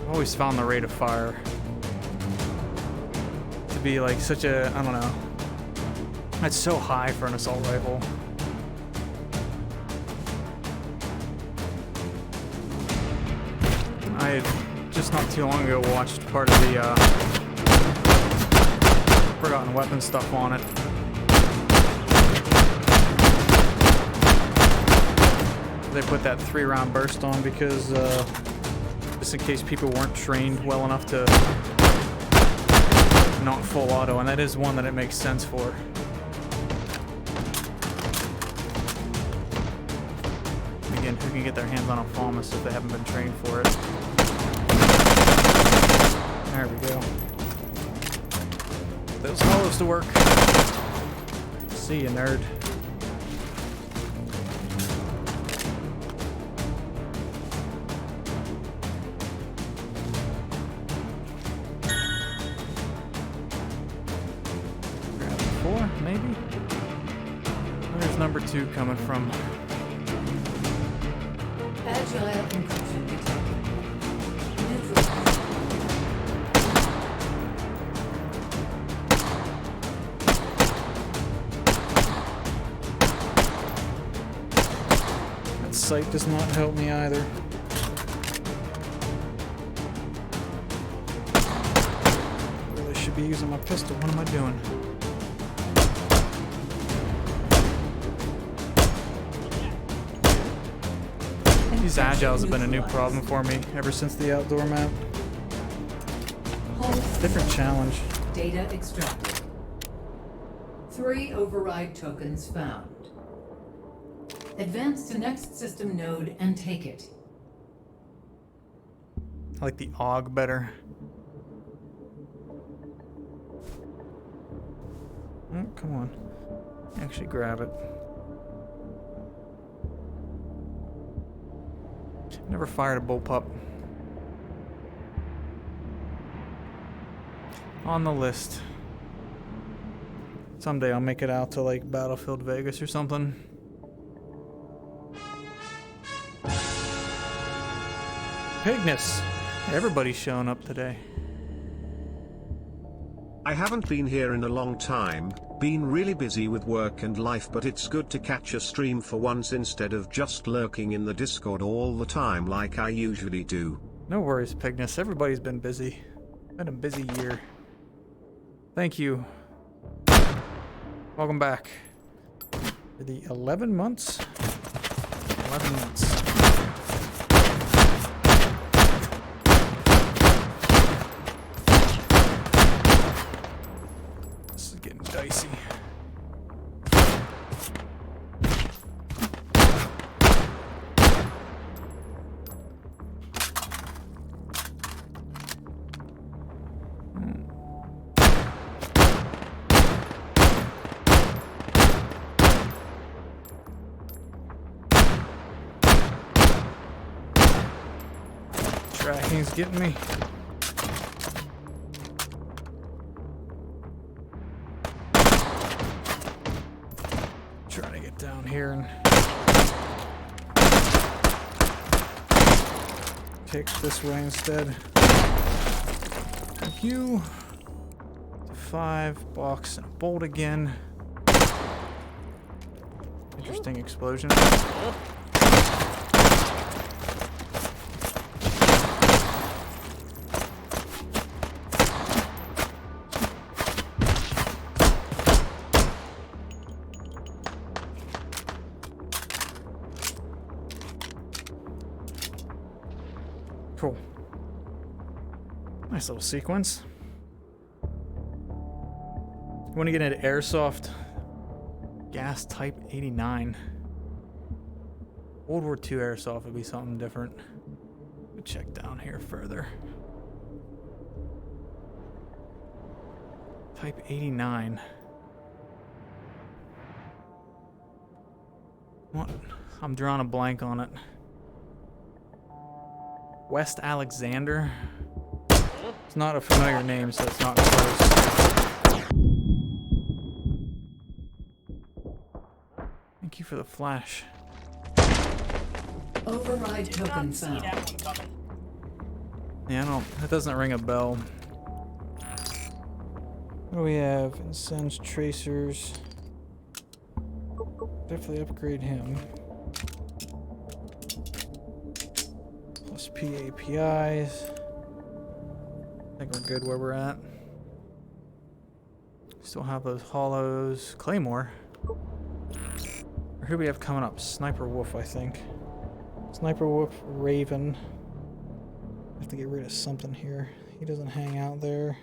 I've always found the rate of fire to be like such a, I don't know. It's so high for an assault rifle. I had just not too long ago watched part of the Forgotten Weapons stuff on it. They put that 3-round burst on because just in case people weren't trained well enough to not full auto, and that is one that it makes sense for. Again, who can get their hands on a FAMAS if they haven't been trained for it? There we go. Those hollows to work. See you, nerd. Grab 4, maybe? Where's number 2 coming from? Agile encryption detected. Neutralized. That sight does not help me either. Really should be using my pistol. What am I doing? These agiles have been a new problem for me ever since the outdoor map. Different challenge. Data extracted. 3 override tokens found. Advance to next system node and take it. I like the AUG better. Oh, come on. Actually grab it. Never fired a bullpup. On the list. Someday I'll make it out to like Battlefield Vegas or something. Pigness. Everybody's showing up today. I haven't been here in a long time, been really busy with work and life, but it's good to catch a stream for once instead of just lurking in the Discord all the time like I usually do. No worries, Pigness. Everybody's been busy. Been a busy year. Thank you. Welcome back. For the 11 months? 11 months. This is getting dicey. Tracking's getting me. Trying to get down here and take this way instead. Thank you. 5 box and a bolt again. Interesting explosion. Cool. Nice little sequence. You want to get into airsoft? Gas type 89. World War II airsoft would be something different. We'll check down here further. Type 89. What? I'm drawing a blank on it. West Alexander? It's not a familiar name, so it's not close. Thank you for the flash. Override token found. Yeah, that doesn't ring a bell. What do we have? Incense tracers. Definitely upgrade him. Plus PAPIs. I think we're good where we're at. Still have those hollows. Claymore. Or who do we have coming up? Sniper Wolf, I think. Sniper Wolf, Raven. I have to get rid of something here. He doesn't hang out there.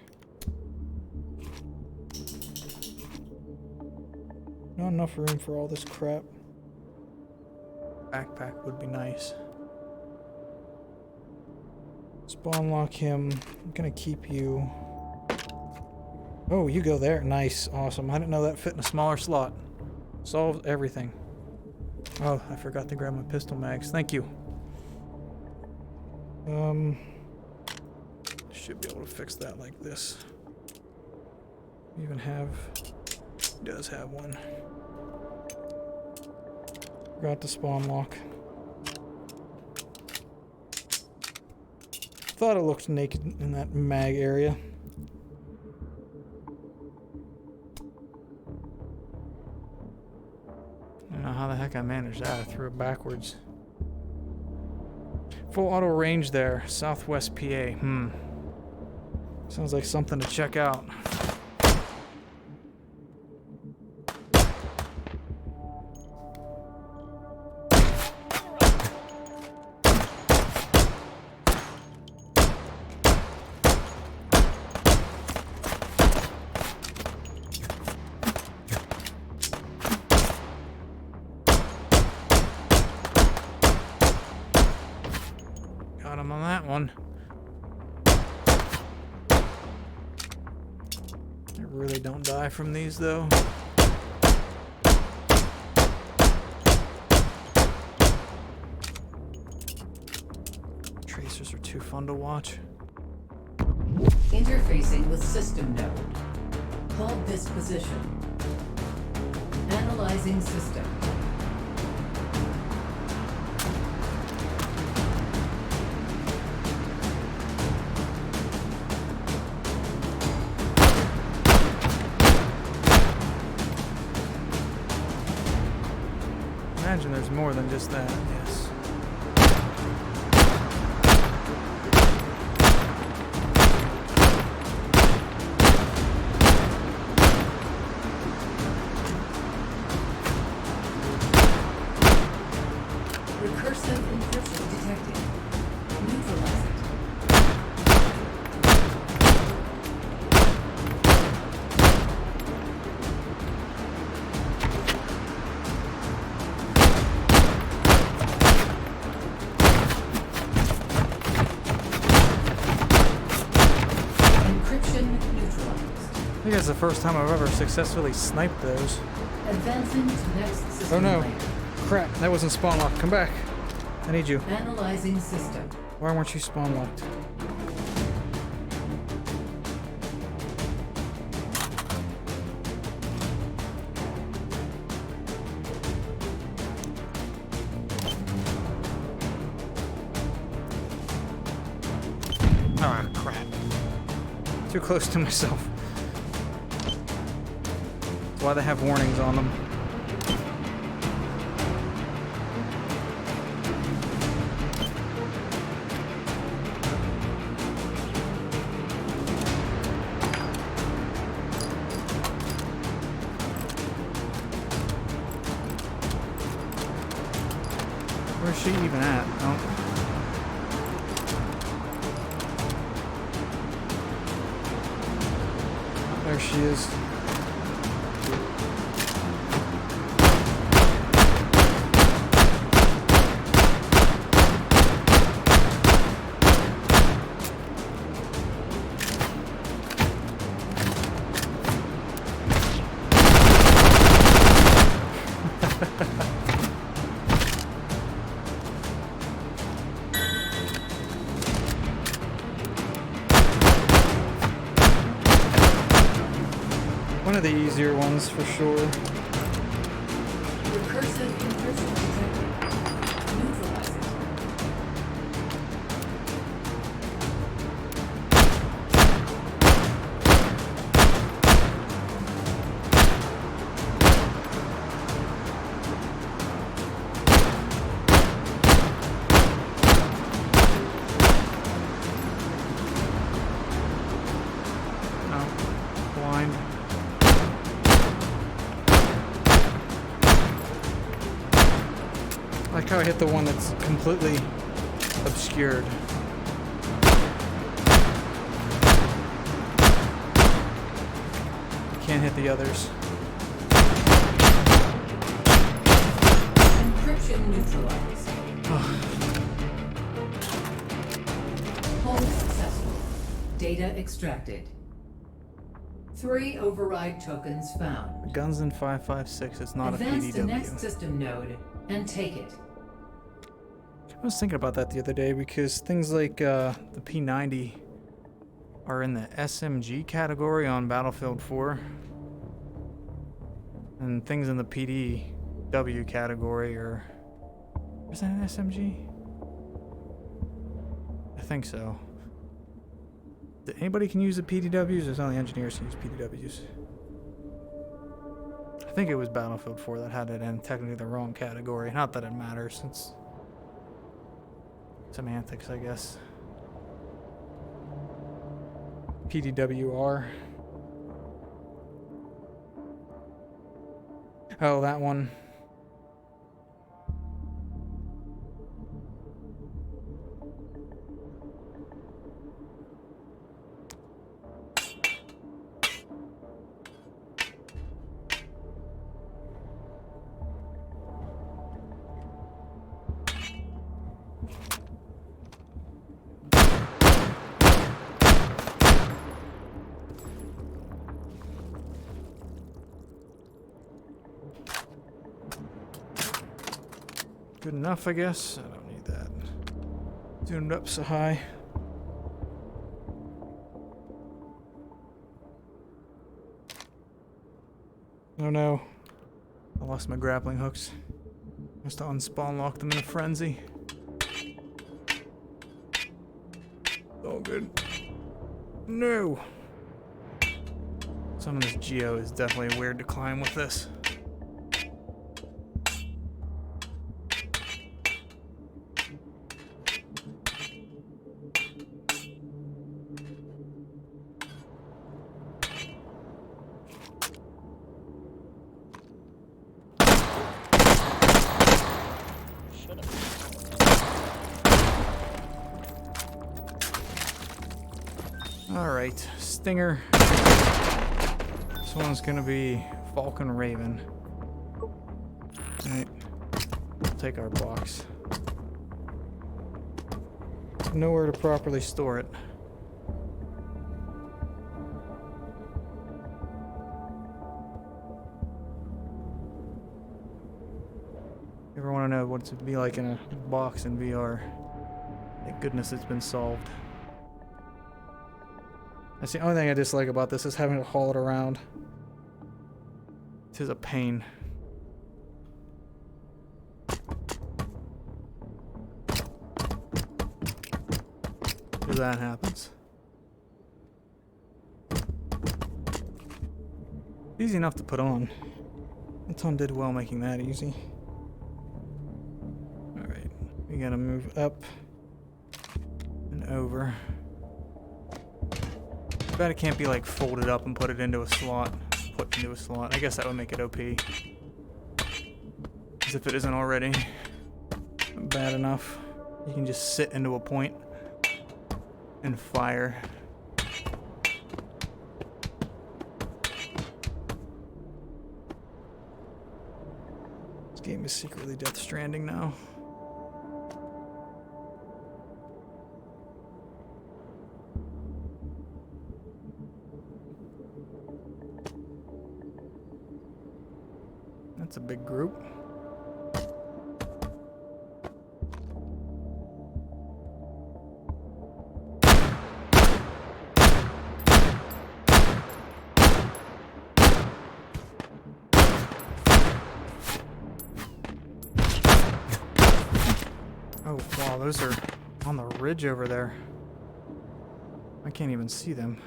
Not enough room for all this crap. Backpack would be nice. Spawn lock him. I'm gonna keep you. Oh, you go there. Nice. Awesome. I didn't know that fit in a smaller slot. Solved everything. Oh, I forgot to grab my pistol mags. Thank you. Should be able to fix that like this. Even have... does have one. Forgot the spawn lock. Thought it looked naked in that mag area. I don't know how the heck I managed that. I threw it backwards. Full auto range there. Southwest PA. Sounds like something to check out. Got him on that one. I really don't die from these though. Tracers are too fun to watch. Interfacing with system node. Hold this position. Analyzing system. Imagine there's more than just that, yes. Recursive encryption detected. Neutralize it. Encryption neutralized. I think it's the first time I've ever successfully sniped those. Advancing to next system Oh no. layer. Crap, that wasn't spawn locked. Come back. I need you. Analyzing system. Why weren't you spawn locked? Too close to myself. That's why they have warnings on them. Where's she even at? Oh. There she is. One of the easier ones for sure. Recursive intrusion detected. Neutralize it. No. Blind. I like how I hit the one that's completely obscured. Can't hit the others. Encryption neutralized. Hold successful. Data extracted. 3 override tokens found. Guns in 556, it's not Advance a to next PDW. system node and take it. I was thinking about that the other day because things like the P90 are in the SMG category on Battlefield 4. And things in the PDW category are... Is that an SMG? I think so. Anybody can use the PDWs, or is only engineers can use PDWs? I think it was Battlefield 4 that had it in technically the wrong category. Not that it matters, it's semantics, I guess. PDWR. Oh, that one. Good enough, I guess. I don't need that. Tuned up so high. Oh no. I lost my grappling hooks. Must have unspawn locked them in a frenzy. Oh good. No! Some of this geo is definitely weird to climb with this. Alright, Stinger. This one's gonna be Falcon Raven. Alright, we'll take our box. Nowhere to properly store it. Ever want to know what it'd be like in a box in VR? Thank goodness it's been solved. That's the only thing I dislike about this is having to haul it around. It is a pain. If that happens. Easy enough to put on. Anton did well making that easy. Alright, we gotta move up and over. Bet it can't be like folded up and put it into a slot. Put into a slot. I guess that would make it OP. As if it isn't already bad enough. You can just sit into a point and fire. This game is secretly Death Stranding now. That's a big group. Oh, wow, those are on the ridge over there. I can't even see them.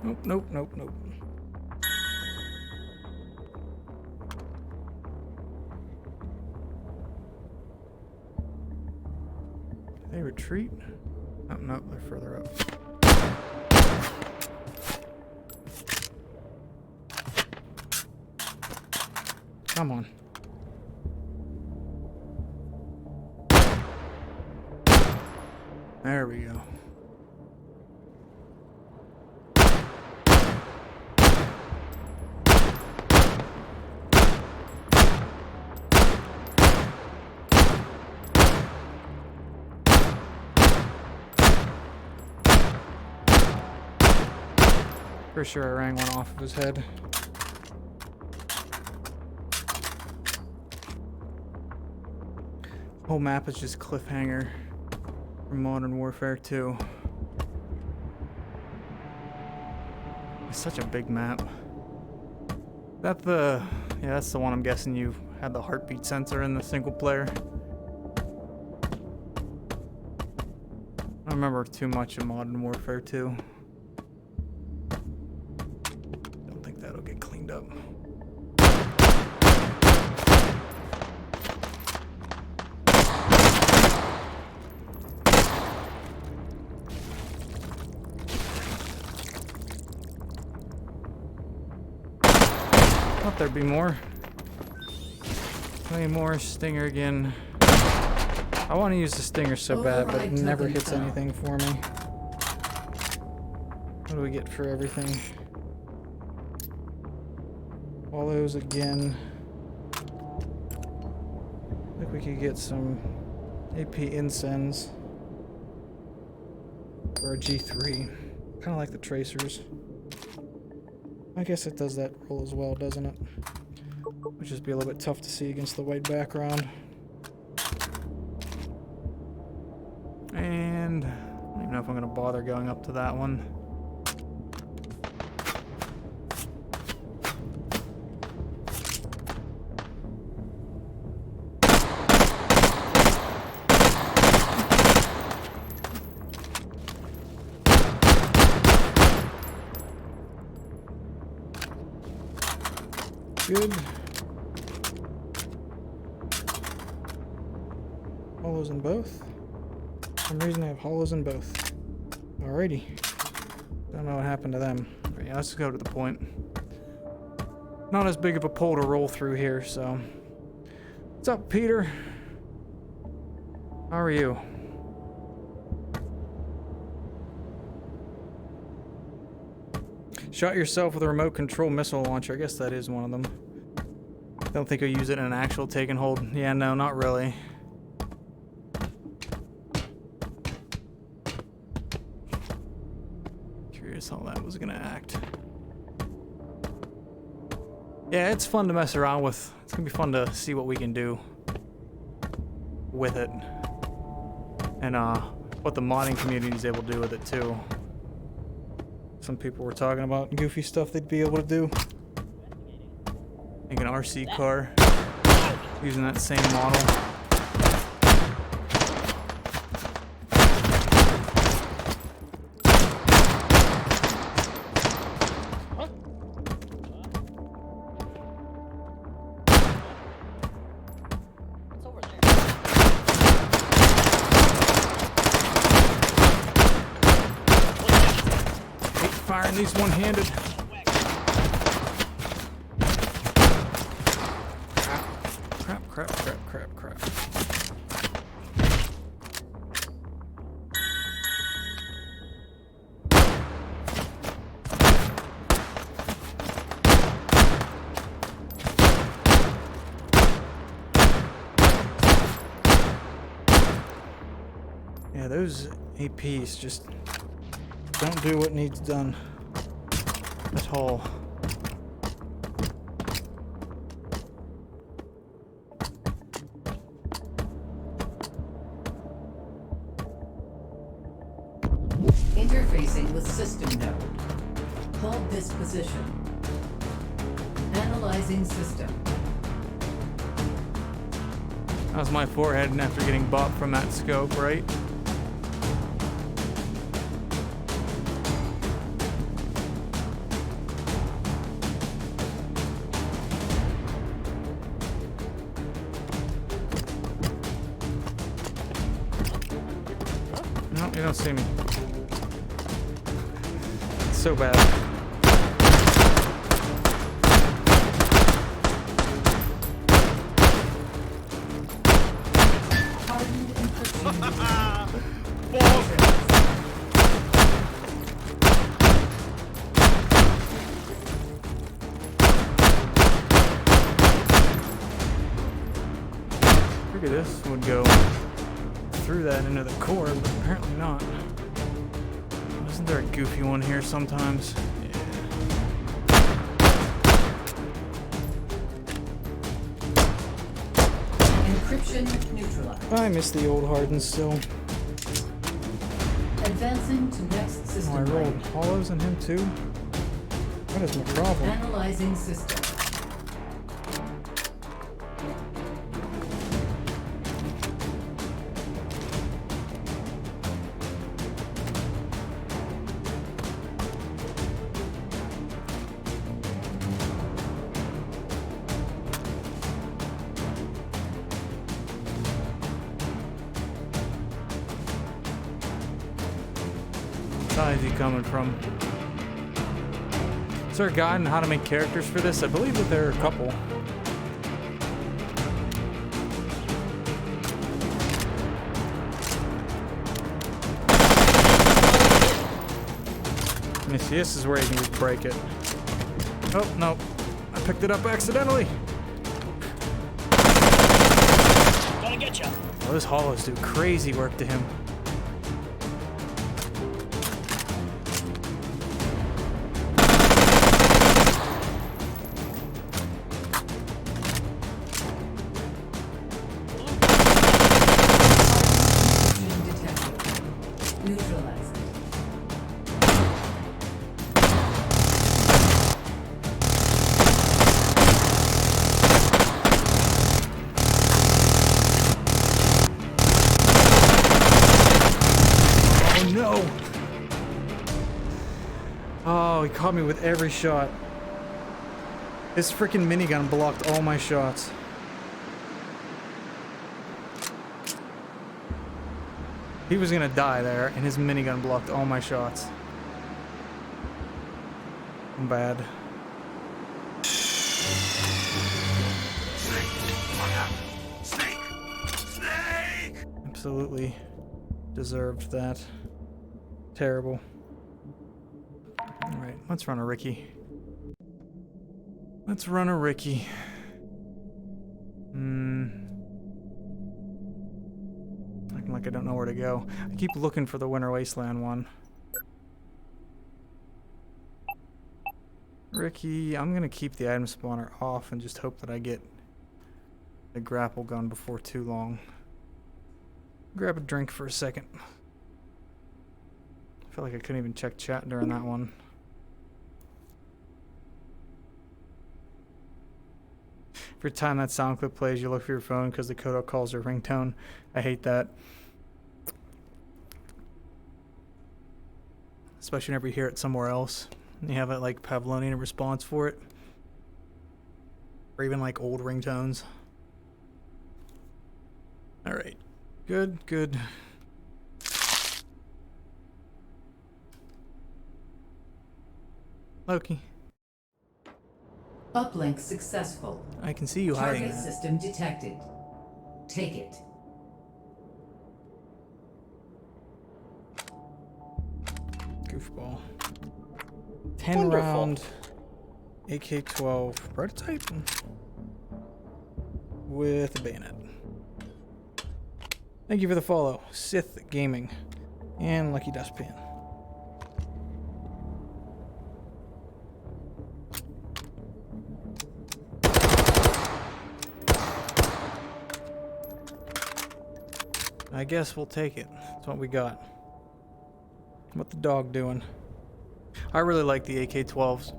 Nope, nope, nope, nope. They retreat? Oh, no, they're further up. Come on. There we go. Pretty sure I rang one off of his head. The whole map is just cliffhanger from Modern Warfare 2. It's such a big map. That the yeah, that's the one I'm guessing you had the heartbeat sensor in the single player. I don't remember too much of Modern Warfare 2. That'll get cleaned up. Thought there'd be more. Plenty more. Stinger again. I want to use the Stinger so bad, but it never hits anything for me. What do we get for everything? All those again. I think we could get some AP Incense for a G3. Kind of like the Tracers. I guess it does that roll as well, doesn't it? Would just be a little bit tough to see against the white background. And I don't even know if I'm going to bother going up to that one. Good. Hollows in both. For some reason I have hollows in both. Alrighty. Don't know what happened to them. But yeah, let's go to the point. Not as big of a pole to roll through here, so. What's up, Peter? How are you? Shot yourself with a remote control missile launcher. I guess that is one of them. Don't think I'll use it in an actual take and hold. Yeah, no, not really. Curious how that was gonna act. Yeah, it's fun to mess around with. It's gonna be fun to see what we can do with it. And what the modding community is able to do with it too. Some people were talking about goofy stuff they'd be able to do. Make an RC car using that same model. Firing these one-handed. Crap. Yeah, those APs just don't do what needs done at all. Interfacing with system node. Hold this position. Analyzing system. That was my forehead after getting bopped from that scope, right? No, you don't see me. It's so bad. Figure this would go through that into the core, but apparently not. Isn't there a goofy one here sometimes? Yeah. Encryption neutralized. I miss the old Harden still. Advancing to next Oh, system. I rolled lane. hollows in him too? What is my problem? Analyzing system. What side is he coming from? Is there a guide on how to make characters for this? I believe that there are a couple. Let me see, this is where you can just break it. Oh, no. I picked it up accidentally. Gonna get ya. Oh, those hollows do crazy work to him. Neutralized. Oh no! Oh, he caught me with every shot. His freaking minigun blocked all my shots. He was gonna die there, and his minigun blocked all my shots. I'm bad. Snake! Absolutely deserved that. Terrible. Alright, let's run a Ricky. Let's run a Ricky. Acting like I don't know where to go. I keep looking for the Winter Wasteland one. Ricky, I'm gonna keep the item spawner off and just hope that I get the grapple gun before too long. Grab a drink for a second. feel like I couldn't even check chat during that one. Every time that sound clip plays, you look for your phone because the codec calls her ringtone. I hate that. Especially whenever you hear it somewhere else. You have it like Pavlonian response for it. Or even like old ringtones. Alright. Good, good. Loki. Uplink successful. I can see you hiding. Target system detected. Take it. Goofball. 10 Wonderful. round AK-12 prototype with a bayonet. Thank you for the follow, Sith Gaming and Lucky Dustpan. I guess we'll take it. That's what we got. What the dog doing? I really like the AK-12s.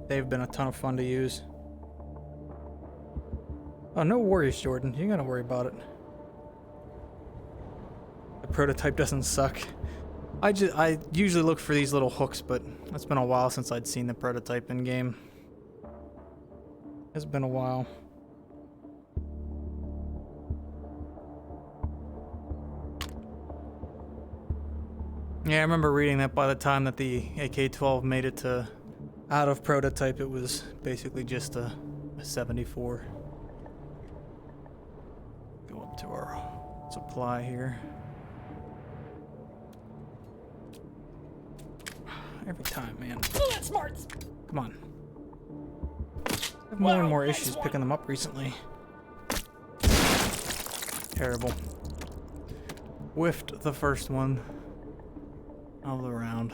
They've been a ton of fun to use. Oh, no worries, Jordan. You ain't gotta worry about it. The prototype doesn't suck. I usually look for these little hooks, but it's been a while since I'd seen the prototype in game. It's been a while. Yeah, I remember reading that by the time that the AK-12 made it to out of prototype, it was basically just a 74. Go up to our supply here. Every time, man. Bullet smarts. Come on. I have more and more issues picking them up recently. Terrible. Whiffed the first one of the round.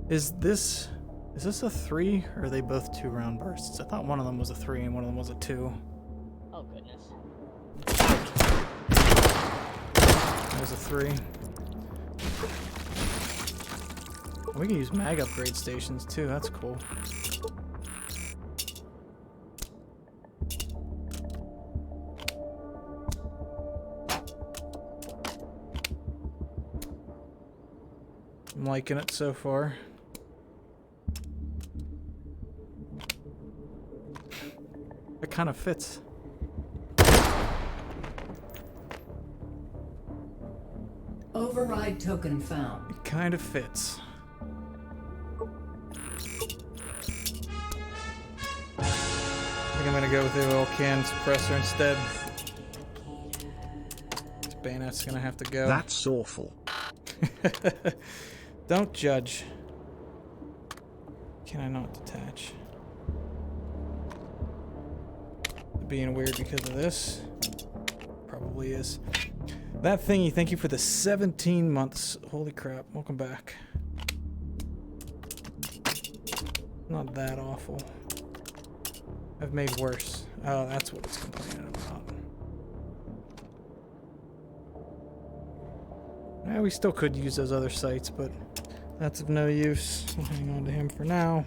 Is this a 3 or are they both 2 round bursts? I thought one of them was a 3 and one of them was a 2. Oh goodness. That was a 3. We can use mag upgrade stations too, that's cool. I'm liking it so far. It kind of fits. Override token found. It kind of fits. I think I'm gonna go with the oil can suppressor instead. This bayonet's gonna have to go. That's awful. Don't judge. Can I not detach? Being weird because of this? Probably is. That thingy, thank you for the 17 months. Holy crap, welcome back. Not that awful. I've made worse. Oh, that's what it's complaining about. Yeah, we still could use those other sites, but that's of no use. We'll hang on to him for now.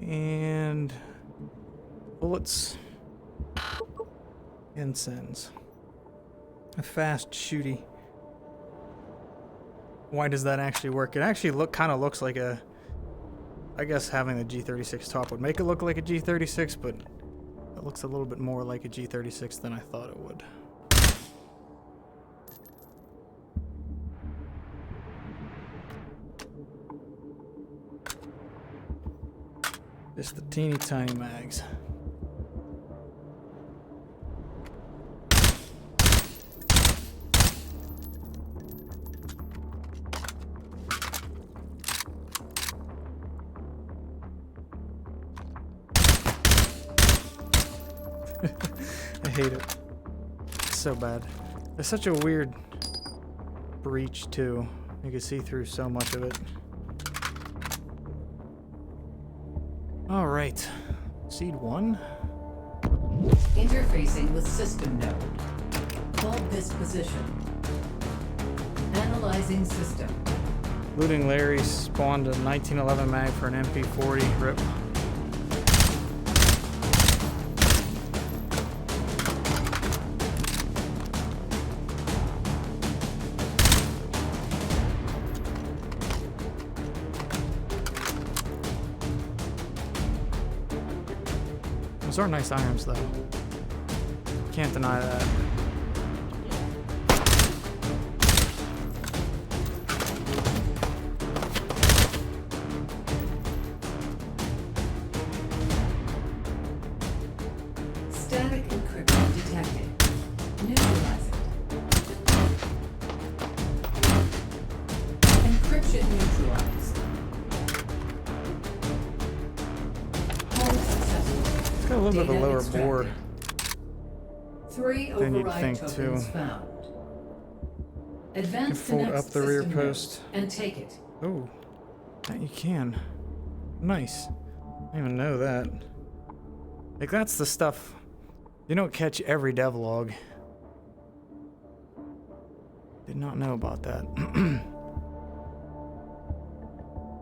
And bullets. Incense. A fast shooty. Why does that actually work? It actually kind of looks like a... I guess having the G36 top would make it look like a G36, but it looks a little bit more like a G36 than I thought it would. Just the teeny tiny mags. I hate it. It's so bad. There's such a weird breach too. You can see through so much of it. Alright. Seed 1. Interfacing with system node. Hold this position. Analyzing system. Looting Larry spawned a 1911 mag for an MP40. Rip. Those are nice irons, though. Can't deny that. Static encryption detected. Neutralize it. Encryption neutralized. Hold successful. Got a little bit of a Data lower extracted. board 3 than you'd override think, tokens too. found. You can Advance to fold next up the rear system node post. and take it. Oh, that you can. Nice. I didn't even know that. Like, that's the stuff you don't catch every devlog. Did not know about that.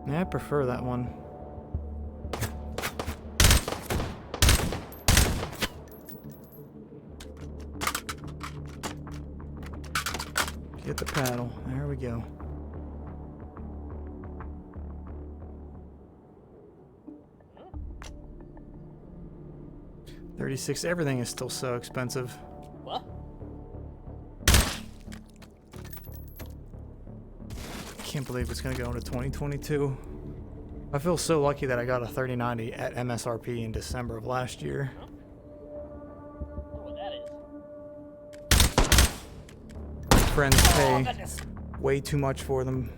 Yeah, I prefer that one. Get the paddle. There we go. $36. Everything is still so expensive. What? I can't believe it's gonna go into 2022. I feel so lucky that I got a 3090 at MSRP in December of last year. I don't know what that is. Friends Oh, pay goodness. way too much for them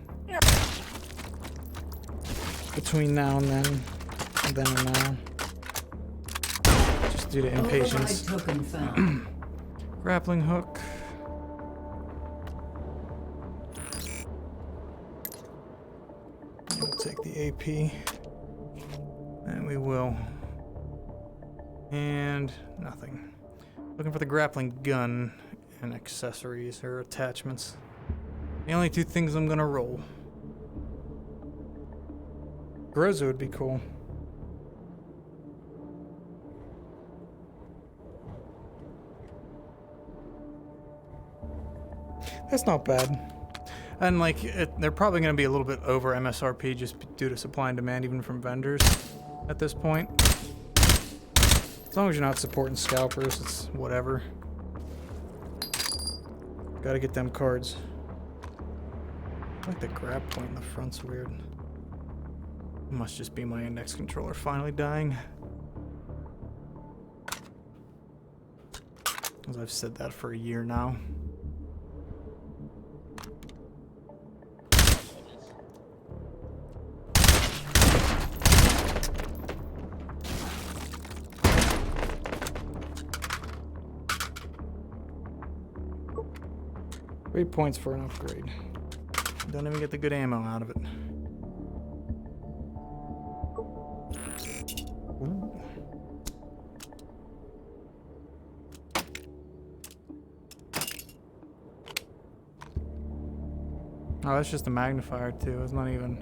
between now and then, and then and now. Just due to impatience. Override token found. Grappling hook. We'll take the AP. And we will. And nothing. Looking for the grappling gun and accessories or attachments. The only two things I'm gonna roll. Groza would be cool. That's not bad. And like, they're probably going to be a little bit over MSRP just due to supply and demand even from vendors at this point. As long as you're not supporting scalpers, it's whatever. Gotta get them cards. I like the grab point in the front's weird. It must just be my index controller finally dying. As I've said that for a year now. Three points for an upgrade. Don't even get the good ammo out of it. Ooh. Oh, that's just a magnifier too. It's not even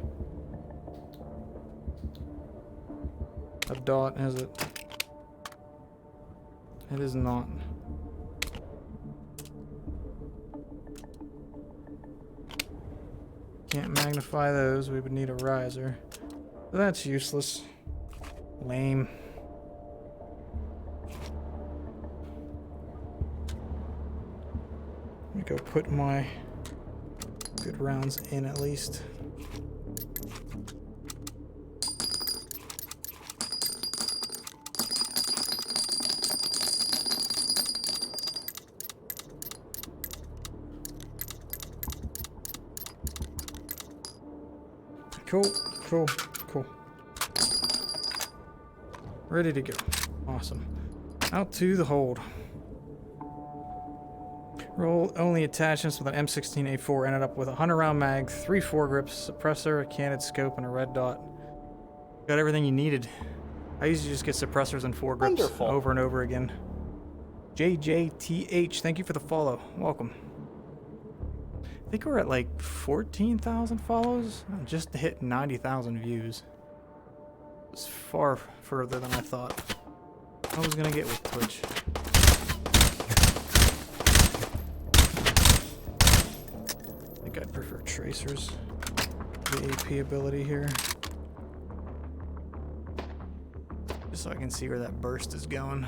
a dot, is it? It is not. Can't magnify those, we would need a riser. But that's useless. Lame. Let me go put my good rounds in at least. Cool, cool, cool. Ready to go. Awesome. Out to the hold. Roll only attachments with an M16A4. Ended up with a 100-round mag, 3 foregrips, suppressor, a candid scope, and a red dot. Got everything you needed. I usually just get suppressors and foregrips over and over again. JJTH, thank you for the follow. Welcome. I think we're at like 14,000 follows just to hit 90,000 views. It's far further than I thought I was gonna get with Twitch. I think I'd prefer Tracer's the AP ability here. Just so I can see where that burst is going.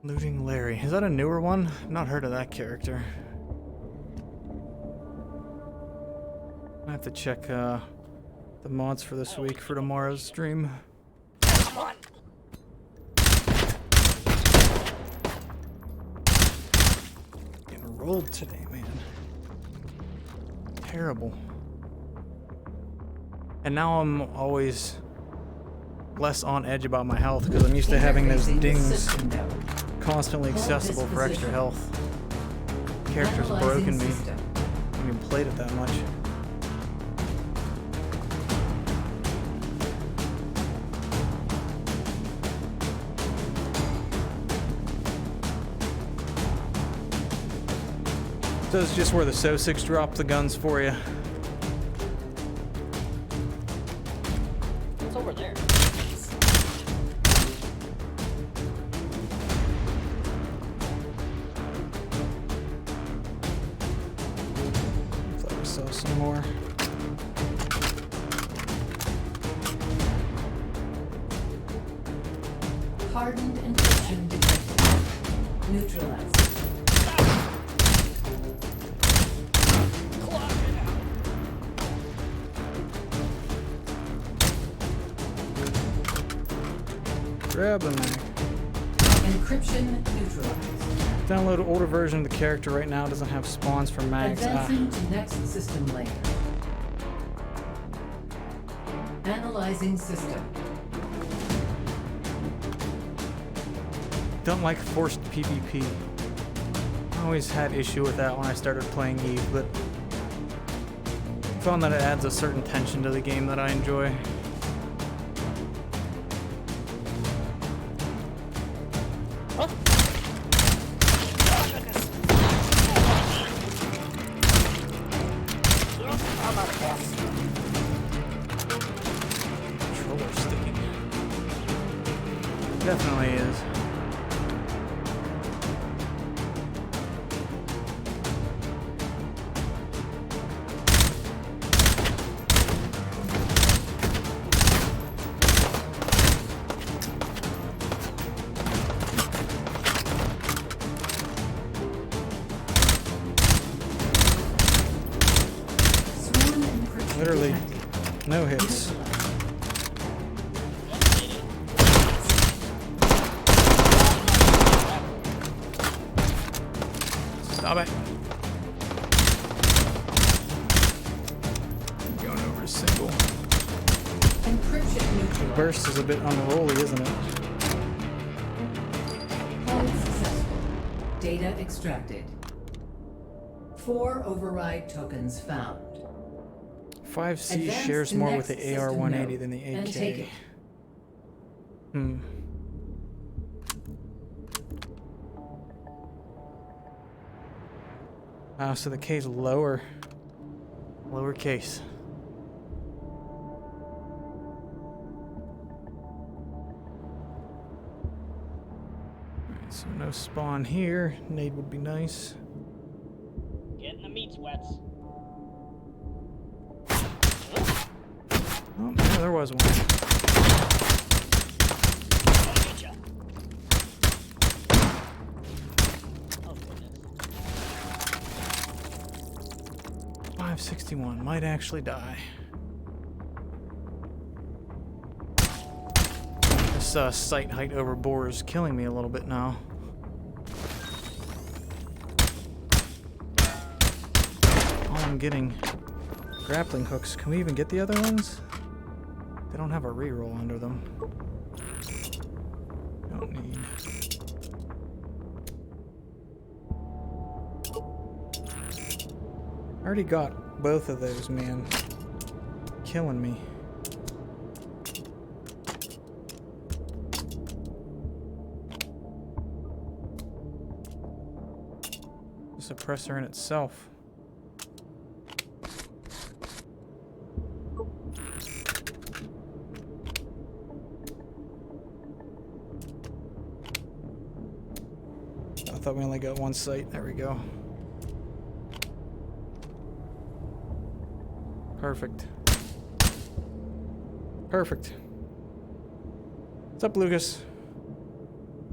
Looting Larry. Is that a newer one? I've not heard of that character. I have to check the mods for this week for tomorrow's stream. Getting rolled today, man. Terrible. And now I'm always less on edge about my health because I'm used to having those dings constantly accessible for extra health. The character's broken me. I haven't even played it that much. So it's just where the SO6 drop the guns for you. It's over there. Let me sell some more. Hardened encryption detected. Neutralized. Grab the mag. Encryption neutralized. Download an older version of the character right now. Doesn't have spawns for mags. Advancing to next system layer. Analyzing system. Don't like forced PvP. I always had issue with that when I started playing Eve, but found that it adds a certain tension to the game that I enjoy. Controller sticking. Definitely is. Literally, no hits. Stop it. Going over to single. Encryption neutralized. Burst is a bit unruly, isn't it? Hold successful. Data extracted. 4 override tokens found. 5C Advance shares to more with next the system AR-180 node than the and take AK. it. Hmm. So the K's lower case. Alright, so no spawn here. Nade would be nice. Getting the meat sweats. Oh, yeah, there was one. I'll get ya. Oh, goodness. 561 might actually die. This sight height over bore is killing me a little bit now. All I'm getting grappling hooks. Can we even get the other ones? They don't have a reroll under them. Don't need. I already got both of those, man. Killing me. The suppressor in itself. I thought we only got one sight. There we go. Perfect. Perfect. What's up, Lucas?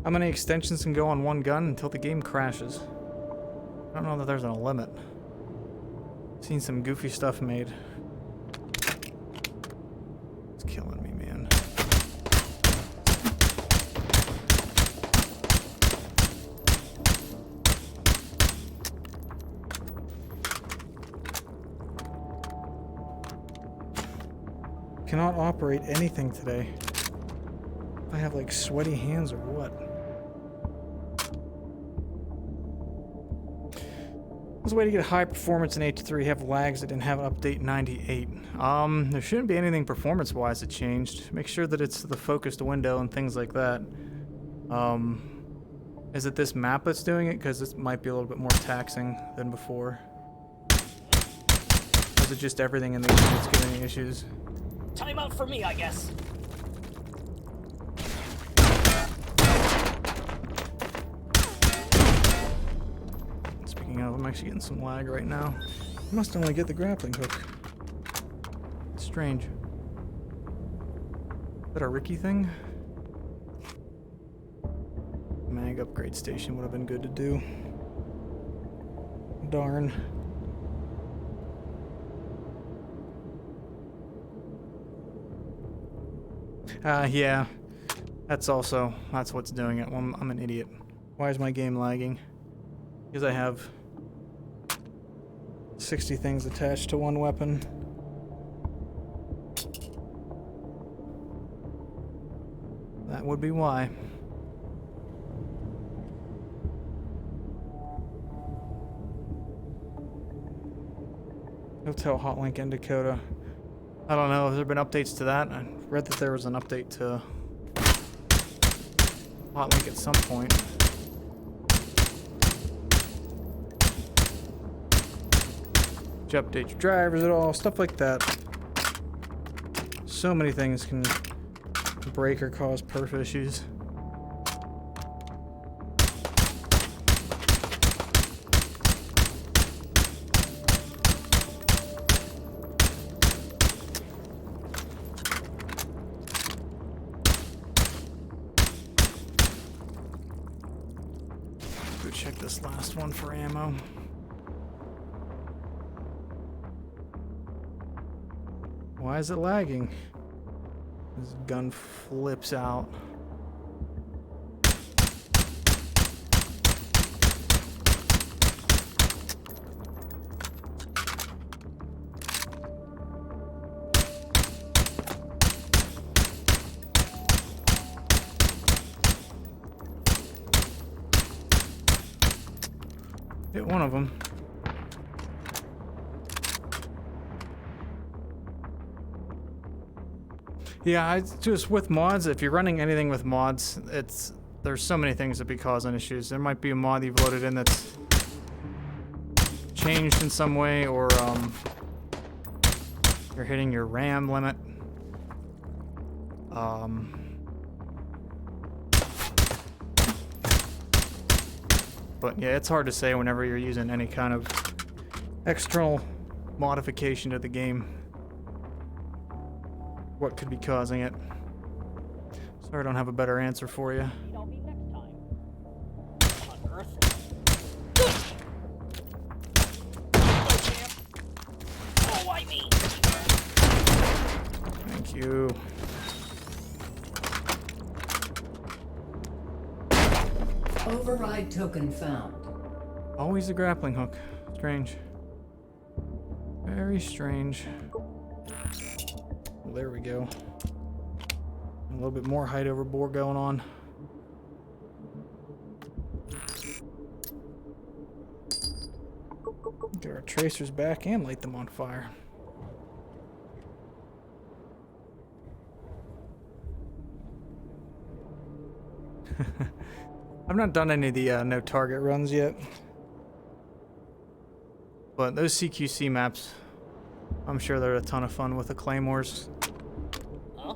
How many extensions can go on one gun until the game crashes? I don't know that there's a limit. Seen some goofy stuff made. It's killing me, man. Cannot operate anything today. I have like sweaty hands or what? There's a way to get high performance in H3, have lags that didn't have update 98. There shouldn't be anything performance-wise that changed. Make sure that it's the focused window and things like that. Is it this map that's doing it? Because this might be a little bit more taxing than before. Or is it just everything in the game that's giving issues? Time out for me, I guess. Speaking of, I'm actually getting some lag right now. I must only get the grappling hook. It's strange. Is that a Ricky thing? Mag upgrade station would have been good to do. Darn. Yeah. That's what's doing it. I'm an idiot. Why is my game lagging? Because I have 60 things attached to one weapon. That would be why. Hotel Hotlink in Dakota. I don't know, have there been updates to that? I read that there was an update to Hotlink at some point. Did you update your drivers at all? Stuff like that. So many things can break or cause perf issues. Go check this last one for ammo. Why is it lagging? This gun flips out. Hit one of them. Yeah, I just with mods, if you're running anything with mods, there's so many things that be causing issues. There might be a mod you've loaded in that's changed in some way, or you're hitting your RAM limit. But yeah, it's hard to say whenever you're using any kind of external modification to the game what could be causing it. Sorry I don't have a better answer for you. I'll be next time. On Earth. Oh, why me? Thank you. Override token found. Always a grappling hook. Strange. Very strange. Well, there we go. A little bit more height over bore going on. Get our tracers back and light them on fire. I've not done any of the no target runs yet. But those CQC maps, I'm sure they're a ton of fun with the claymores. Huh?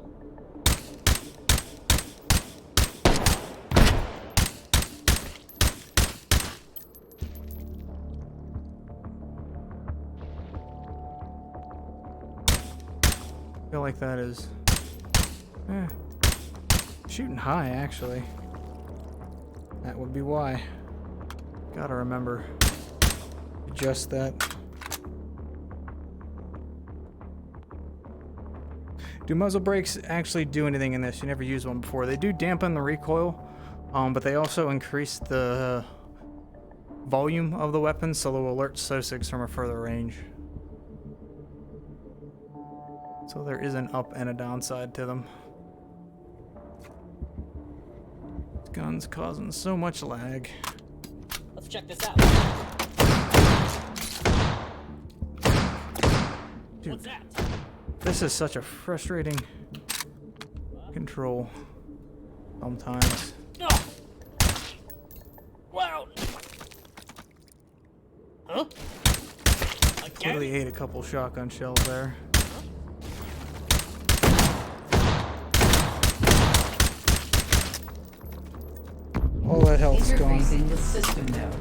I feel like that is shooting high, actually. That would be why. Gotta remember. Adjust that. Do muzzle brakes actually do anything in this? You never used one before. They do dampen the recoil, but they also increase the volume of the weapon, so they'll alert SOSIGs from a further range. So there is an up and a downside to them. This gun's causing so much lag. Let's check this out. Dude, What's that? this is such a frustrating control sometimes. No. Wow. Huh? Again? Really ate a couple shotgun shells there. All that health's gone. Interfacing with system node.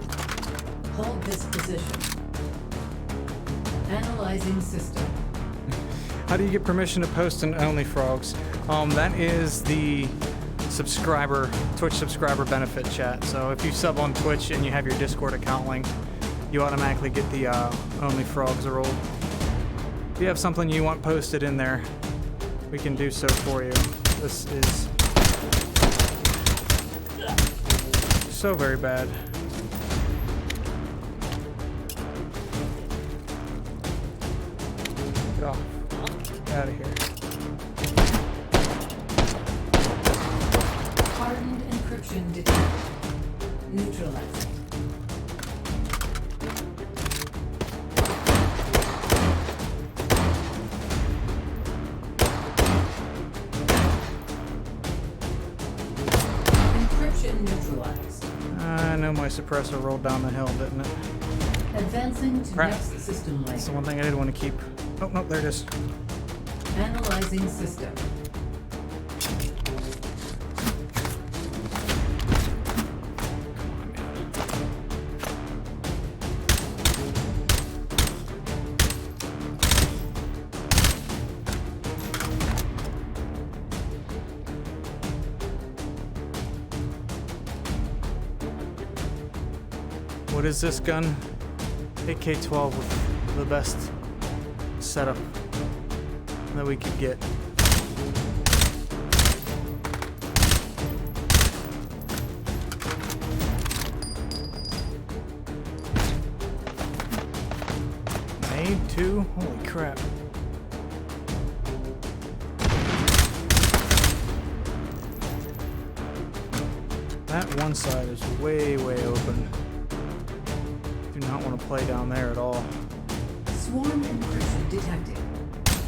Hold this position. Analyzing system. How do you get permission to post in OnlyFrogs? That is the subscriber, Twitch subscriber benefit chat. So if you sub on Twitch and you have your Discord account linked, you automatically get the OnlyFrogs role. If you have something you want posted in there, we can do so for you. This is so very bad. Get off. Get out of here. Hardened encryption detected. Neutralizing. Encryption neutralized. I know my suppressor rolled down the hill, didn't it? Advancing to Crap. next system layer. That's the one thing I did want to keep. Oh, no, there it is. Analyzing system. What is this gun? AK-12 with the best setup that we could get. Made too? Holy crap. That one side is way, way open. Do not want to play down there at all. Swarm encryption detected.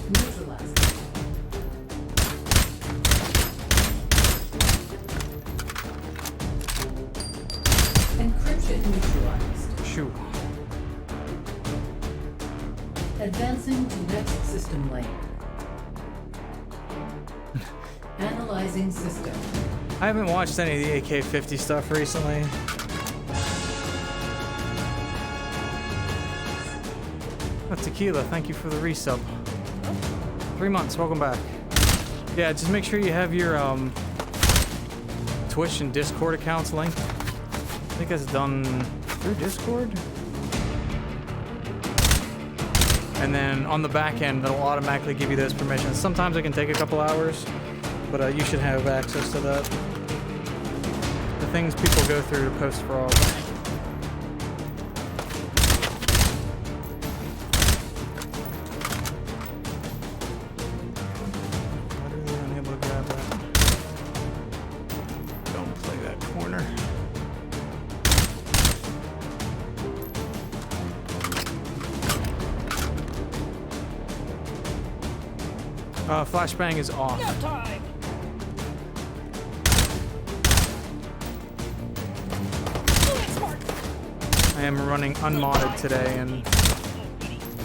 Neutralized. Encryption neutralized. Shoot. Advancing to next system layer. Analyzing system. I haven't watched any of the AK-50 stuff recently. Oh, Tequila, thank you for the resub. 3 months, welcome back. Yeah, just make sure you have your Twitch and Discord accounts linked. I think that's done through Discord. And then on the back end, it'll automatically give you those permissions. Sometimes it can take a couple hours, but you should have access to that. The things people go through to post frogs. Literally unable to grab that. Don't play that corner. Flashbang is off. No time. I am running unmodded today, and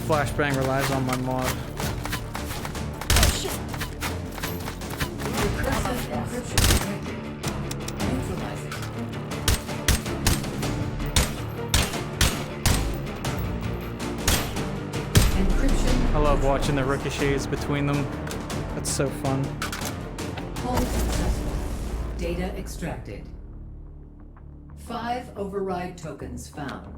Flashbang relies on my mod. Recursive encryption detected. Neutralizing. Encryption. I love watching the ricochets between them. That's so fun. Hold successful. Data extracted. 5 override tokens found.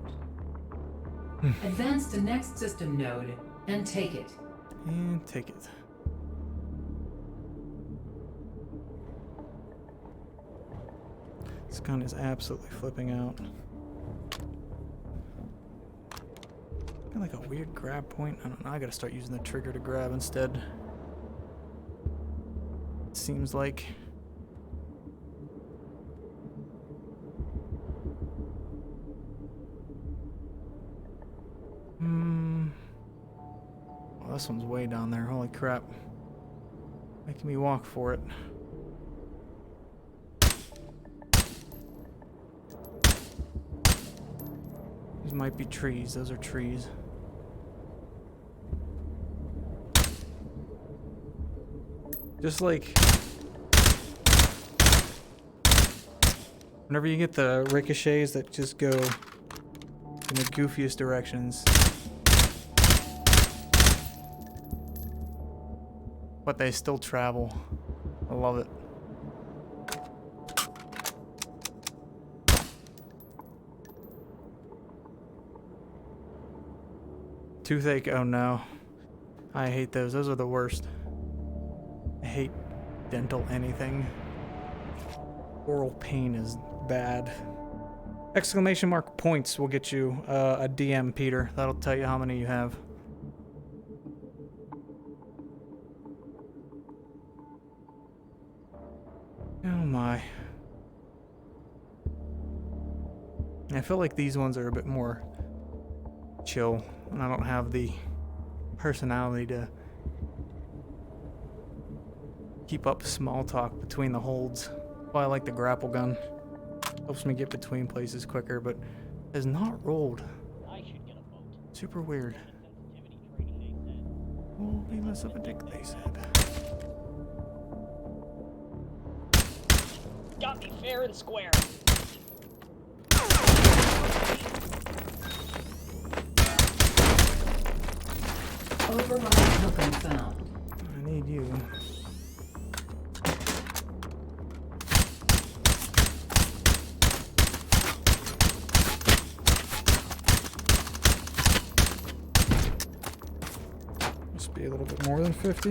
Advance to next system node and take it. And take it. This gun is absolutely flipping out. Got like a weird grab point. I don't know. I gotta start using the trigger to grab instead. It seems like. Well, this one's way down there. Holy crap. Making me walk for it. These might be trees. Those are trees. Just like whenever you get the ricochets that just go in the goofiest directions, but they still travel. I love it. Toothache, oh no. I hate those. Those are the worst. I hate dental anything. Oral pain is bad. Exclamation mark points will get you a DM, Peter. That'll tell you how many you have. Oh my. I feel like these ones are a bit more chill, and I don't have the personality to keep up small talk between the holds. Well, I like the grapple gun. Helps me get between places quicker, but has not rolled. I should get a vote. Super weird. Sensitivity training, they said. Oh, be less of a dick, they said. Got me fair and square. Override token found. I need you. Must be a little bit more than 50.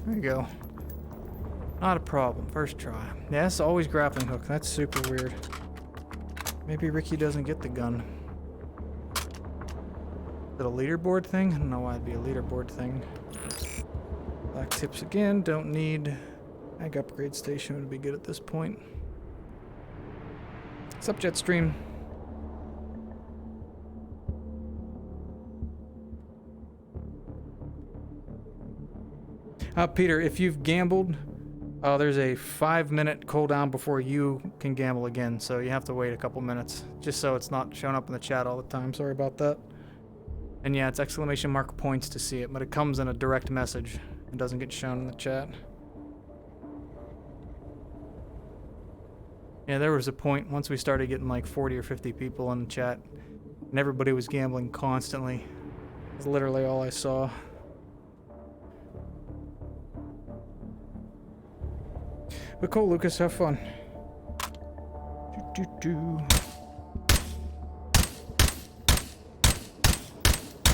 There you go. Not a problem. First try. Yeah, it's always grappling hook. That's super weird. Maybe Ricky doesn't get the gun. Is it a leaderboard thing? I don't know why it'd be a leaderboard thing. Black tips again. Don't need mag upgrade station. Would be good at this point. What's up, Jetstream? Peter, if you've gambled, there's a 5-minute cooldown before you can gamble again, so you have to wait a couple minutes, just so it's not showing up in the chat all the time. Sorry about that. And yeah, it's exclamation mark points to see it, but it comes in a direct message. It doesn't get shown in the chat. Yeah, there was a point once we started getting like 40 or 50 people in the chat, and everybody was gambling constantly. That's literally all I saw. But cool, Lucas, have fun.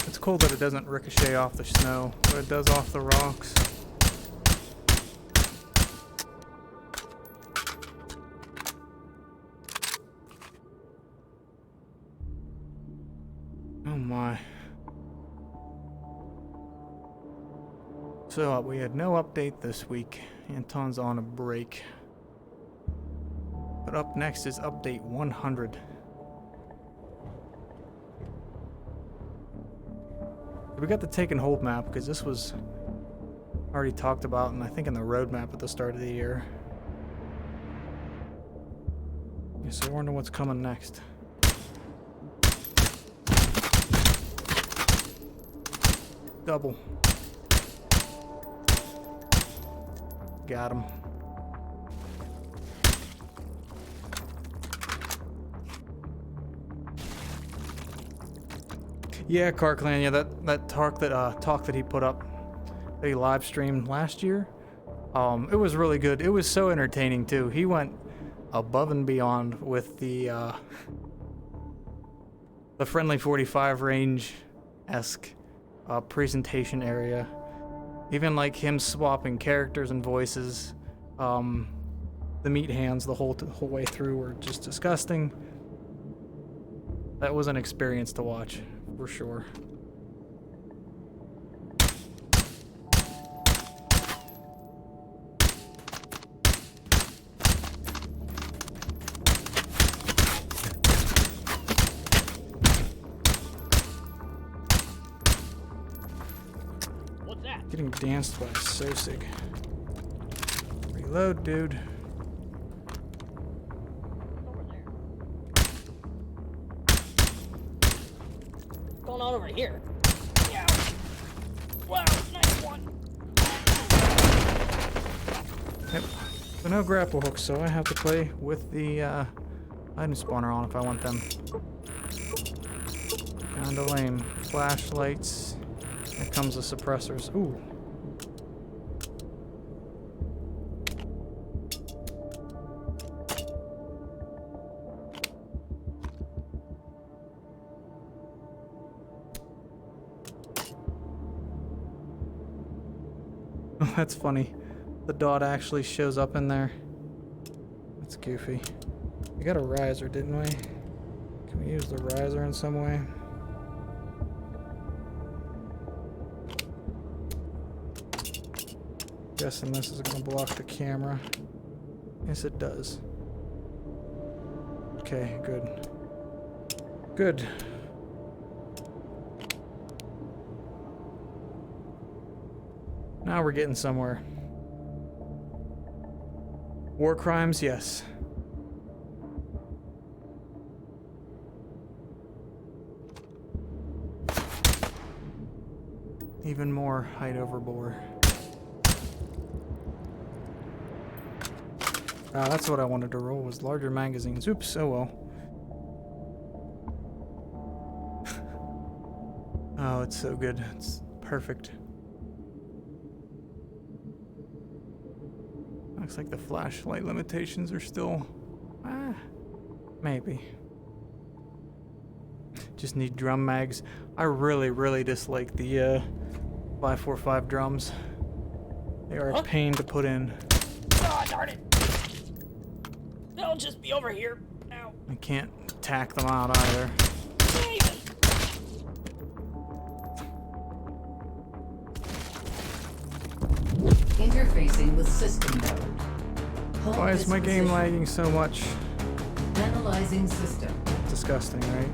It's cool that it doesn't ricochet off the snow, but it does off the rocks. Oh my. So we had no update this week. Anton's on a break. But up next is update 100. We got the Take and Hold map because this was already talked about, and I think in the roadmap at the start of the year. Yeah, so I wonder what's coming next. Double. Got him. Yeah, Carclan, yeah, that talk that he put up, that he live streamed last year, it was really good. It was so entertaining too. He went above and beyond with the friendly 45 range-esque presentation area. Even like him swapping characters and voices. The meat hands the whole way through were just disgusting. That was an experience to watch, for sure. What's that? Getting danced by Sosig. Reload, dude. Over there. What's going on over here? Yeah. Wow, nice one. Yep. So no grapple hooks, so I have to play with the item spawner on if I want them. Kinda lame. Flashlights. Here comes the suppressors. Ooh. Oh, that's funny. The dot actually shows up in there. That's goofy. We got a riser, didn't we? Can we use the riser in some way? Guessing this is gonna block the camera. Yes, it does. Okay, good. Good. Now we're getting somewhere. War crimes, yes. Even more height over bore. That's what I wanted to roll, was larger magazines. Oops, oh well. Oh, it's so good. It's perfect. Looks like the flashlight limitations are still... maybe. Just need drum mags. I really dislike the 545 drums. They are a pain to put in. Oh, darn it. They'll just be over here now. I can't tack them out either. Interfacing with system node. Hold Why is my game position. lagging so much? Analyzing system. Disgusting, right?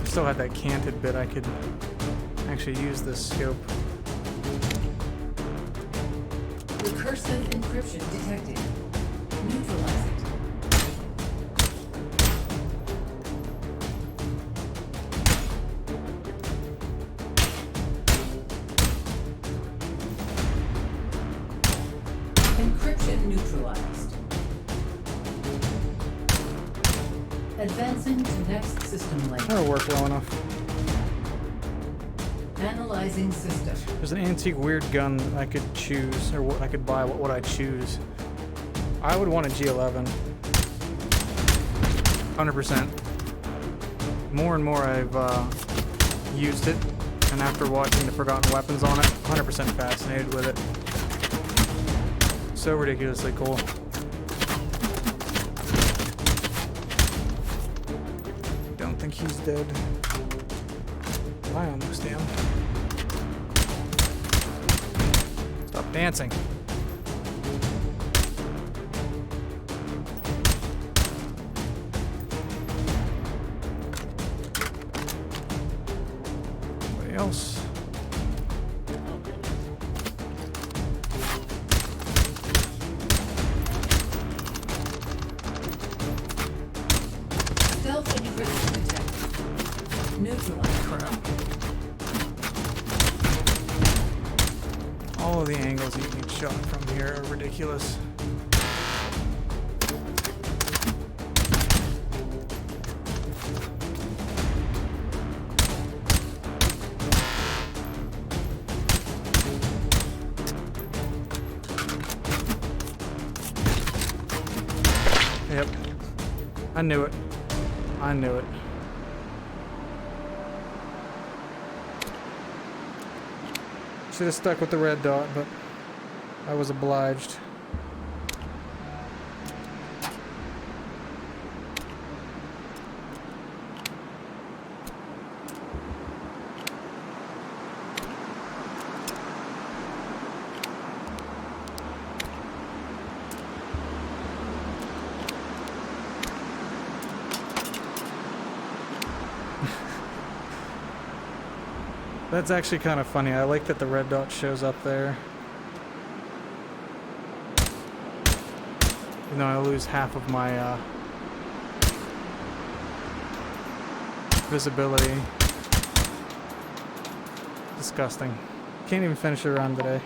Still had that canted bit, I could actually use this scope. Recursive encryption detected. Neutralize it. Encryption neutralized. Advancing to next system layer. That'll work well enough. Analyzing system. There's an antique weird gun that I could choose, or what I could buy. What would I choose? I would want a G11. 100%. More and more I've used it, And after watching the Forgotten Weapons on it, 100% fascinated with it. So ridiculously cool. Don't think he's dead. I almost am. Stop dancing. Anybody else? Stealth inhibition detected. Neutralize. Crap. All of the angles you can shot from here are ridiculous. Yep. I knew it. I knew it. Should have stuck with the red dot, but I was obliged. That's actually kind of funny. I like that the red dot shows up there. Even though I lose half of my visibility. Disgusting. Can't even finish a run today.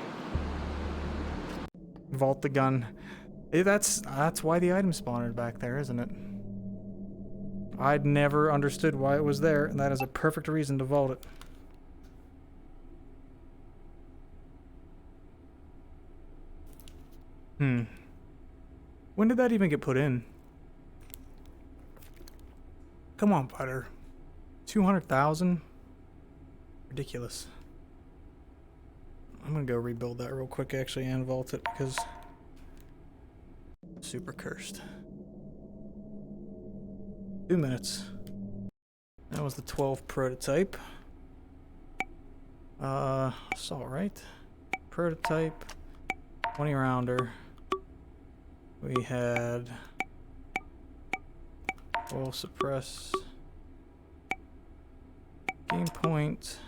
Vault the gun. That's why the item spawner back there, isn't it? I'd never understood why it was there, and that is a perfect reason to vault it. When did that even get put in? Come on, Putter. 200,000? Ridiculous. I'm gonna go rebuild that real quick actually and vault it because super cursed. 2 minutes. That was the 12 prototype. Assault, right? Prototype. 20 rounder. We had full suppress, game point,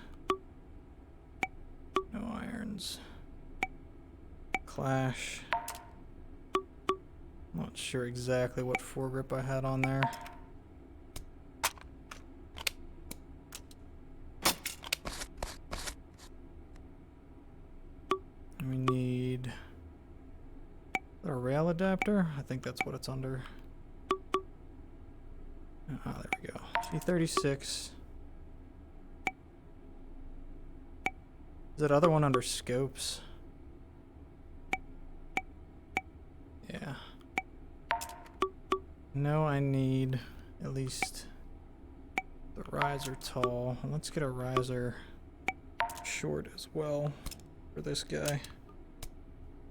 no irons, clash. I'm not sure exactly what foregrip I had on there. We need a rail adapter. I think that's what it's under. Ah, there we go. G36. Is that other one under scopes? Yeah. No, I need at least the riser tall. Let's get a riser short as well for this guy.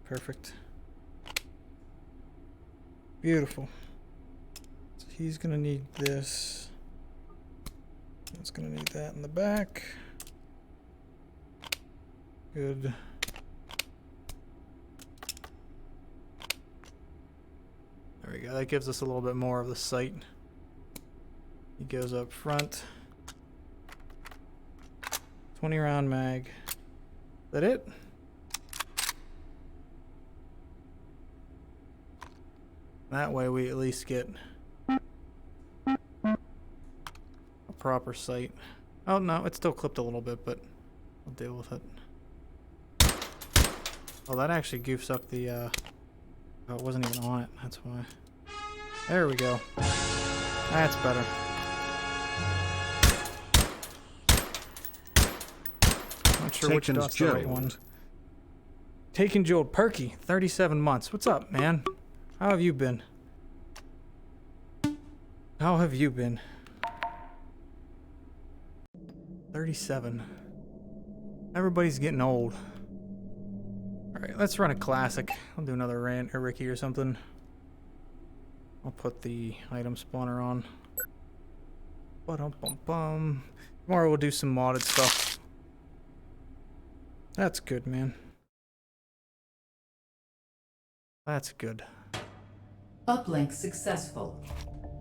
Perfect. Beautiful. So he's gonna need this. He's gonna need that in the back. Good. There we go. That gives us a little bit more of the sight. He goes up front. 20 round mag. Is that it? That way we at least get a proper sight. Oh no, it's still clipped a little bit, but I'll deal with it. Oh, that actually goofs up the, oh, it wasn't even on it, that's why. There we go. That's better. Not sure which dot's the right one. Taken Joel Perky, 37 months. What's up, man? How have you been? How have you been? 37. Everybody's getting old. Alright, let's run a classic. I'll do another Rand or Ricky or something. I'll put the item spawner on. Ba-dum-bum-bum. Tomorrow we'll do some modded stuff. That's good, man. That's good. Uplink successful.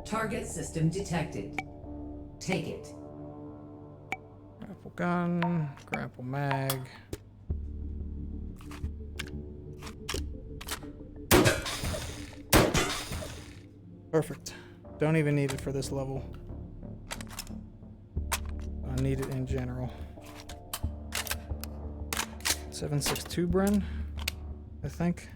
Target system detected. Take it. Grapple gun, grapple mag. Perfect. Don't even need it for this level. I need it in general. 762 Bren, I think.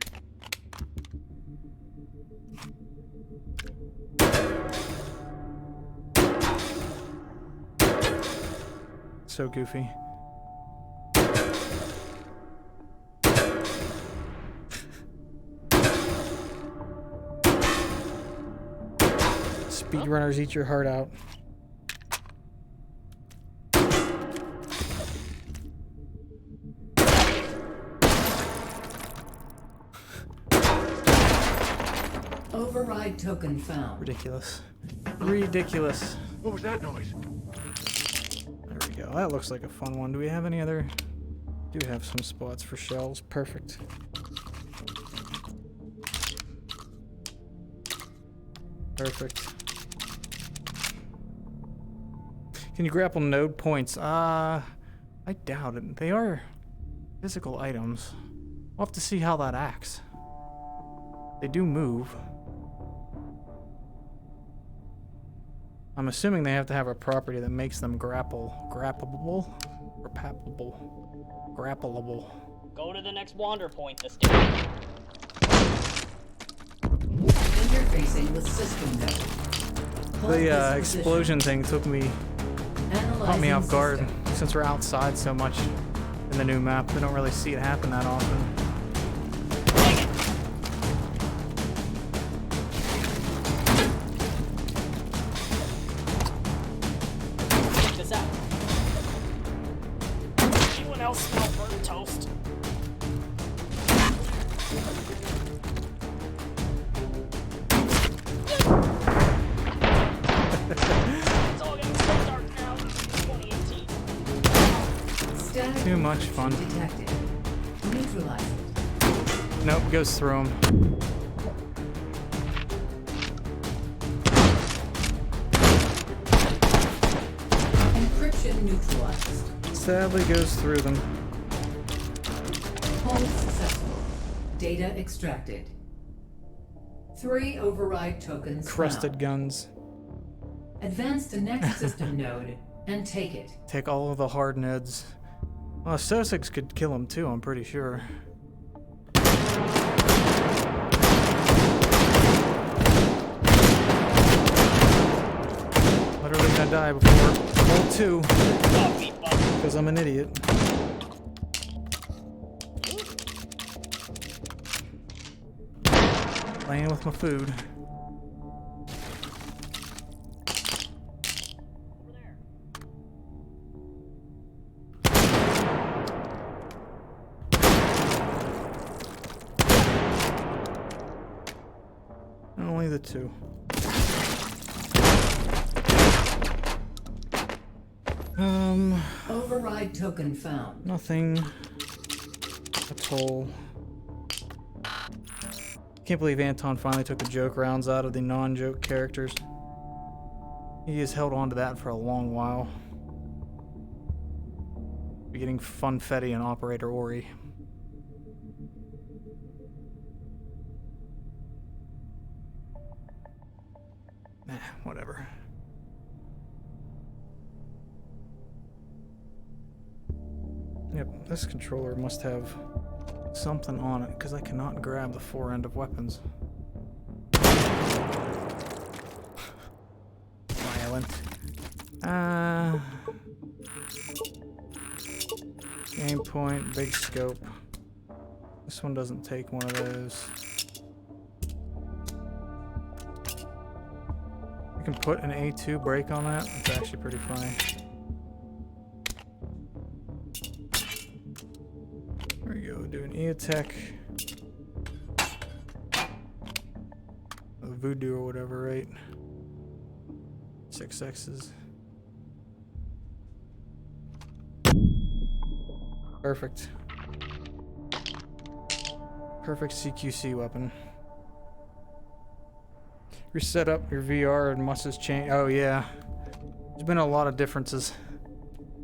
So goofy. Speedrunners eat your heart out. Override token found. Ridiculous. Ridiculous. What was that noise? There we go. That looks like a fun one. Do we have any other? Do have some spots for shells. Perfect. Perfect. Can you grapple node points? I doubt it. They are physical items. We'll have to see how that acts. They do move. I'm assuming they have to have a property that makes them grappleable or grappleable. Go to the next wander point this day. Interfacing with system node. The explosion thing took me, caught me off guard. Since we're outside so much in the new map, we don't really see it happen that often. Check this out. Anyone else smell burnt toast? It's all getting so dark now. 2018. Static Too much fun. detected. Neutralize it. Nope, goes through them. Encryption neutralized. Sadly goes through them. Hold successful. Data extracted. 3 override tokens Crusted found. guns. Advance to next system node and take it. Take all of the hard nodes. Well, Sosix could kill him too, I'm pretty sure. Literally gonna die before hole 2 because I'm an idiot. Playing with my food. Only the 2. Override token found. Nothing at all. Can't believe Anton finally took the joke rounds out of the non-joke characters. He has held on to that for a long while. We're getting Funfetti and Operator Ori. Whatever. Yep, this controller must have something on it, because I cannot grab the fore end of weapons. Violent. Game point, big scope. This one doesn't take one of those. I can put an A2 brake on that. It's actually pretty funny. EOTech. Voodoo or whatever, right? 6 X's. Perfect. Perfect CQC weapon. Reset up your VR and must has changed. Oh yeah. There's been a lot of differences.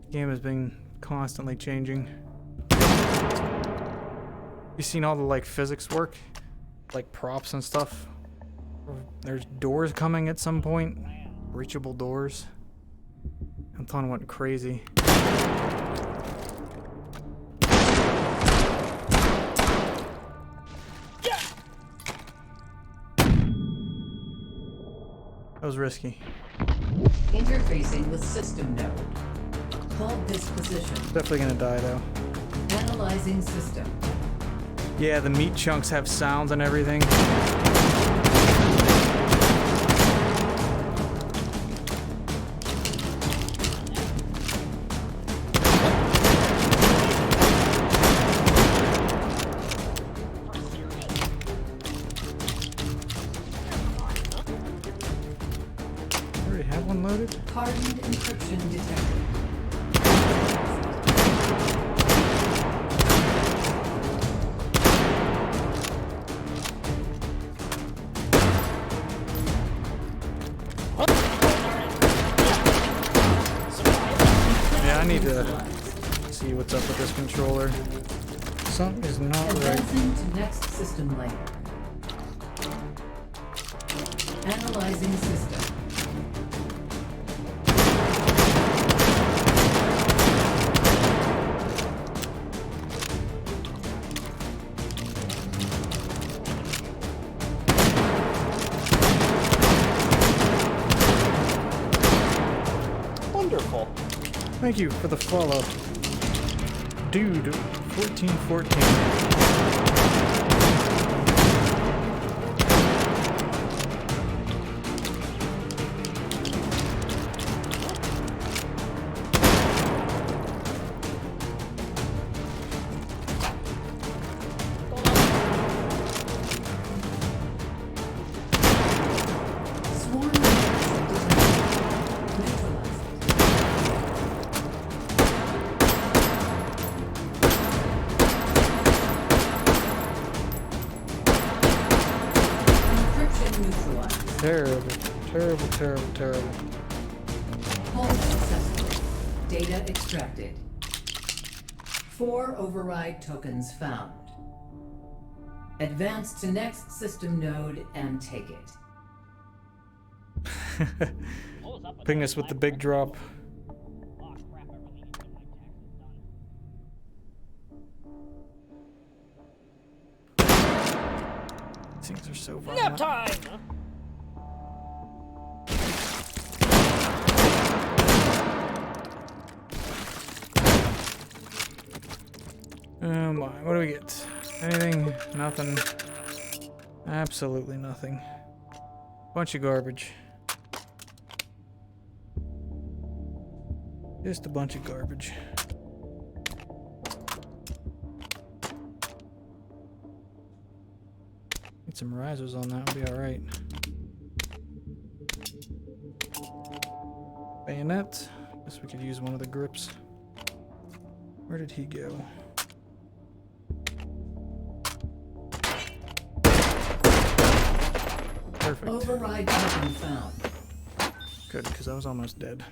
The game has been constantly changing. You seen all the like physics work? Like props and stuff? There's doors coming at some point. Reachable doors. Anton went crazy. That was risky. Interfacing with system node. Hold this position. Definitely gonna die though. Analyzing system. Yeah, the meat chunks have sounds and everything. Already have one loaded? Hardened encryption detected. Yeah, I need to see what's up with this controller. Something is not right. Advancing to next system layer. Analyzing system. Wonderful. Thank you for the follow. Dude, 1414. Swarm neutralized. Encryption neutralized. Terrible, terrible, terrible, terrible. Hold successful. Data extracted. 4 override tokens found. Advance to next system node and take it. Ping us with the big drop. These things are so violent. Nap time! Oh my, what do we get? Anything? Nothing. Absolutely nothing. Bunch of garbage. Just a bunch of garbage. Get some risers on that, would be alright. Bayonet. Guess we could use one of the grips. Where did he go? Perfect. Override token found. Good, because I was almost dead.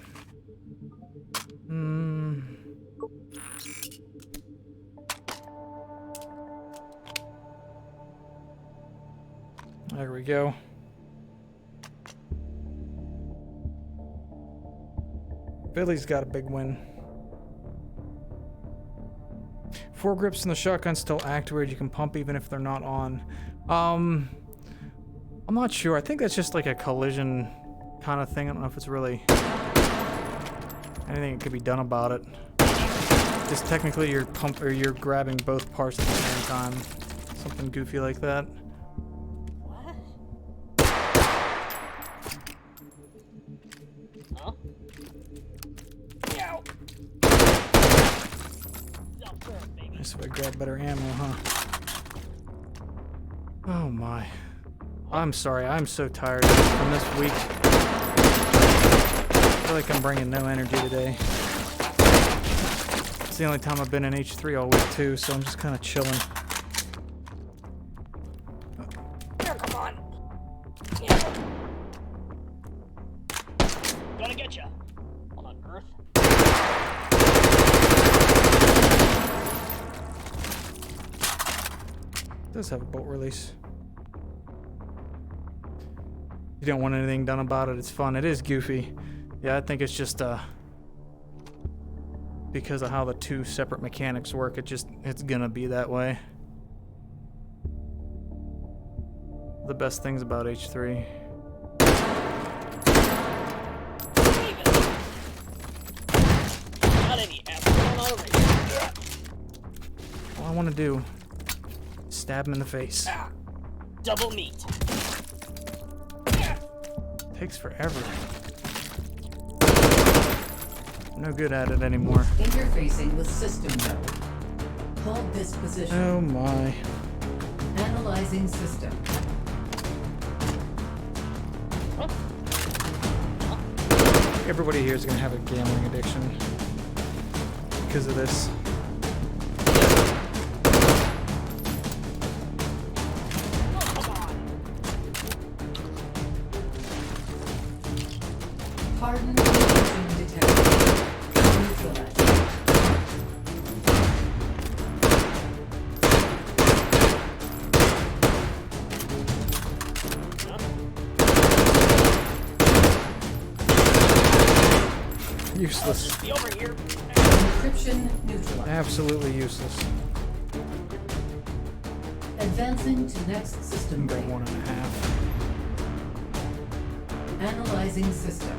There we go. Billy's got a big win. 4 grips in the shotgun still activate. You can pump even if they're not on. I'm not sure. I think that's just like a collision kind of thing. I don't know if it's really anything that could be done about it. Just technically you're grabbing both parts at the same time. Something goofy like that. What? Huh? Ow! Nice if I grab better ammo, huh? Oh my. I'm sorry, I'm so tired from this week. I feel like I'm bringing no energy today. It's the only time I've been in H3 all week too, so I'm just kind of chilling. Here, come on. Yeah. Gonna get ya. Hold on, Earth. It does have a bolt release. You don't want anything done about it. It's fun. It is goofy. Yeah, I think it's just because of how the two separate mechanics work. It's gonna be that way. The best things about H3. Not any F going on over here. All I want to do is stab him in the face. Ah, double meat. Takes forever. No good at it anymore. Interfacing with system node. Hold this position. Oh my. Analyzing system. Everybody here is going to have a gambling addiction because of this. Hardened intrusion detected. Neutralized. Useless. Be over here. Encryption neutralized. Absolutely useless. Advancing to next system Got layer. 1.5. Analyzing system.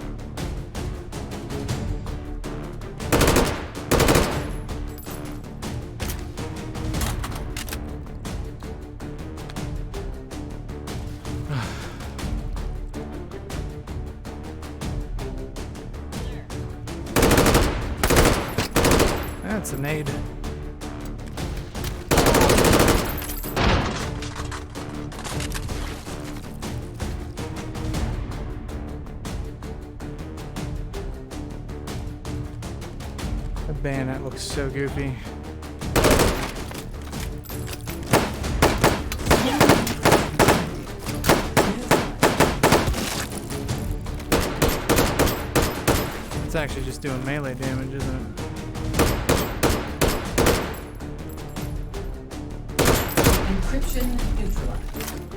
That's an aid. The bayonet looks so goofy. It's actually just doing melee damage, isn't it? Encryption neutralized.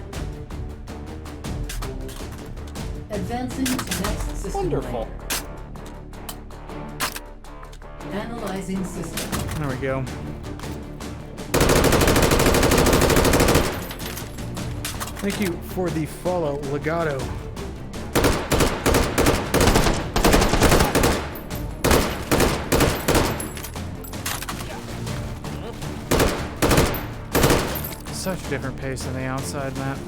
Advancing to next system Wonderful. layer. Analyzing system. There we go. Thank you for the follow, Legato. Such a different pace than the outside map.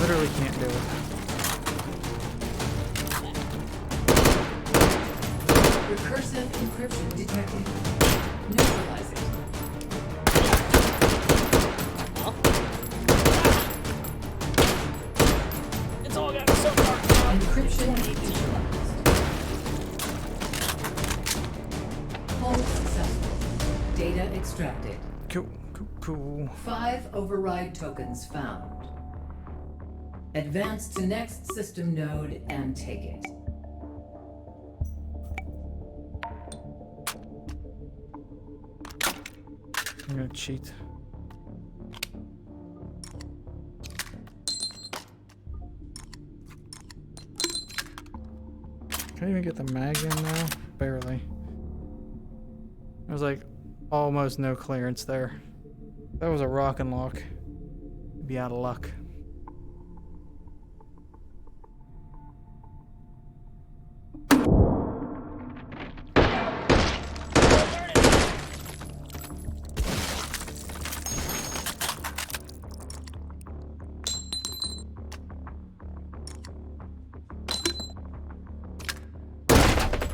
Literally can't do it. Recursive encryption detected. Neutralizing. It's all gotten so dark. Encryption neutralized. Hold successful. Data extracted. Cool. 5 override tokens found. Advance to next system node and take it. I'm gonna cheat. Can I even get the mag in now? Barely. There's like almost no clearance there. That was a rock and lock. I'd be out of luck.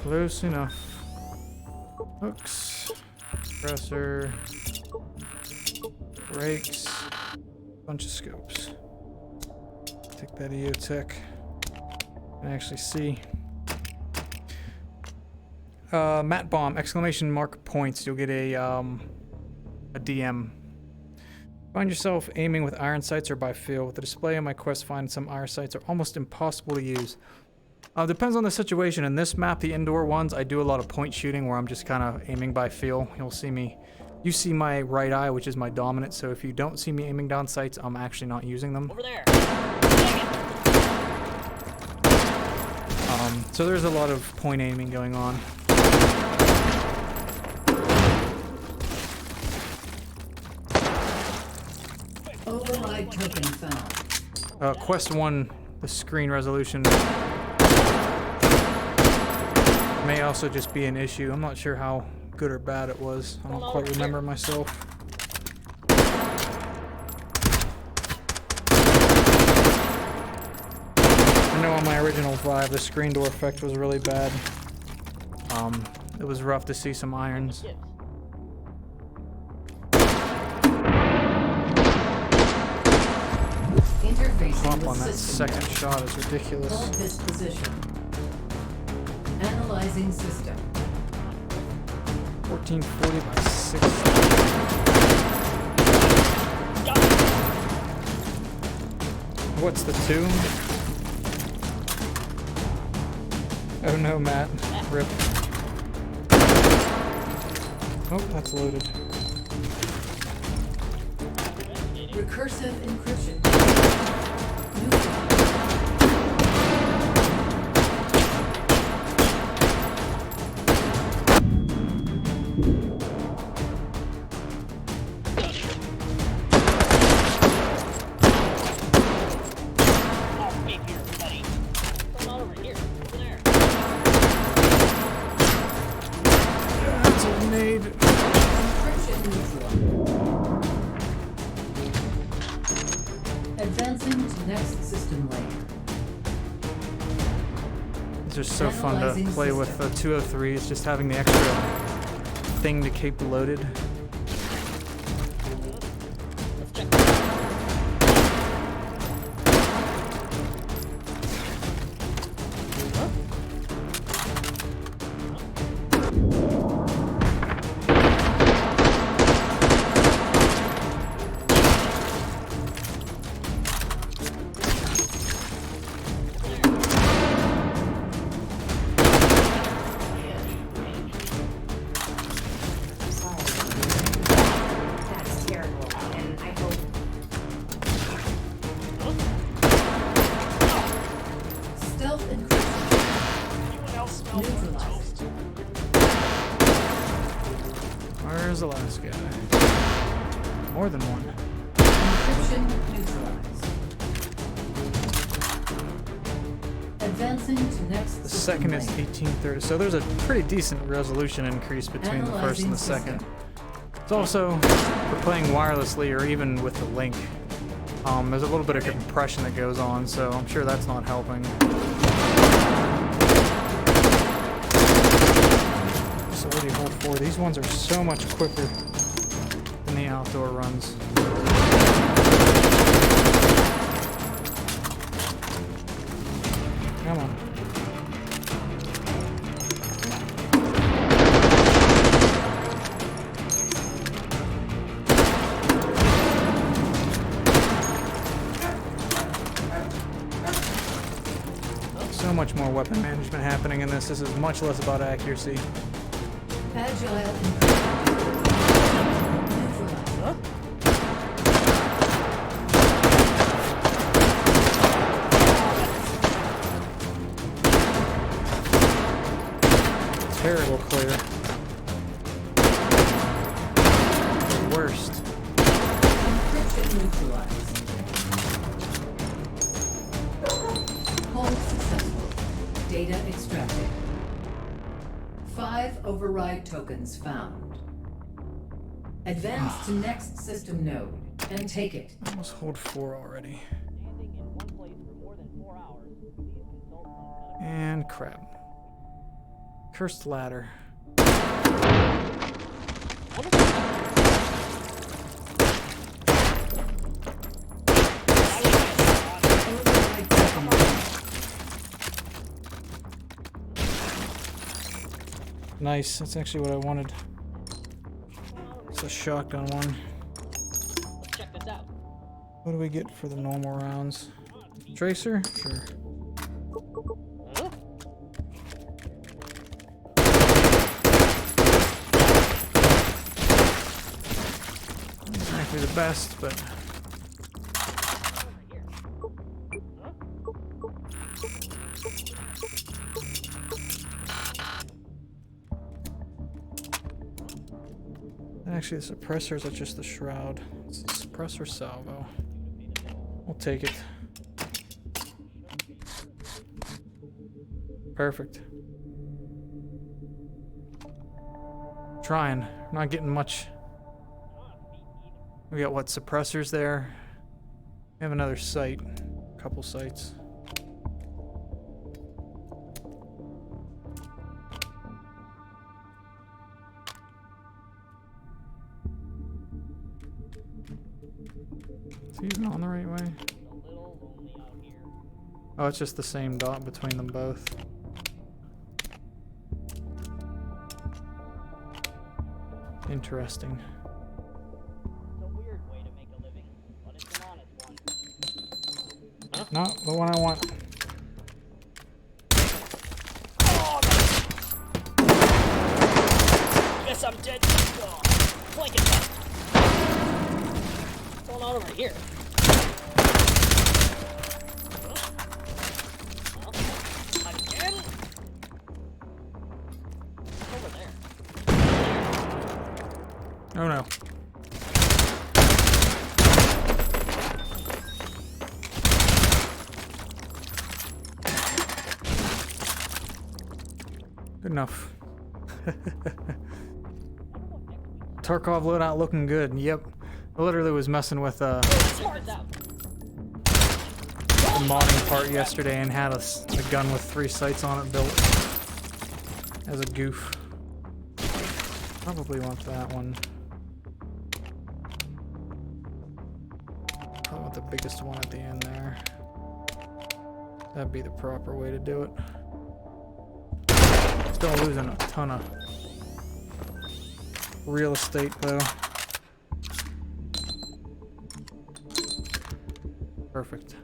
Close enough. Hooks. Compressor. Brakes. Bunch of scopes. Take that EOTech. And actually see. Matt Bomb, exclamation mark points. You'll get a DM. Find yourself aiming with iron sights or by feel. With the display on my quest, find some iron sights are almost impossible to use. Depends on the situation. In this map, the indoor ones, I do a lot of point shooting where I'm just kind of aiming by feel. You'll see me. You see my right eye, which is my dominant, so if you don't see me aiming down sights, I'm actually not using them. Over there. So there's a lot of point aiming going on. Override token found. Quest 1, the screen resolution may also just be an issue. I'm not sure how good or bad it was. I don't quite remember myself. I know on my original Vive, the screen door effect was really bad. It was rough to see some irons. Pop on that second shot is ridiculous. Hold this position. Analyzing system. 1440 by 6. What's the 2? Oh no, Matt. Rip. Oh, that's loaded. Recursive encryption. Advancing to next system layer. These are so fun to play with the 203. It's just having the extra thing to keep loaded. Where's the last guy? More than one. Encryption neutralized. Advancing to next. The second is 1830. So there's a pretty decent resolution increase between the first and the second. It's also, for playing wirelessly or even with the link, there's a little bit of compression that goes on, so I'm sure that's not helping. Facility hold 4. These ones are so much quicker than the outdoor runs. Come on. So much more weapon management happening in this. This is much less about accuracy. Agile neutralized. Terrible clear. The worst. Encryption neutralized. Hold successful. Data extracted. 5 override tokens found. Advance to next system node and take it. Almost hold 4 already. And crap. Cursed ladder. Nice, that's actually what I wanted. It's a shotgun one. Let's check this out. What do we get for the normal rounds? Tracer? Sure. Huh? It's not actually the best, but actually, the suppressors are just the shroud. It's the suppressor salvo. We'll take it. Perfect. Trying. Not getting much. We got what, suppressors there? We have another site. A couple sites. Is he even on the right way? Oh, it's just the same dot between them both. Interesting. It's a weird way to make a living, but it's an honest one. Huh? Not the one I want. Oh, guess I'm dead. Oh, flanking that. What's going on over here? Again? Over there. Oh no. Good enough. Tarkov loadout looking good. Yep. I literally was messing with the modding part yesterday and had a gun with 3 sights on it built as a goof. Probably want that one. Probably want the biggest one at the end there. That'd be the proper way to do it. Still losing a ton of real estate though. Perfect.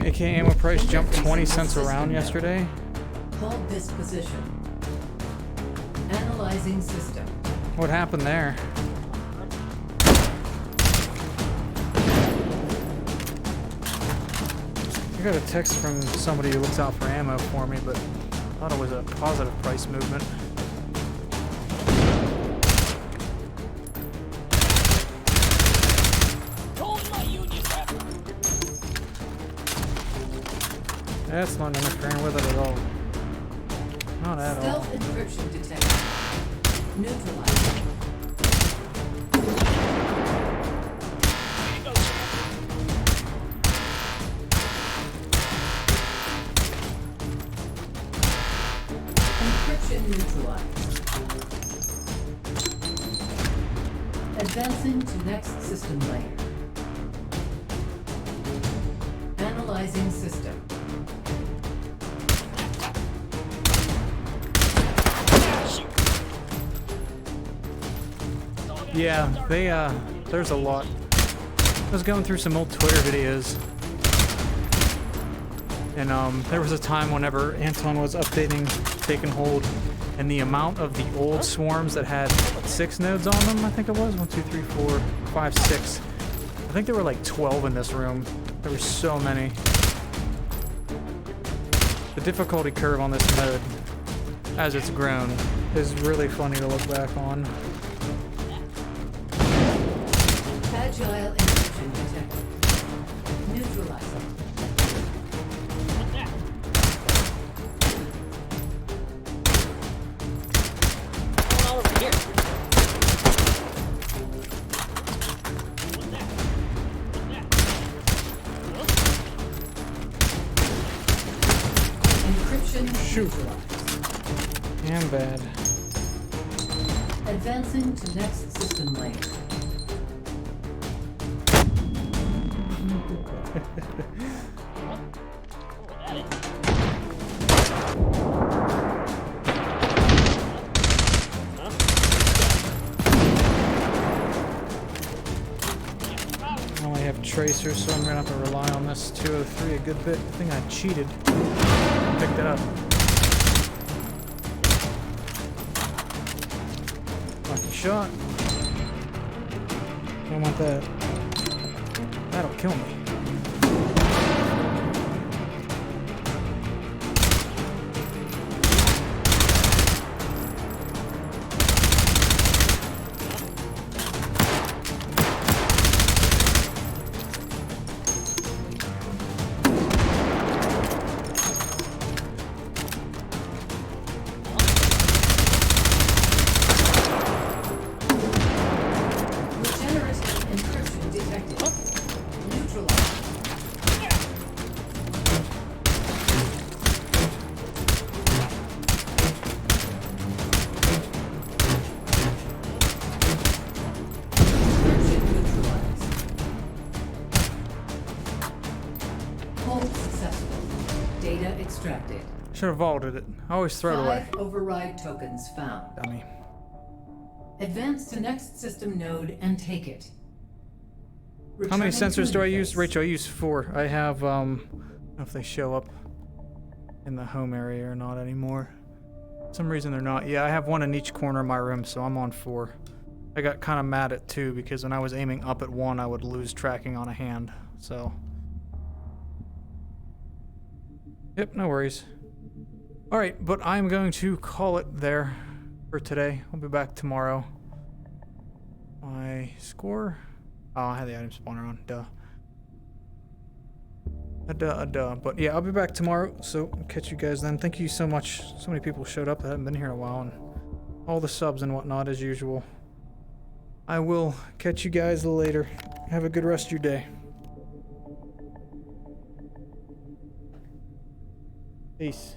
AK ammo price jumped 20 cents around yesterday. Hold this position. Analyzing system. What happened there? I got a text from somebody who looks out for ammo for me, but I thought it was a positive price movement. That's not interfering with it at all. Not at all. Stealth encryption detected. Neutralized. Encryption neutralized. Advancing to next system layer. Analyzing system. Yeah, there's a lot. I was going through some old Twitter videos, and there was a time whenever Anton was updating Taken Hold, and the amount of the old swarms that had 6 nodes on them, I think it was, 1, 2, 3, 4, 5, 6. I think there were like 12 in this room. There were so many. The difficulty curve on this mode, as it's grown, is really funny to look back on. Agile encryption detected. Neutralizing. What's that? What's going on over here? What's that? What's that? Huh? And bad. Advancing to next system lane. I only have tracers, so I'm gonna have to rely on this 203 a good bit. I think I cheated. Picked it up. Lucky shot. Don't want that. That'll kill me. Should have vaulted it. I always throw it away. 5 override tokens found. Dummy. Advance to next system node and take it. How many Returning to sensors do I use? interface. Rachel, I use 4. I have, I don't know if they show up in the home area or not anymore. For some reason they're not. Yeah, I have 1 in each corner of my room, so I'm on 4. I got kind of mad at 2 because when I was aiming up at 1, I would lose tracking on a hand, so. Yep, no worries. Alright, but I'm going to call it there for today. I'll be back tomorrow. My score? Oh, I had the item spawner on. Duh. Duh. But yeah, I'll be back tomorrow, so I'll catch you guys then. Thank you so much. So many people showed up that haven't been here in a while, and all the subs and whatnot as usual. I will catch you guys later. Have a good rest of your day. Peace.